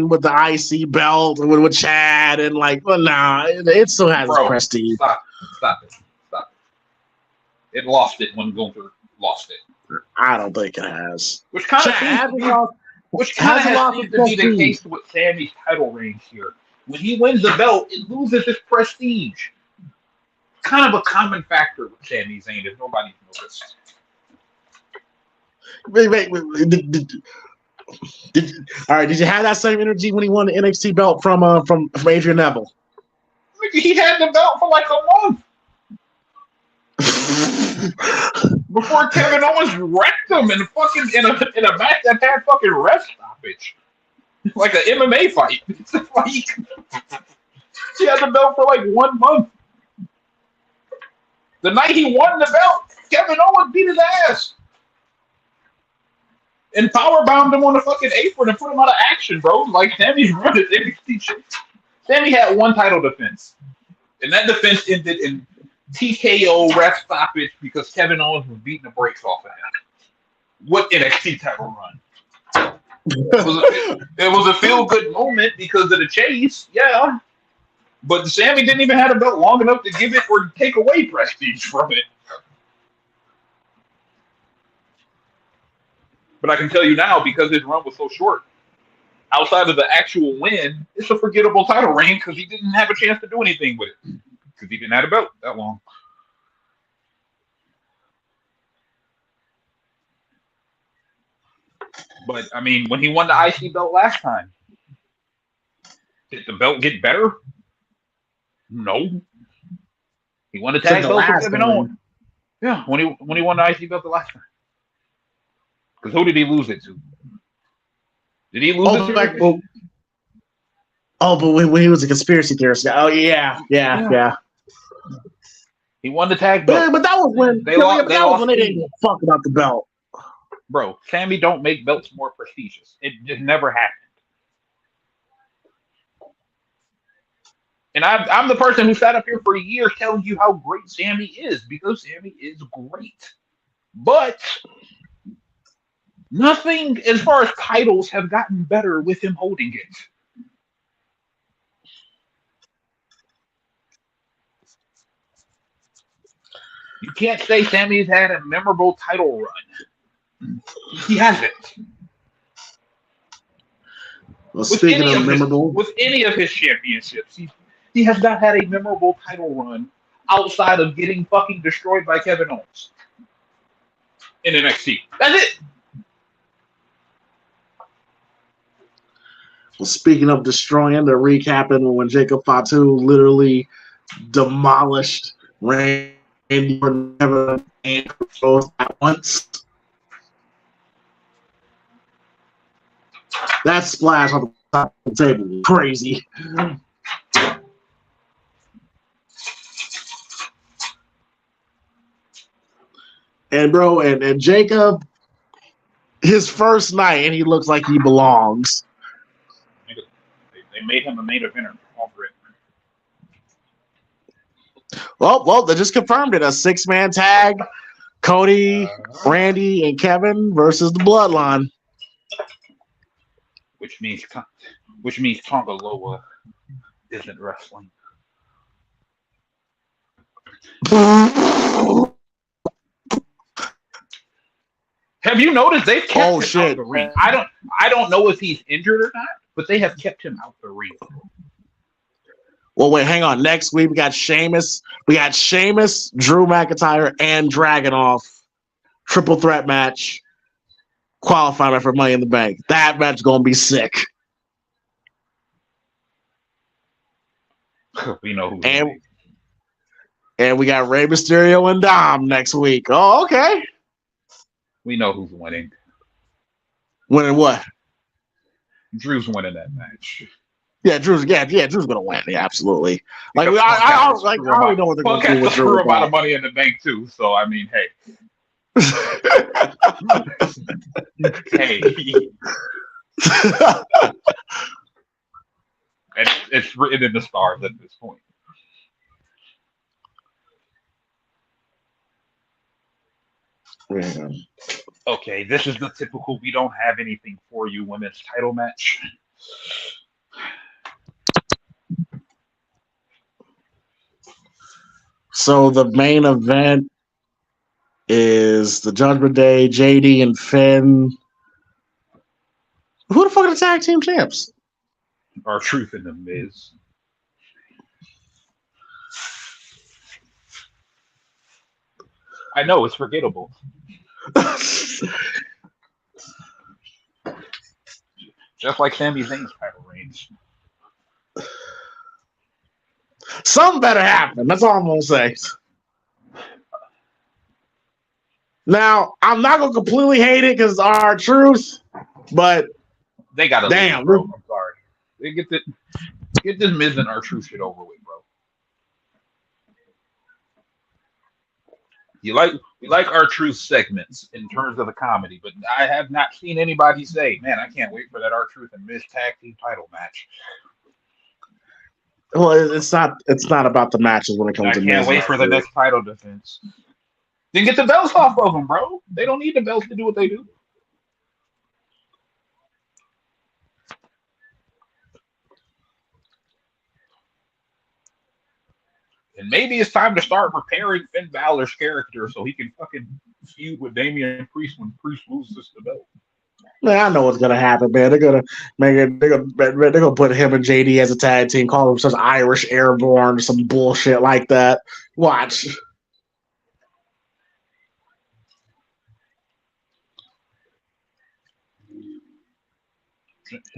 with the IC belt with Chad and it still has its prestige. Stop it. It lost it when Gunther lost it. I don't think it has. Which kind of seems to be the case with Sammy's title reigns here. When he wins the belt, it loses its prestige. Kind of a common factor with Sami Zayn if nobody's noticed. Wait. All right, did you have that same energy when he won the NXT belt from Adrian Neville? He had the belt for like a month. Before Kevin Owens wrecked him in a match that had fucking ref stoppage. Like an MMA fight. He had the belt for like 1 month. The night he won the belt, Kevin Owens beat his ass. And powerbombed him on the fucking apron and put him out of action, bro. Like, Sammy's running NXT shit. Sammy had one title defense. And that defense ended in TKO ref stoppage because Kevin Owens was beating the brakes off of him. What NXT title run? It was a feel-good moment because of the chase, yeah. But Sammy didn't even have a belt long enough to give it or take away prestige from it. But I can tell you now, because his run was so short, outside of the actual win, it's a forgettable title reign because he didn't have a chance to do anything with it. Because he didn't have a belt that long. But, I mean, when he won the IC belt last time, did the belt get better? No. He won the tag belt for Kevin Owens. Yeah, when he won the IC belt the last time. Because who did he lose it to? Did he lose it to? But when he was a conspiracy theorist. Oh, yeah. He won the tag belt. But that was when they didn't give a fuck about the belt. Bro, Sammy don't make belts more prestigious. It just never happened. And I'm the person who sat up here for years telling you how great Sammy is because Sammy is great. But nothing as far as titles have gotten better with him holding it. You can't say Sammy's had a memorable title run. He hasn't. Well, speaking of memorable, with any of his championships, he has not had a memorable title run outside of getting fucking destroyed by Kevin Owens in NXT. That's it. Well, speaking of destroying, they're recapping when Jacob Fatu literally demolished Randy Orton and both at once. That splash on the top of the table was crazy. And bro, and Jacob, his first night, and he looks like he belongs. They made him a main eventer over it. Well, they just confirmed it. A 6-man tag. Cody, Randy, and Kevin versus the Bloodline. Which means Tonga Loa isn't wrestling. Have you noticed they've kept him out of the ring? I don't know if he's injured or not, but they have kept him out the ring. Well, wait, hang on. Next week we got Sheamus. We got Sheamus, Drew McIntyre, and Dragunov. Triple threat match. Qualifying for Money in the Bank. That match is gonna be sick. We know who. And we got Rey Mysterio and Dom next week. Oh, okay. We know who's winning. Winning what? Drew's winning that match. Yeah, Drew's gonna win. Yeah, absolutely. Like I already know what they're gonna do with Drew. About Money in the Bank too. So I mean, hey. Hey, it's written in the stars at this point. Yeah. Okay, this is the typical we don't have anything for you women's title match. So the main event is the Judgment Day, JD and Finn. Who the fuck are the tag team champs? R-Truth and the Miz. I know it's forgettable. Just like Sami Zayn's title reigns. Something better happen. That's all I'm gonna say. Now, I'm not gonna completely hate it because it's our truth, but they gotta damn, leave, bro. I'm sorry. They get this Miz and R-Truth shit over with, bro. We like R-Truth segments in terms of the comedy, but I have not seen anybody say, "Man, I can't wait for that R-Truth and Miz tag team title match." well, it's not about the matches when it comes to I can't wait for the next title defense. Then get the belts off of them, bro. They don't need the belts to do what they do. And maybe it's time to start repairing Finn Balor's character so he can fucking feud with Damian Priest when Priest loses the belt. Man, I know what's gonna happen, man. They're gonna make it. They're gonna put him and JD as a tag team, call themselves Irish Airborne, some bullshit like that. Watch.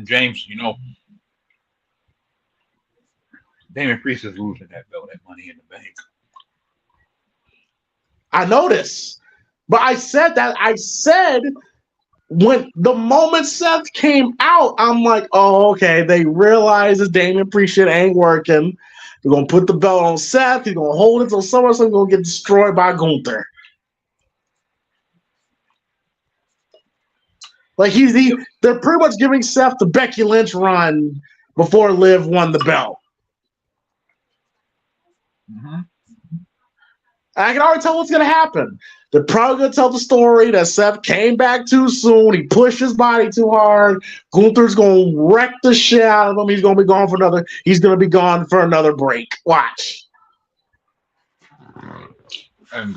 James, Damian Priest is losing that belt at Money in the Bank. I noticed, but I said when the moment Seth came out, I'm like, oh, okay, they realize this Damian Priest shit ain't working. They're gonna put the belt on Seth. He's gonna hold it till someone's gonna get destroyed by Gunther. Like they're pretty much giving Seth the Becky Lynch run before Liv won the belt. Mm-hmm. I can already tell what's gonna happen. They're probably gonna tell the story that Seth came back too soon. He pushed his body too hard. Gunther's gonna wreck the shit out of him. He's gonna be gone for another. He's gonna be gone for another break. Watch. And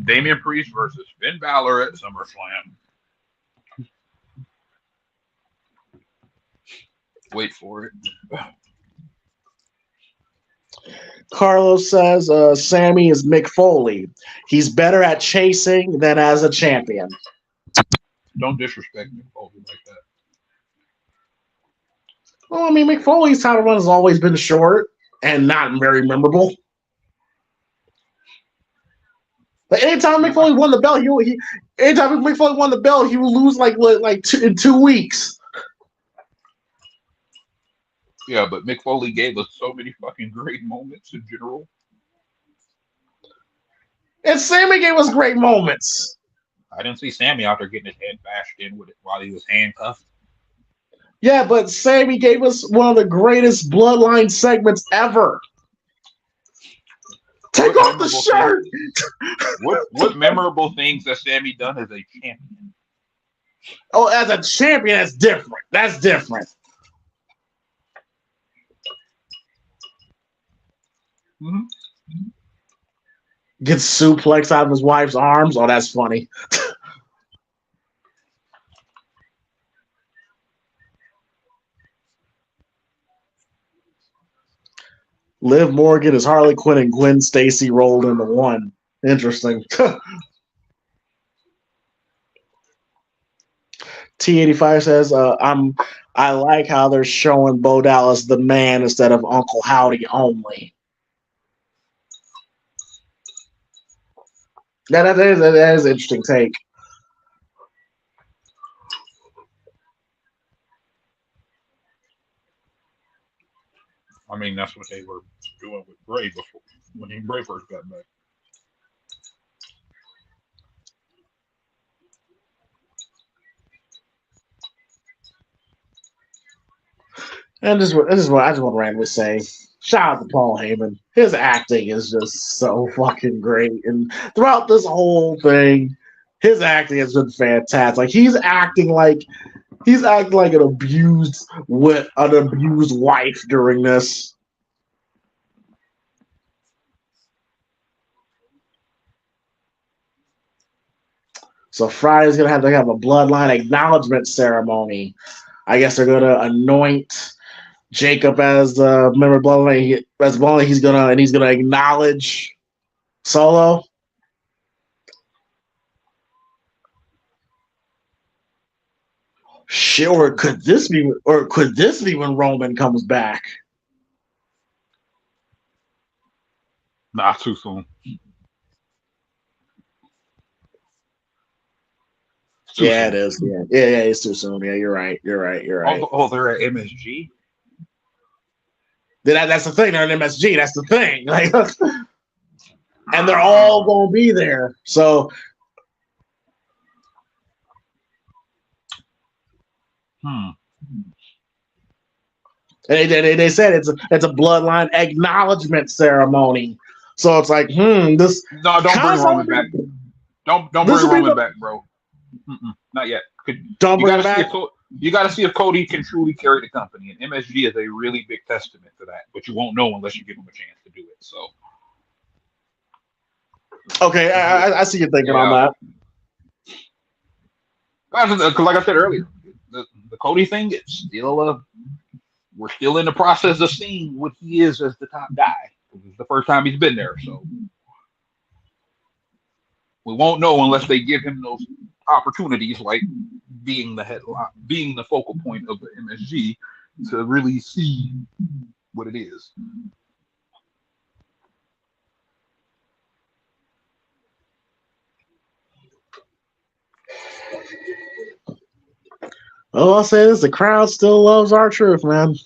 Damian Priest versus Finn Balor at SummerSlam. Wait for it. Carlos says Sammy is Mick Foley. He's better at chasing than as a champion. Don't disrespect Mick Foley like that. Well, I mean, Mick Foley's title run has always been short and not very memorable. But anytime Mick Foley won the belt, anytime Mick Foley won the belt, he would lose in 2 weeks. Yeah, but Mick Foley gave us so many fucking great moments in general. And Sammy gave us great moments. I didn't see Sammy out there getting his head bashed in with it while he was handcuffed. Yeah, but Sammy gave us one of the greatest bloodline segments ever. Take off the shirt. What memorable things has Sammy done as a champion? Oh, as a champion, that's different. That's different. Mm-hmm. Gets suplexed out of his wife's arms. Oh, that's funny. Liv Morgan is Harley Quinn and Gwen Stacy rolled into one. Interesting. T85 says, I like how they're showing Bo Dallas the man instead of Uncle Howdy only. That is an interesting take. I mean, that's what they were doing with Bray before when Bray first got back. And this is what I just want to randomly say. Shout out to Paul Heyman. His acting is just so fucking great, and throughout this whole thing, his acting has been fantastic. Like he's acting like an abused wife during this. So Friday's gonna have to have a bloodline acknowledgement ceremony. I guess they're gonna anoint Jacob as the member of bloodline. As bloodline, he's gonna acknowledge Solo. Shit, or could this be when Roman comes back? Nah, too soon. Yeah, it is. Yeah, it's too soon. Yeah, you're right. Oh, they're at MSG. That's the thing. They're in MSG. That's the thing. Like, and they're all gonna be there. So, and they said it's a bloodline acknowledgement ceremony. So it's like, this. No, don't bring Roman back. Don't bring Roman back, bro. Not yet. Don't bring him back. You got to see if Cody can truly carry the company, and MSG is a really big testament to that. But you won't know unless you give him a chance to do it. So, okay, I see you thinking on that. Because, like I said earlier, the Cody thing, it's still we're still in the process of seeing what he is as the top guy. It's the first time he's been there, so we won't know unless they give him those opportunities, like being the focal point of the MSG, to really see what it is. Well, I'll say this: the crowd still loves R-Truth, man.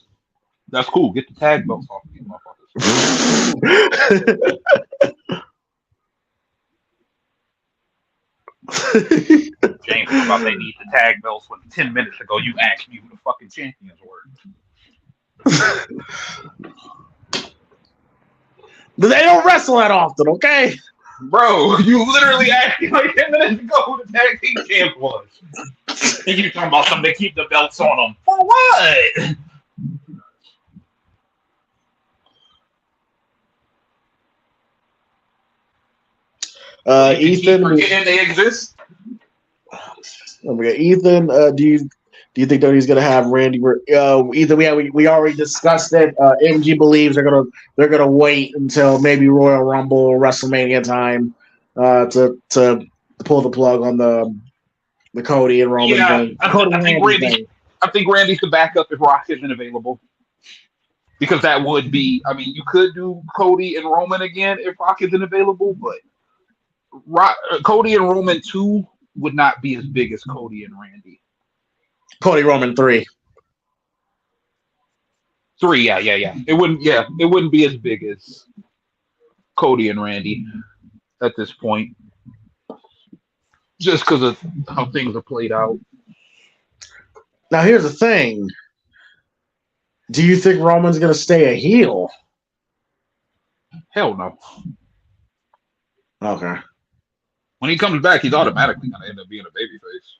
That's cool. Get the tag belts off these motherfuckers. James, about they need the tag belts when 10 minutes ago you asked me who the fucking champions were. But they don't wrestle that often, okay? Bro, you literally asked me like 10 minutes ago who the tag team champ was. And you talking about something to keep the belts on them. For what? Ethan, forgetting they exist. Ethan, do you think that he's gonna have Randy? Ethan, we already discussed it. MG believes they're gonna wait until maybe Royal Rumble or WrestleMania time to pull the plug on the Cody and Roman thing. I think Randy's the backup if Rock isn't available. Because that would be, I mean, you could do Cody and Roman again if Rock isn't available, but Cody and Roman 2 would not be as big as Cody and Randy. Cody Roman 3. 3, yeah. It wouldn't be as big as Cody and Randy at this point. Just because of how things are played out. Now here's the thing. Do you think Roman's gonna stay a heel? Hell no. Okay. When he comes back, he's automatically going to end up being a babyface.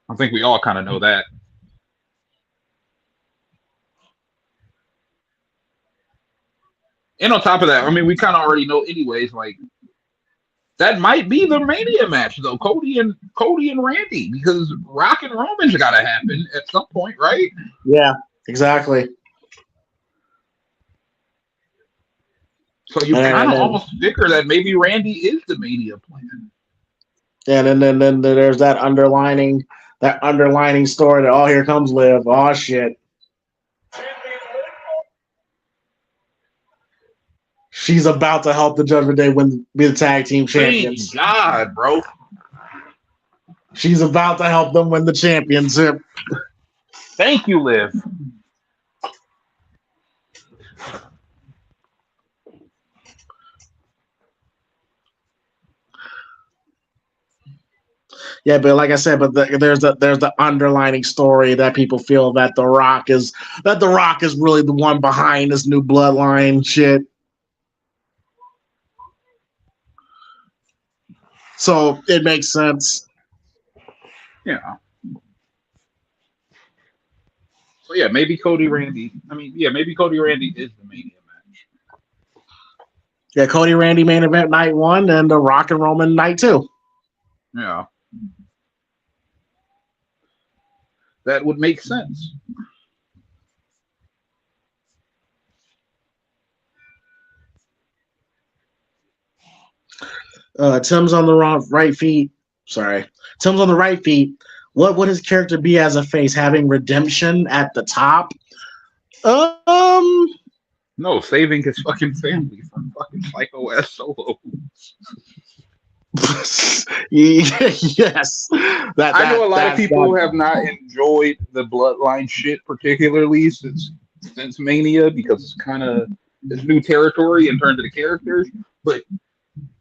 I think we all kind of know that. And on top of that, I mean, we kind of already know anyways, like, that might be the Mania match, though, Cody and Randy, because Rock and Roman's got to happen at some point, right? Yeah, exactly. So you kind of almost figure that maybe Randy is the Mania plan. And then there's that underlining story that here comes Liv. Oh shit. She's about to help the Judgment Day be the tag team champions. Thank God, bro. She's about to help them win the championship. Thank you, Liv. Yeah, but like I said, there's the underlining story that people feel that the Rock is really the one behind this new bloodline shit. So it makes sense. Yeah. So yeah, maybe Cody Randy. I mean, yeah, maybe Cody Randy is the Mania match. Yeah, Cody Randy main event night 1 and the Rock and Roman night 2. Yeah. That would make sense. Tim's on the right feet. Sorry. Tim's on the right feet. What would his character be as a face? Having redemption at the top? No, saving his fucking family from fucking psycho ass Solo. Yes. I know a lot of people have not enjoyed the bloodline shit, particularly since Mania, because it's new territory in terms of the characters. But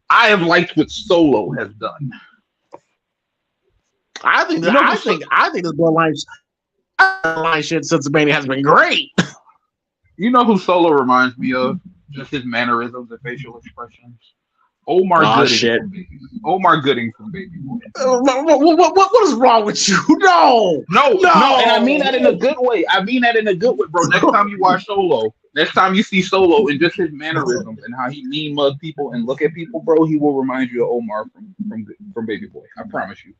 I have liked what Solo has done. I think this bloodline shit since Mania has been great. You know who Solo reminds me of? Just his mannerisms and facial expressions. Omar Gooding from Baby Boy. What is wrong with you? No, and I mean that in a good way. Bro. Next time you watch Solo, next time you see Solo and just his mannerisms and how he mean mug people and look at people, bro, he will remind you of Omar from Baby Boy. I promise you.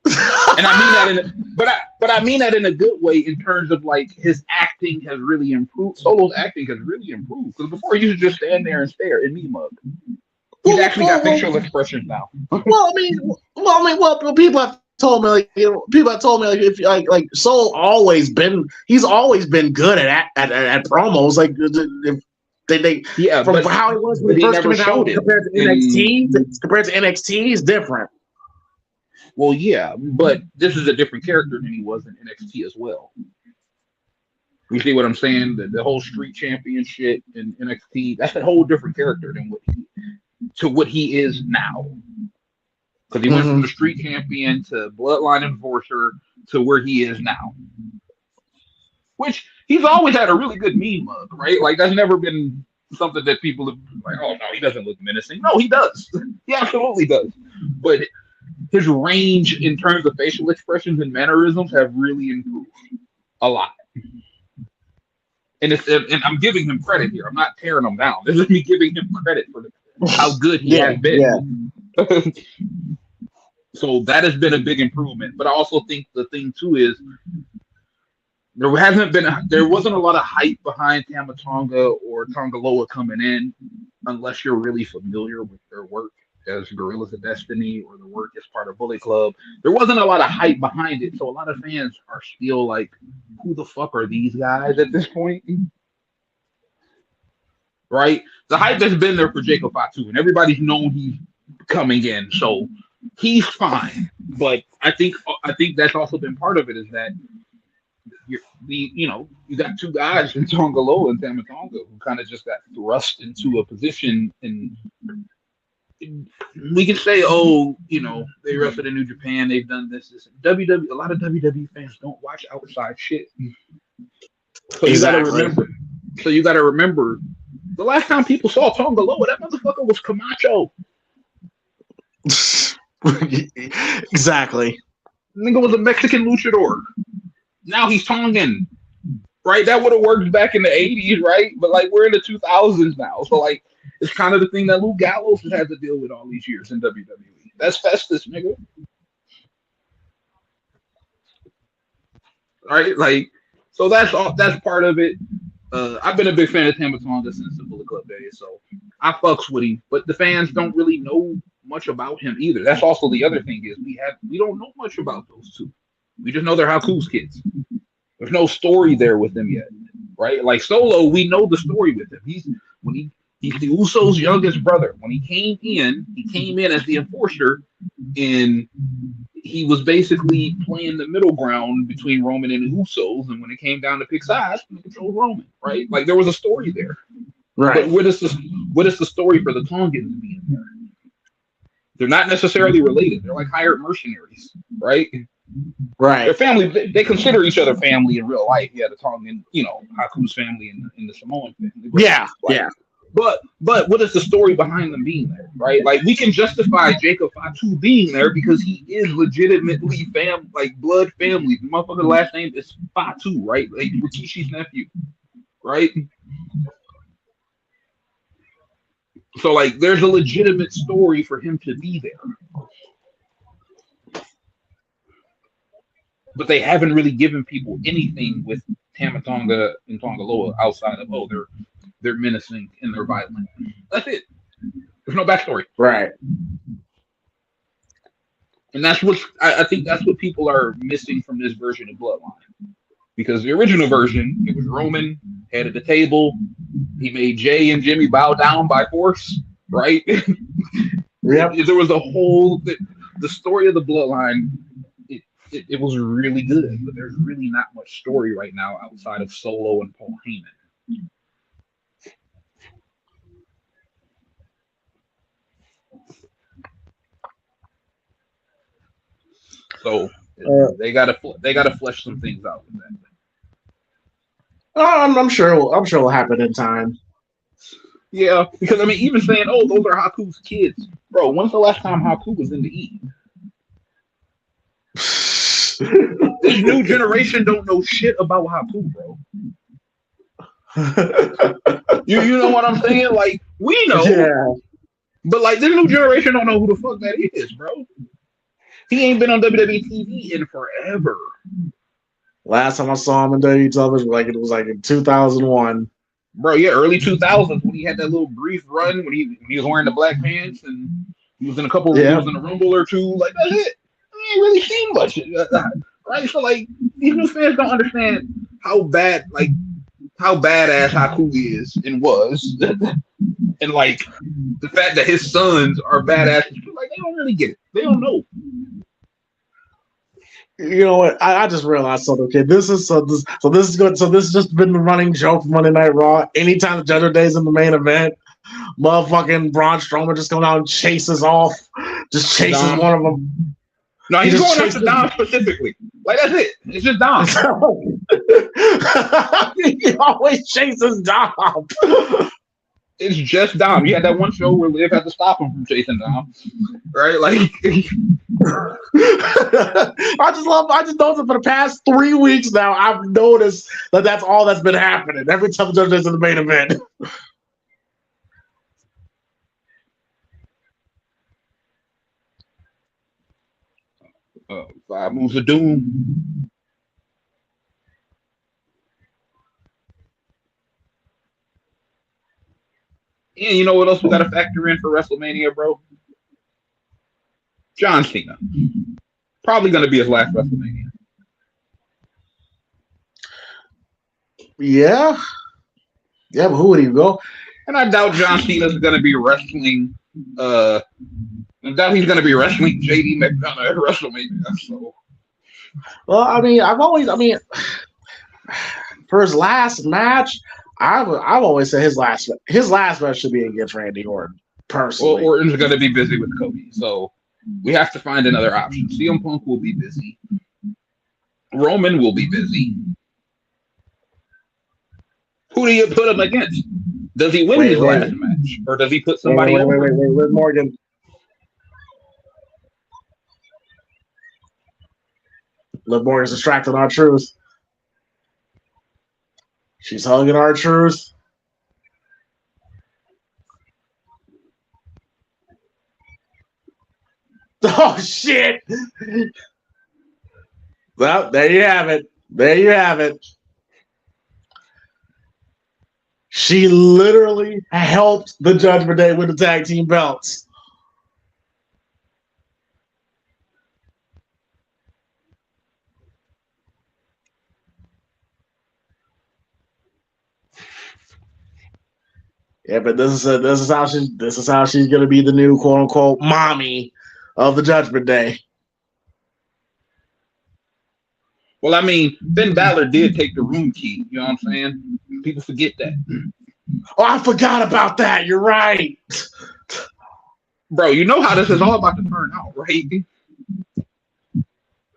And I mean that I mean that in a good way in terms of like his acting has really improved. Solo's acting has really improved because before he used to just stand there and stare and me mug. He's actually got facial expressions now. People have told me if he's always been good at promos. Like if from how he was when he first came out compared to NXT, he's different. Well, yeah, but this is a different character than he was in NXT as well. You see what I'm saying? The whole street champion shit in NXT, that's a whole different character than what he is now. Because he went from the street champion to bloodline enforcer to where he is now. Which he's always had a really good meme mug, right? Like that's never been something that people have like, oh no, he doesn't look menacing. No, he does. He absolutely does. But his range in terms of facial expressions and mannerisms have really improved a lot. And I'm giving him credit here. I'm not tearing him down. This is me giving him credit for how good he has been. Yeah. So that has been a big improvement. But I also think the thing too is there wasn't a lot of hype behind Tama Tonga or Tongaloa coming in unless you're really familiar with their work as Gorillas of Destiny or the work as part of Bullet Club. There wasn't a lot of hype behind it, so a lot of fans are still like, who the fuck are these guys at this point? Right? The hype has been there for Jacob Fatu, and everybody's known he's coming in, so he's fine. But I think that's also been part of it is that you got two guys in Tongaloa and Tama Tonga who kind of just got thrust into a position and we can say, they wrestled in New Japan, they've done this. WWE, a lot of WWE fans don't watch outside shit. So you gotta remember, the last time people saw Tongaloa, that motherfucker was Camacho. Exactly. Nigga was a Mexican luchador. Now he's Tongan. Right? That would have worked back in the 80s, right? But like we're in the 2000s now. So like it's kind of the thing that Luke Gallows has had to deal with all these years in WWE. That's Festus, nigga. Right? Like, so that's part of it. I've been a big fan of Tama Tonga since the Bullet Club days, so I fucks with him. But the fans don't really know much about him either. That's also the other thing is we don't know much about those two. We just know they're Haku's kids. There's no story there with them yet, right? Like Solo, we know the story with him. He's the Usos' youngest brother. When he came in as the enforcer, and he was basically playing the middle ground between Roman and the Usos. And when it came down to pick sides, he controlled Roman, right? Like there was a story there, right? But what is the story for the Tongans being there? They're not necessarily related. They're like hired mercenaries, right? Right. Their family, they consider each other family in real life. Yeah, the Tongan, Haku's family and the Samoan family. But, Yeah. like, Yeah. But what is the story behind them being there, right? Like we can justify Jacob Fatu being there because he is legitimately blood family. The motherfucker's last name is Fatu, right? Like Rikishi's nephew, right? So like there's a legitimate story for him to be there. But they haven't really given people anything with Tamatonga and Tongaloa outside of they're menacing and they're violent. That's it. There's no backstory. Right. And that's what I think that's what people are missing from this version of Bloodline. Because the original version, it was Roman, head of the table. He made Jay and Jimmy bow down by force, right? Yep. There was the story of the Bloodline. It was really good, but there's really not much story right now outside of Solo and Paul Heyman. So they gotta flesh some things out with that. I'm sure it'll happen in time. Yeah, because I mean, even saying, "Oh, those are Haku's kids," bro. When's the last time Haku was in the E? This new generation don't know shit about Haku, bro. You know what I'm saying? Like we know, Yeah. but like this new generation don't know who the fuck that is, bro. He ain't been on WWE TV in forever. Last time I saw him in WWE television, it was in 2001. Bro, yeah, early 2000s when he had that little brief run when he was wearing the black pants and he was in a couple. He was in a Rumble or two. Like that's it. I ain't really seen much, right? So like these new fans don't understand how badass Haku is and was, and like the fact that his sons are badasses. Like they don't really get it. They don't know. You know what? I just realized something. Okay, this is good. So this has just been the running joke from Monday Night Raw. Anytime the Judgment Day is in the main event, motherfucking Braun Strowman just comes out and chases one of them. No, he's going after Dom specifically. Like that's it. It's just Dom. He always chases Dom. It's just Dom. You had that one show where Liv had to stop him from chasing Dom, right? Like, I just noticed for the past 3 weeks now. I've noticed that's all that's been happening every time the Judgment Day is in the main event. Five moves of doom. And you know what else we got to factor in for WrestleMania, bro? John Cena. Probably going to be his last WrestleMania. Yeah. Yeah, but who would he go? And I doubt John Cena's going to be wrestling. I doubt he's going to be wrestling JD McDonough at WrestleMania. So. Well, I mean, for his last match, I've always said his last match should be against Randy Orton. Personally, well, Orton's going to be busy with Cody, so we have to find another option. CM Punk will be busy. Roman will be busy. Who do you put him against? Does he win his last match, or does he put somebody over? Wait, Liv Morgan. Liv Morgan's distracting R-Truth. She's hugging R-Truth. Oh shit! Well, there you have it. There you have it. She literally helped the Judgment Day with the tag team belts. Yeah, but this is how she's gonna be the new quote unquote mommy of the Judgment Day. Well, I mean, Finn Balor did take the room key. You know what I'm saying? People forget that. Oh, I forgot about that. You're right. Bro, you know how this is all about to turn out, right?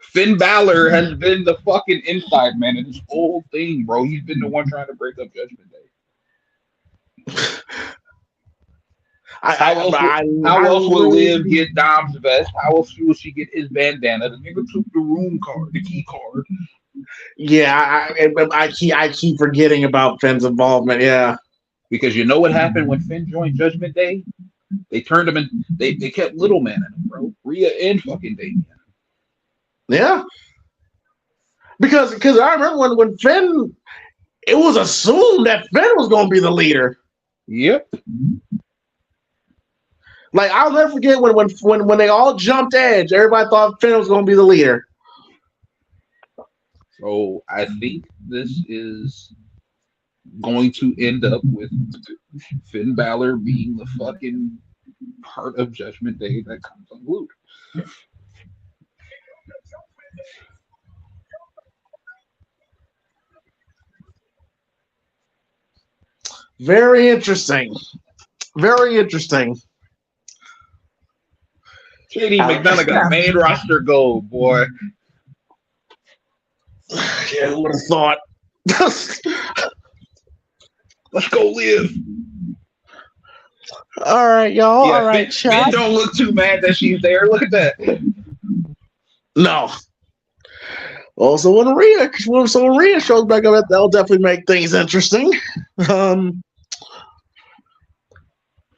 Finn Balor has been the fucking inside man in this whole thing, bro. He's been the one trying to break up Judgment Day. How else will Liv get Dom's vest? How else will she get his bandana? The nigga took the key card. Yeah, I keep forgetting about Finn's involvement. Yeah, because you know what happened when Finn joined Judgment Day? They turned him in. They kept Little Man in him, bro. Rhea and fucking Damian. Yeah, because I remember when Finn, it was assumed that Finn was going to be the leader. Yep. Like, I'll never forget when they all jumped Edge, everybody thought Finn was going to be the leader. So I think this is going to end up with Finn Balor being the fucking part of Judgment Day that comes unglued. Very interesting. Very interesting. JD McDonough got main roster gold, boy. Yeah, who would have thought? Let's go Liv. All right, y'all. All right, Finn don't look too mad that she's there. Look at that. No. Well, so when Rhea shows back up, that'll definitely make things interesting.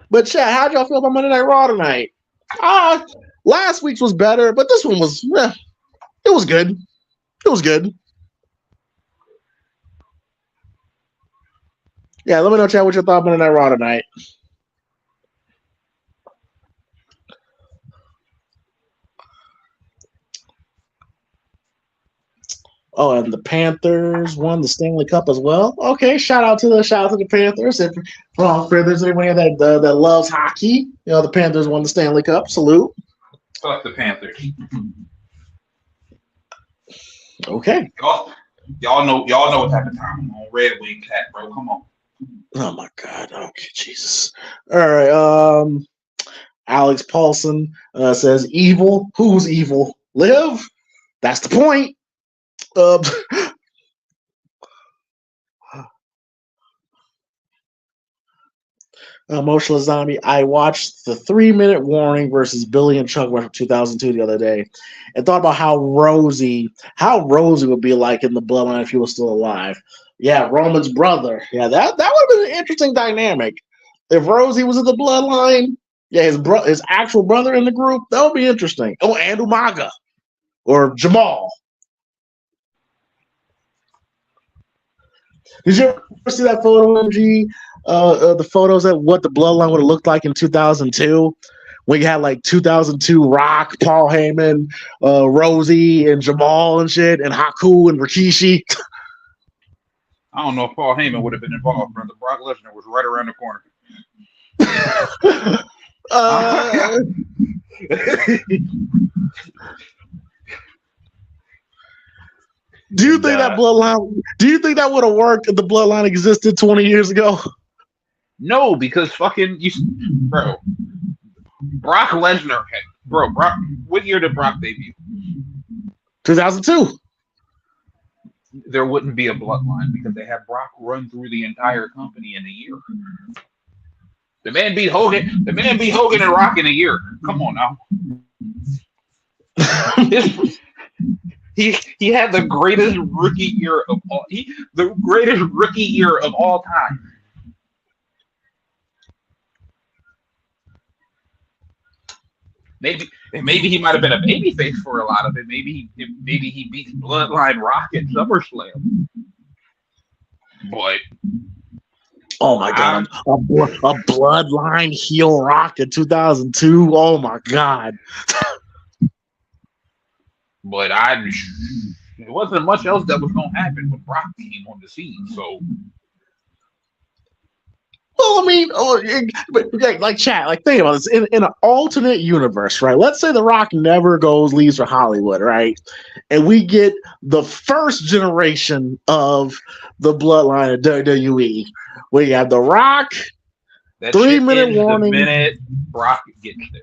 But Chad, how'd y'all feel about Monday Night Raw tonight? Last week's was better, but this one was it was good. It was good. Yeah, let me know, Chad, what you thought about Monday Night Raw tonight. Oh, and the Panthers won the Stanley Cup as well. Okay, shout out to the Panthers. If there's anybody that loves hockey, the Panthers won the Stanley Cup. Salute. Fuck the Panthers. Okay. Y'all know what type of time I'm on. Red Wing Cat, bro. Come on. Oh my God. Okay, Jesus. All right. Alex Paulson says evil. Who's evil? Liv. That's the point. Emotional Zombie. I watched the 3-minute warning versus Billy and Chuck from 2002 the other day, and thought about how Rosie would be like in the Bloodline if he was still alive. Yeah, Roman's brother. Yeah, that would have been an interesting dynamic if Rosie was in the Bloodline. Yeah, his actual brother in the group. That would be interesting. Oh, and Umaga or Jamal. Did you ever see that photo, MG? The photos of what the Bloodline would have looked like in 2002, when you had like 2002 Rock, Paul Heyman, Rosie, and Jamal and shit, and Haku and Rikishi. I don't know if Paul Heyman would have been involved, brother. Brock Lesnar was right around the corner. Do you think that Bloodline? Do you think that would have worked if the Bloodline existed 20 years ago? No, because bro, Brock Lesnar Brock. What year did Brock debut? 2002. There wouldn't be a Bloodline because they had Brock run through the entire company in a year. The man beat Hogan. The man beat Hogan and Rock in a year. Come on now. He had the greatest rookie year of all time. Maybe he might have been a babyface for a lot of it. Maybe he beat Bloodline Rock at SummerSlam. But oh my God, a Bloodline heel Rock in 2002. Oh my God. But it wasn't much else that was going to happen when Brock came on the scene. So, well, I mean, like chat, like think about this in an alternate universe, right? Let's say The Rock never leaves for Hollywood, right? And we get the first generation of the Bloodline of WWE. We have The Rock, That 3 shit minute ends warning. the minute Brock gets there.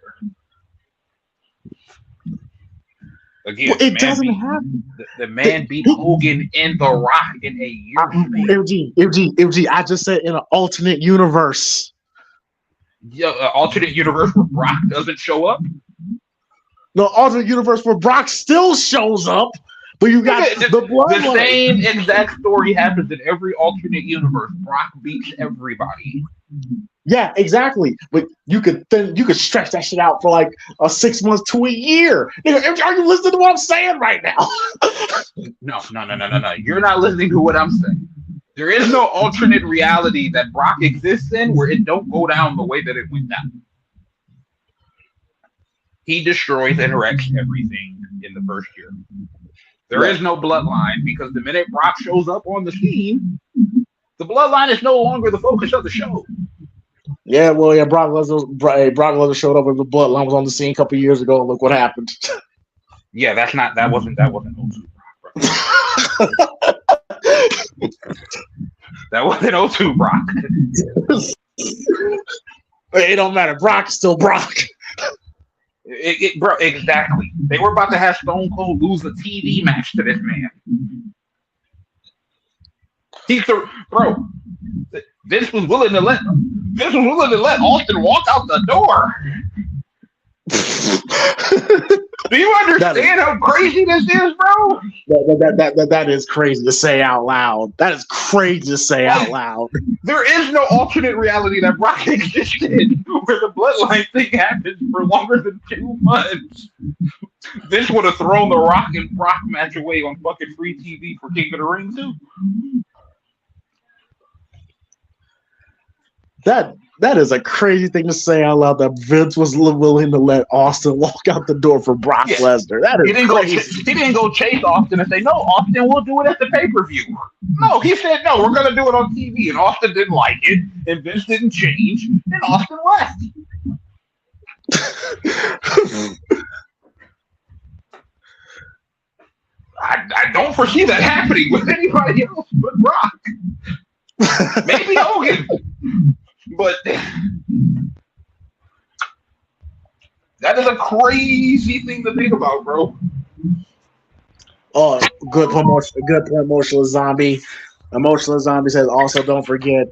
Again, Well, it doesn't happen. The man beat Hogan and The Rock in a year. MG, I just said in an alternate universe. Yeah, alternate universe where Brock doesn't show up. No, alternate universe where Brock still shows up, but you got the bloodline. The same exact story happens in every alternate universe. Brock beats everybody. Yeah, exactly. But you could stretch that shit out for like 6 months to a year. Are you listening to what I'm saying right now? No. You're not listening to what I'm saying. There is no alternate reality that Brock exists in where it don't go down the way that it went down. He destroys and wrecks everything in the first year. There is no bloodline because the minute Brock shows up on the scene, the bloodline is no longer the focus of the show. Yeah, well, yeah, Brock Lesnar showed up when the bloodline was on the scene a couple years ago. And look what happened. Yeah, that wasn't O2 Brock. That wasn't O2 Brock. It don't matter. Brock's still Brock. Bro, exactly. They were about to have Stone Cold lose a TV match to this man. Bro, Vince was willing to let Austin walk out the door. Do you understand how crazy this is, bro? That is crazy to say out loud. That is crazy to say out loud. There is no alternate reality that Brock existed where the bloodline thing happens for longer than 2 months. This would have thrown the Rock and Brock match away on fucking free TV for King of the Ring too. That is a crazy thing to say out loud. That Vince was willing to let Austin walk out the door for Brock Lesnar. That is crazy. He didn't go chase Austin and say, "No, Austin, we'll do it at the pay-per-view." No, he said, "No, we're gonna do it on TV." And Austin didn't like it, and Vince didn't change, and Austin left. I don't foresee that happening with anybody else but Brock. Maybe Hogan. But that is a crazy thing to think about, bro. Oh, good promotion. Good point, Emotional Zombie. Emotional Zombie says also don't forget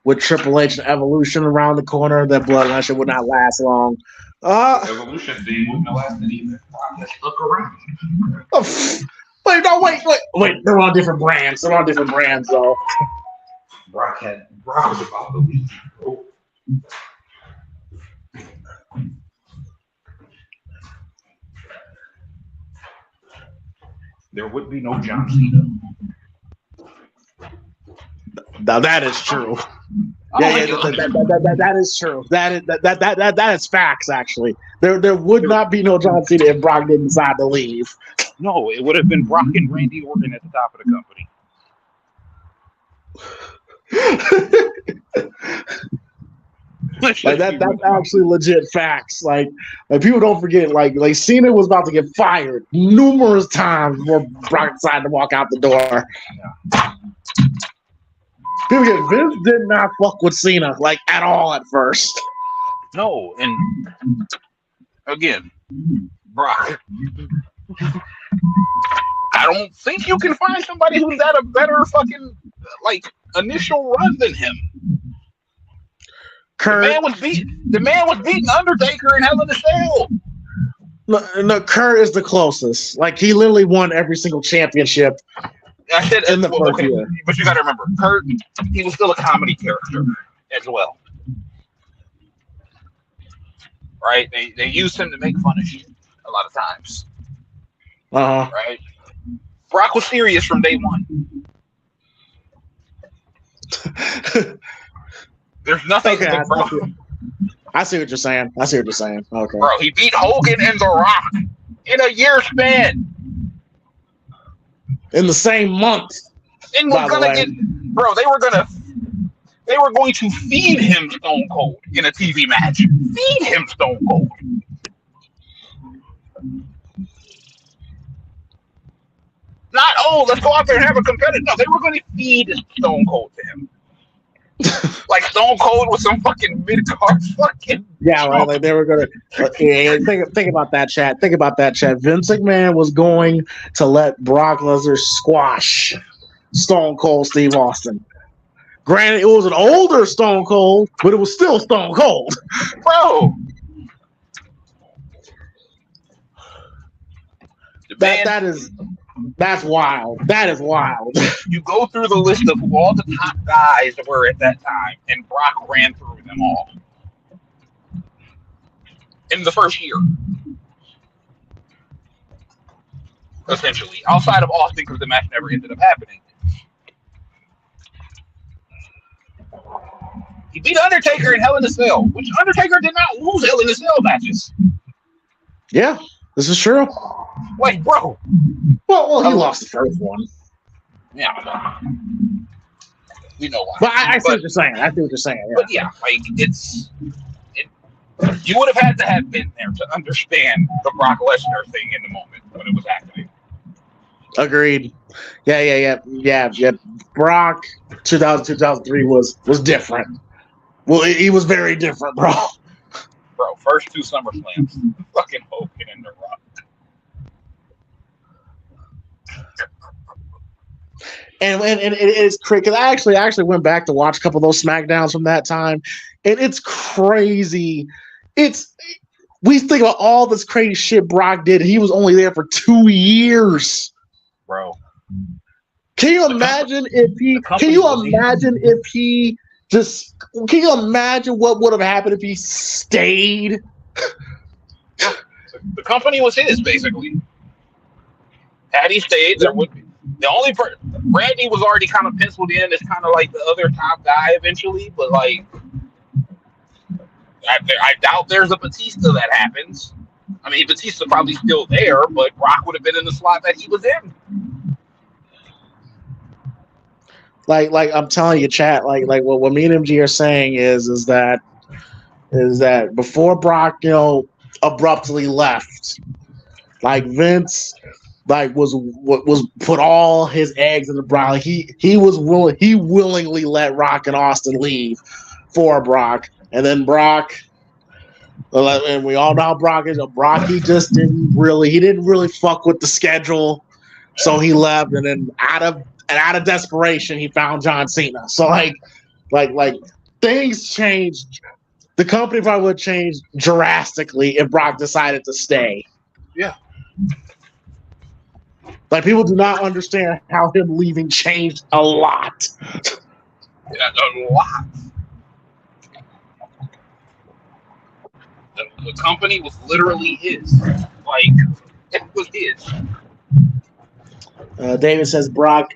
with Triple H and Evolution around the corner, that bloodline shit would not last long. Evolution thing wouldn't have lasted either. Let's look around. Wait. They're on different brands. Though. Brock was about to leave. Oh. There would be no John Cena. Now that is true. That is true. That is facts. Actually, there would not be no John Cena if Brock didn't decide to leave. No, it would have been Brock and Randy Orton at the top of the company. That's actually legit facts. Like people don't forget, like Cena was about to get fired numerous times before Brock decided to walk out the door. Yeah. People get Vince did not fuck with Cena like at all at first. No, and again, Brock. I don't think you can find somebody who's had a better fucking initial run than him. Kurt, the man was beating Undertaker in Hell in a Cell. No, Kurt is the closest. Like he literally won every single championship. I said in the first year. But you got to remember, Kurt, he was still a comedy character as well. Right? They used him to make fun of shit a lot of times. Right? Brock was serious from day one. There's nothing. Okay, I see what you're saying. Okay. Bro, he beat Hogan and The Rock in a year span. In the same month. And they were going to feed him Stone Cold in a TV match. Feed him Stone Cold. Not, let's go out there and have a competitor. No, they were going to feed Stone Cold to him. Like Stone Cold with some fucking mid-card fucking. Yeah, like they were gonna. Think about that, chat. Think about that, chat. Vince McMahon was going to let Brock Lesnar squash Stone Cold Steve Austin. Granted, it was an older Stone Cold, but it was still Stone Cold, Bro. That's wild. That is wild. You go through the list of who all the top guys were at that time, and Brock ran through them all in the first year. Essentially, outside of Austin, because the match never ended up happening. He beat Undertaker in Hell in a Cell, which Undertaker did not lose Hell in a Cell matches. Yeah, this is true. Wait, bro. Well, he lost the first one. Yeah, we know why. But I see what you're saying. I see what you're saying. Yeah. But yeah, like you would have had to have been there to understand the Brock Lesnar thing in the moment when it was happening. Agreed. Yeah. Brock 2003 was different. Well, he was very different, bro. Bro, first two SummerSlams, fucking Hogan and The Rock. And it's crazy because I actually went back to watch a couple of those SmackDowns from that time, and it's crazy. We think about all this crazy shit Brock did. He was only there for 2 years, bro. Can you imagine if he? Can you imagine what would have happened if he stayed? The company was his, basically. Had he stayed, there would be. The only Randy was already kind of penciled in as kind of like the other top guy eventually, but like I doubt there's a Batista that happens. I mean, Batista's probably still there, but Brock would have been in the slot that he was in. Like I'm telling you, chat. Like what me and MG are saying is that before Brock, abruptly left, like Vince. Like was put all his eggs in the Brock. Like he willingly let Rock and Austin leave for Brock, and then Brock, and we all know how Brock is. Brock, he didn't really fuck with the schedule, so he left, and then out of desperation, he found John Cena. So like things changed. The company probably would change drastically if Brock decided to stay. Yeah. Like, people do not understand how him leaving changed a lot. Yeah, a lot. The company was literally his. Like, it was his. David says Brock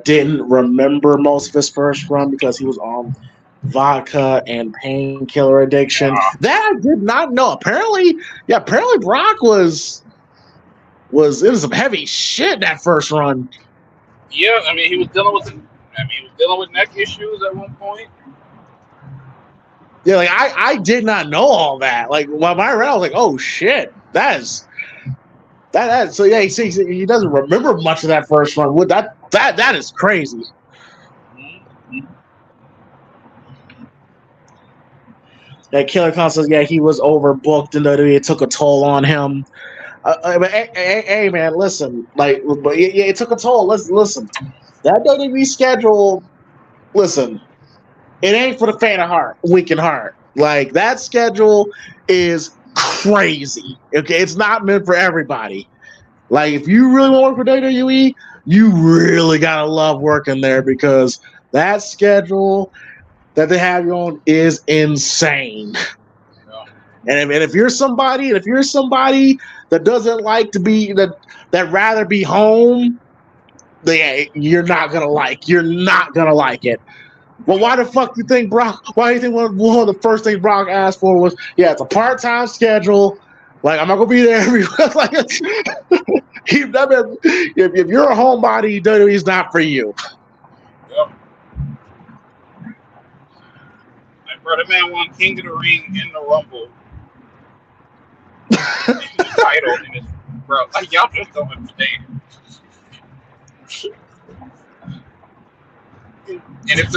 didn't remember most of his first run because he was on vodka and painkiller addiction. That I did not know. Apparently Brock was some heavy shit that first run. Yeah, I mean he was dealing with neck issues at one point. Yeah, like I did not know all that. Like when I read, I was like, oh shit, that is. So yeah, he doesn't remember much of that first run. That is crazy. That Killer Khan says, yeah, he was overbooked and it took a toll on him. But hey, man, listen. But it took a toll. Listen. That WWE schedule, listen, it ain't for the faint of heart, weak in heart. Like, that schedule is crazy. Okay, it's not meant for everybody. Like, if you really want to work for WWE, you really gotta love working there because that schedule that they have you on is insane. And if you're somebody that doesn't like to be that rather be home, you're not gonna like it. Well, why the fuck do you think Brock? Why do you think one of the first things Brock asked for was, yeah, it's a part-time schedule. Like, I'm not gonna be there every like. If you're a homebody, WWE's not for you. Yep. My brother man won King of the Ring in the Rumble. Title in his, bro. Like, y'all just don't understand. And if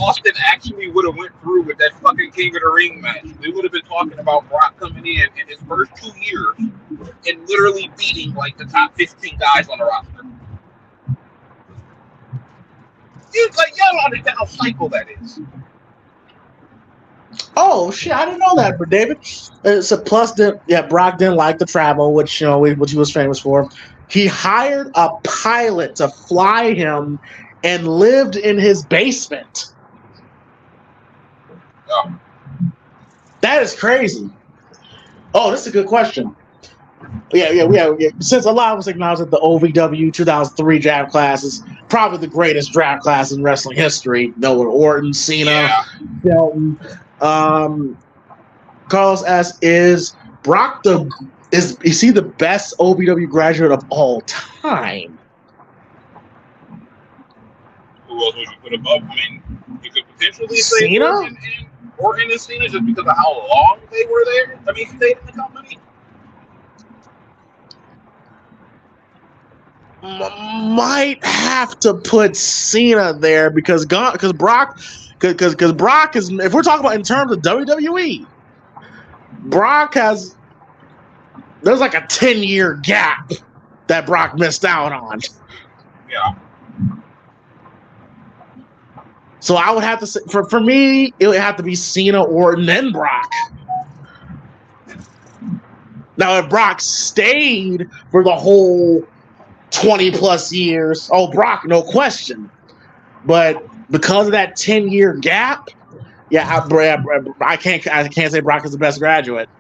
Austin actually would have went through with that fucking King of the Ring match, we would have been talking about Brock coming in his first 2 years and literally beating like the top 15 guys on the roster. It's like, y'all don't understand how psycho that is. Oh shit! I didn't know that, but David. It's a plus. Brock didn't like the travel, which which he was famous for. He hired a pilot to fly him, and lived in his basement. Oh. That is crazy. Oh, this is a good question. Yeah. Since a lot of us acknowledge that the OVW 2003 draft class is probably the greatest draft class in wrestling history. With Orton, Cena, Shelton. Carlos asks, is Brock is he the best OVW graduate of all time? Who else would you put above? I mean, you could potentially say Cena? Orton and Cena just because of how long they were there. I mean, stayed in the company. Might have to put Cena there because Brock is, if we're talking about in terms of WWE, Brock there's like a 10-year gap that Brock missed out on. Yeah. So I would have to say, for me, it would have to be Cena, Orton, then Brock. Now, if Brock stayed for the whole 20 plus years, Brock, no question. But because of that 10-year gap, I can't say Brock is the best graduate.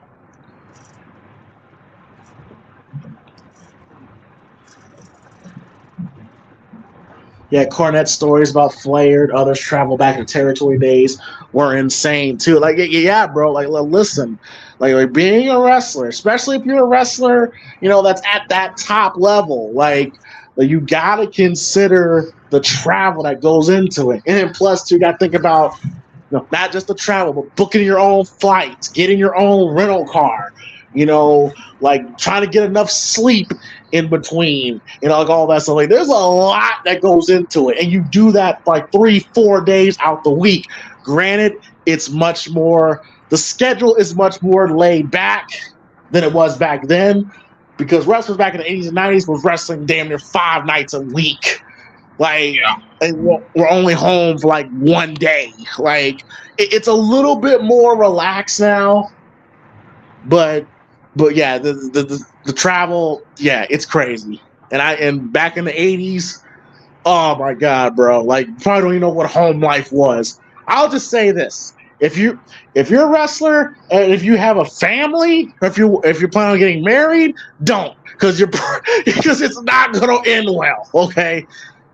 Yeah, Cornette's stories about Flair and others travel back in territory days were insane too. Like, yeah, bro. Like, listen, like being a wrestler, especially if you're a wrestler, that's at that top level. Like you gotta consider the travel that goes into it, and then plus, you got to think about not just the travel, but booking your own flights, getting your own rental car. Like trying to get enough sleep in between, like all that stuff. Like, there's a lot that goes into it, and you do that like 3-4 days out the week. Granted, it's much more. The schedule is much more laid back than it was back then, because wrestlers back in the 80s and 90s was wrestling damn near 5 nights a week. Like, and we're only home for like 1 day. Like, it's a little bit more relaxed now, but yeah, the travel, yeah, it's crazy. And back in the 80s, oh my god, bro, like, probably don't even know what home life was. I'll just say this: if you're a wrestler and if you have a family, or if you're planning on getting married, don't, because it's not gonna end well. Okay,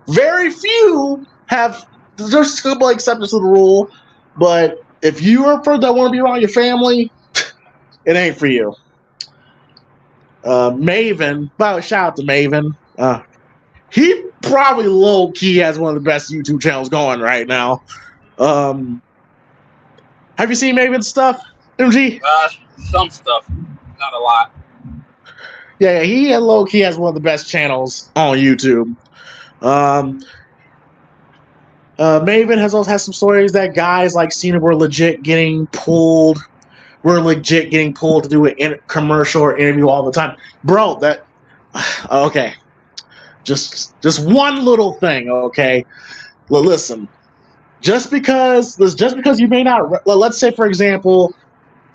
very few have. There's a couple exceptions to the rule, but if you are a person that want to be around your family, it ain't for you. Maven, by the way, shout out to Maven. He probably low key has one of the best YouTube channels going right now. Have you seen Maven's stuff, MG? Some stuff, not a lot. Yeah, he low key has one of the best channels on YouTube. Maven has also had some stories that guys like Cena were legit getting pulled. We're legit getting pulled to do a commercial or interview all the time, bro. Okay, just one little thing, okay. Listen, just because you may not, let's say for example,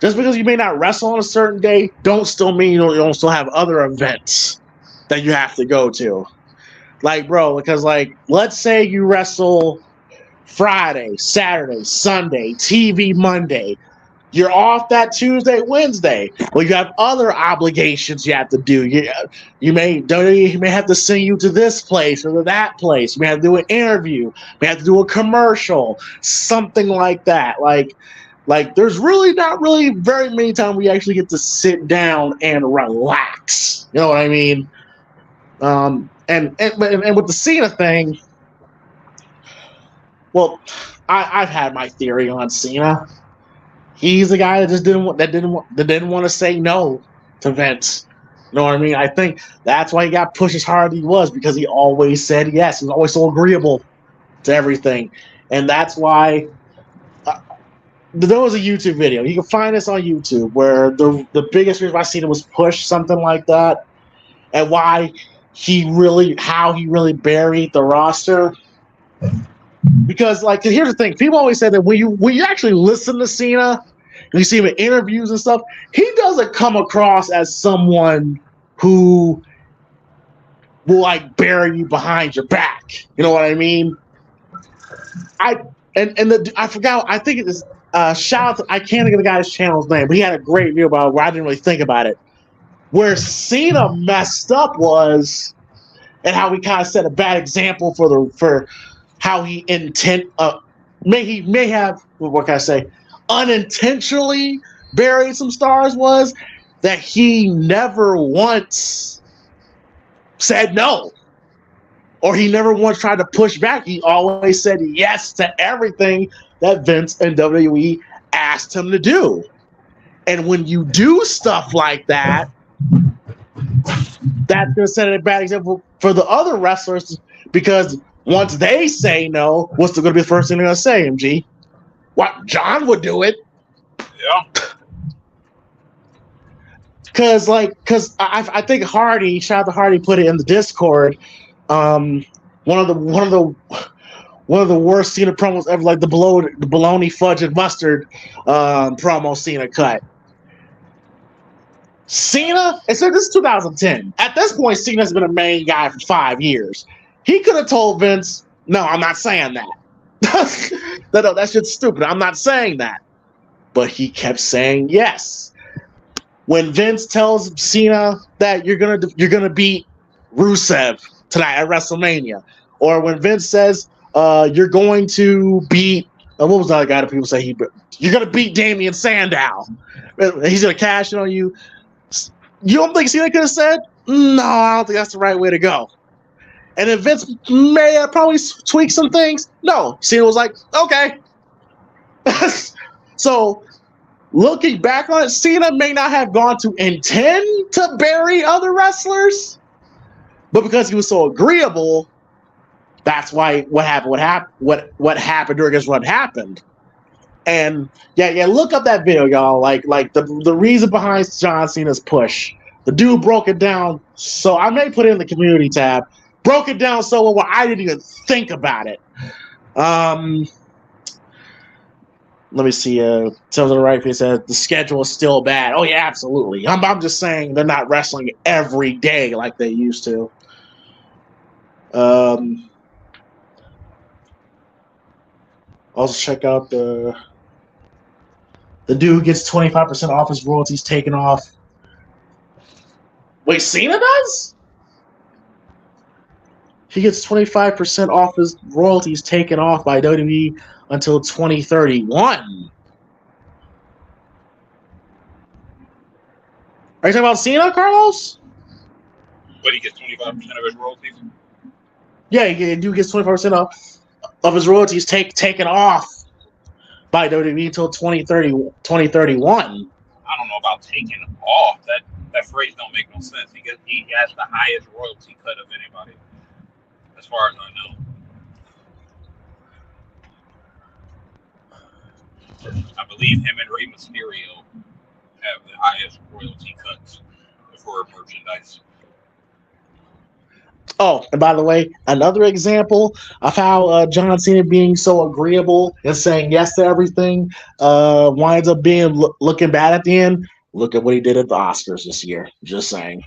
just because you may not wrestle on a certain day, don't still mean you don't still have other events that you have to go to. Like, bro, because like, let's say you wrestle Friday, Saturday, Sunday, TV Monday. You're off that Tuesday, Wednesday. Well, you have other obligations you have to do. You may have to send you to this place or to that place. You may have to do an interview. You may have to do a commercial, something like that. Like there's really not really very many times we actually get to sit down and relax. You know what I mean? And with the Cena thing, well, I've had my theory on Cena. He's the guy that just didn't want to say no to Vince. You know what I mean? I think that's why he got pushed as hard as he was, because he always said yes. He was always so agreeable to everything. And that's why there was a YouTube video. You can find this on YouTube where the biggest reason why Cena was pushed, something like that, and why how he really buried the roster. Because here's the thing, people always say that when you actually listen to Cena and you see him in interviews and stuff, he doesn't come across as someone who will bury you behind your back. You know what I mean? I forgot. I think it is shout out to, I can't think of the guy's channel's name, but he had a great video about it where I didn't really think about it. Where Cena messed up was, and how he kind of set a bad example for how he may have, what can I say, unintentionally buried some stars, was that he never once said no. Or he never once tried to push back. He always said yes to everything that Vince and WWE asked him to do. And when you do stuff like that, that's going to set a bad example for the other wrestlers, because once they say no, what's going to be the first thing they're going to say, MG? What? John would do it. Yeah. Because I think Hardy, shout out to Hardy, put it in the Discord. One of the worst Cena promos ever, the bologna fudge and mustard promo Cena cut. Cena, and so this is 2010. At this point, Cena's been a main guy for 5 years. He could have told Vince, "No, I'm not saying that. No, that shit's stupid. I'm not saying that." But he kept saying yes. When Vince tells Cena that you're gonna beat Rusev tonight at WrestleMania, or when Vince says you're going to beat what was the other guy that people say you're gonna beat Damian Sandow, he's gonna cash in on you. You don't think Cena could have said, "No, I don't think that's the right way to go"? And then Vince may have probably tweaked some things. No, Cena was like, "Okay." So, looking back on it, Cena may not have gone to intend to bury other wrestlers, but because he was so agreeable, that's why what happened during his run happened. And yeah, look up that video, y'all. The reason behind John Cena's push. The dude broke it down. So I may put it in the community tab. Broke it down so well where I didn't even think about it. Let me see. Tells on the right, he says the schedule is still bad. Oh yeah, absolutely. I'm just saying they're not wrestling every day like they used to. Also check out the dude gets 25% off his royalties taken off. Wait, Cena does? He gets 25% off his royalties taken off by WWE until 2031. Are you talking about Cena, Carlos? But he gets 25% of his royalties? Yeah, the dude gets 25% of his royalties taken off by WWE until 2031. I don't know about taking off. That phrase don't make no sense. He has the highest royalty cut of anybody, as far as I know. I believe him and Rey Mysterio have the highest royalty cuts for merchandise. Oh, and by the way, another example of how John Cena being so agreeable and saying yes to everything winds up being looking bad at the end. Look at what he did at the Oscars this year. Just saying.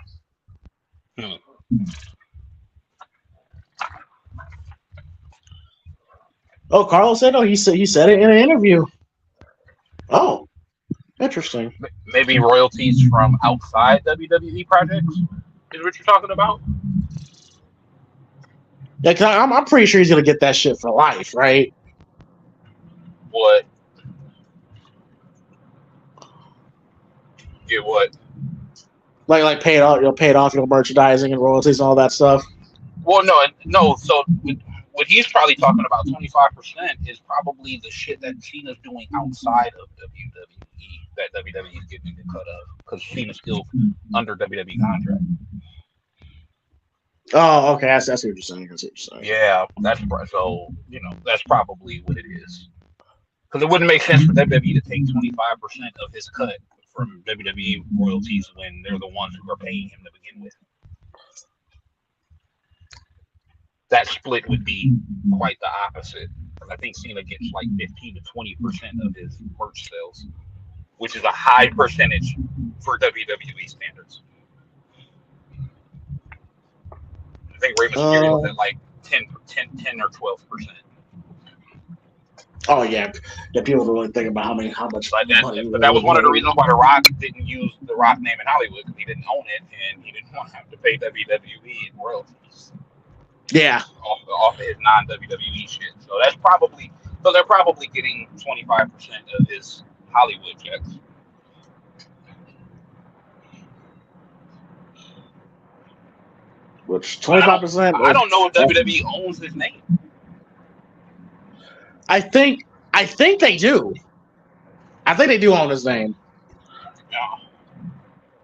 Oh, Carlos said no. He said it in an interview. Oh, interesting. Maybe royalties from outside WWE projects is what you're talking about. Yeah, cause I'm pretty sure he's gonna get that shit for life, right? What? Get what? Like pay it off, merchandising and royalties and all that stuff. Well, no. So what he's probably talking about, 25%, is probably the shit that Cena's doing outside of WWE that WWE is getting the cut of, because Cena's still under WWE contract. Oh, okay. I see what you're saying. I see what you're saying. Yeah, so that's probably what it is. Because it wouldn't make sense for WWE to take 25% of his cut from WWE royalties when they're the ones who are paying him to begin with. That split would be quite the opposite. Because I think Cena gets like 15 to 20% of his merch sales, which is a high percentage for WWE standards. I think Rey Mysterio was at like 10 or 12%. Oh yeah, people don't really think about how much money. But that was one of the reasons why The Rock didn't use The Rock name in Hollywood, because he didn't own it and he didn't want to have to pay WWE in royalties. Yeah, off of his non-WWE shit. So they're probably getting 25% of his Hollywood checks. Which 25%? I don't know if WWE owns his name. I think they do. I think they do own his name. Yeah.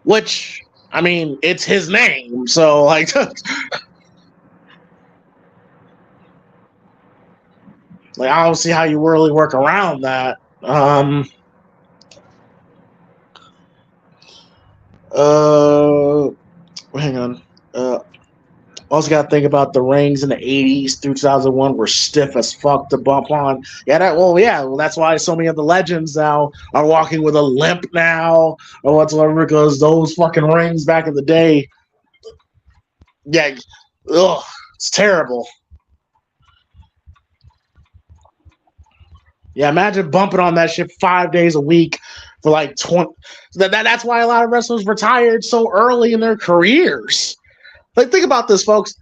Which, I mean, it's his name, so like, like I don't see how you really work around that. Hang on. Also got to think about the rings in the 80s through 2001 were stiff as fuck to bump on. Well, that's why so many of the legends now are walking with a limp now or whatsoever, because those fucking rings back in the day, yeah, ugh, it's terrible. Yeah, imagine bumping on that shit 5 days a week for like 20. That's why a lot of wrestlers retired so early in their careers. Like, think about this, folks.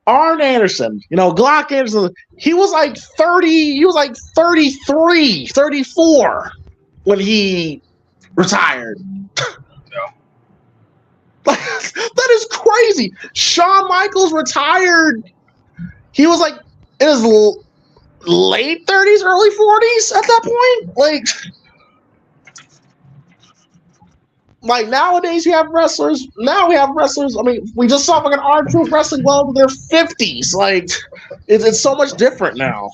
Arn Anderson, Glock Anderson, he was like 33, 34 when he retired. No. That is crazy. Shawn Michaels retired. He was like in his late 30s, early 40s at that point. Like nowadays, we have wrestlers. I mean, we just saw fucking R-Truth wrestling well into their 50s. Like, it's so much different now.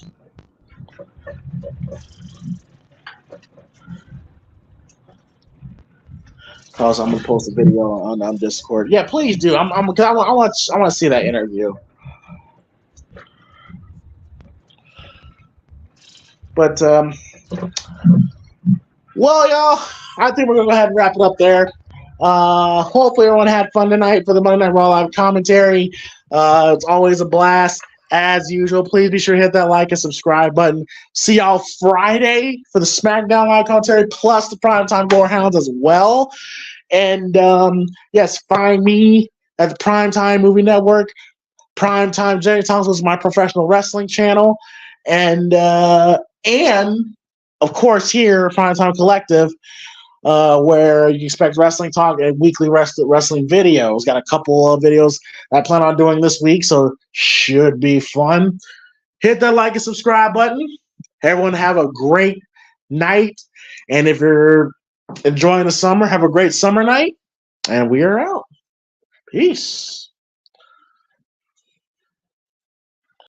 Also, I'm gonna post a video on Discord. Yeah, please do. I want to see that interview. But well, y'all, I think we're gonna go ahead and wrap it up there. Hopefully everyone had fun tonight for the Monday Night Raw live commentary. It's always a blast. As usual, please be sure to hit that like and subscribe button. See y'all Friday for the SmackDown live commentary, plus the Primetime Gorehounds as well. And yes, find me at the Primetime Movie Network. Primetime Jenny Thompson is my professional wrestling channel. And of course here, Primetime Collective, where you expect wrestling talk and weekly wrestling videos. Got a couple of videos I plan on doing this week, so should be fun. Hit that like and subscribe button. Everyone have a great night. And if you're enjoying the summer, have a great summer night. And we are out. Peace.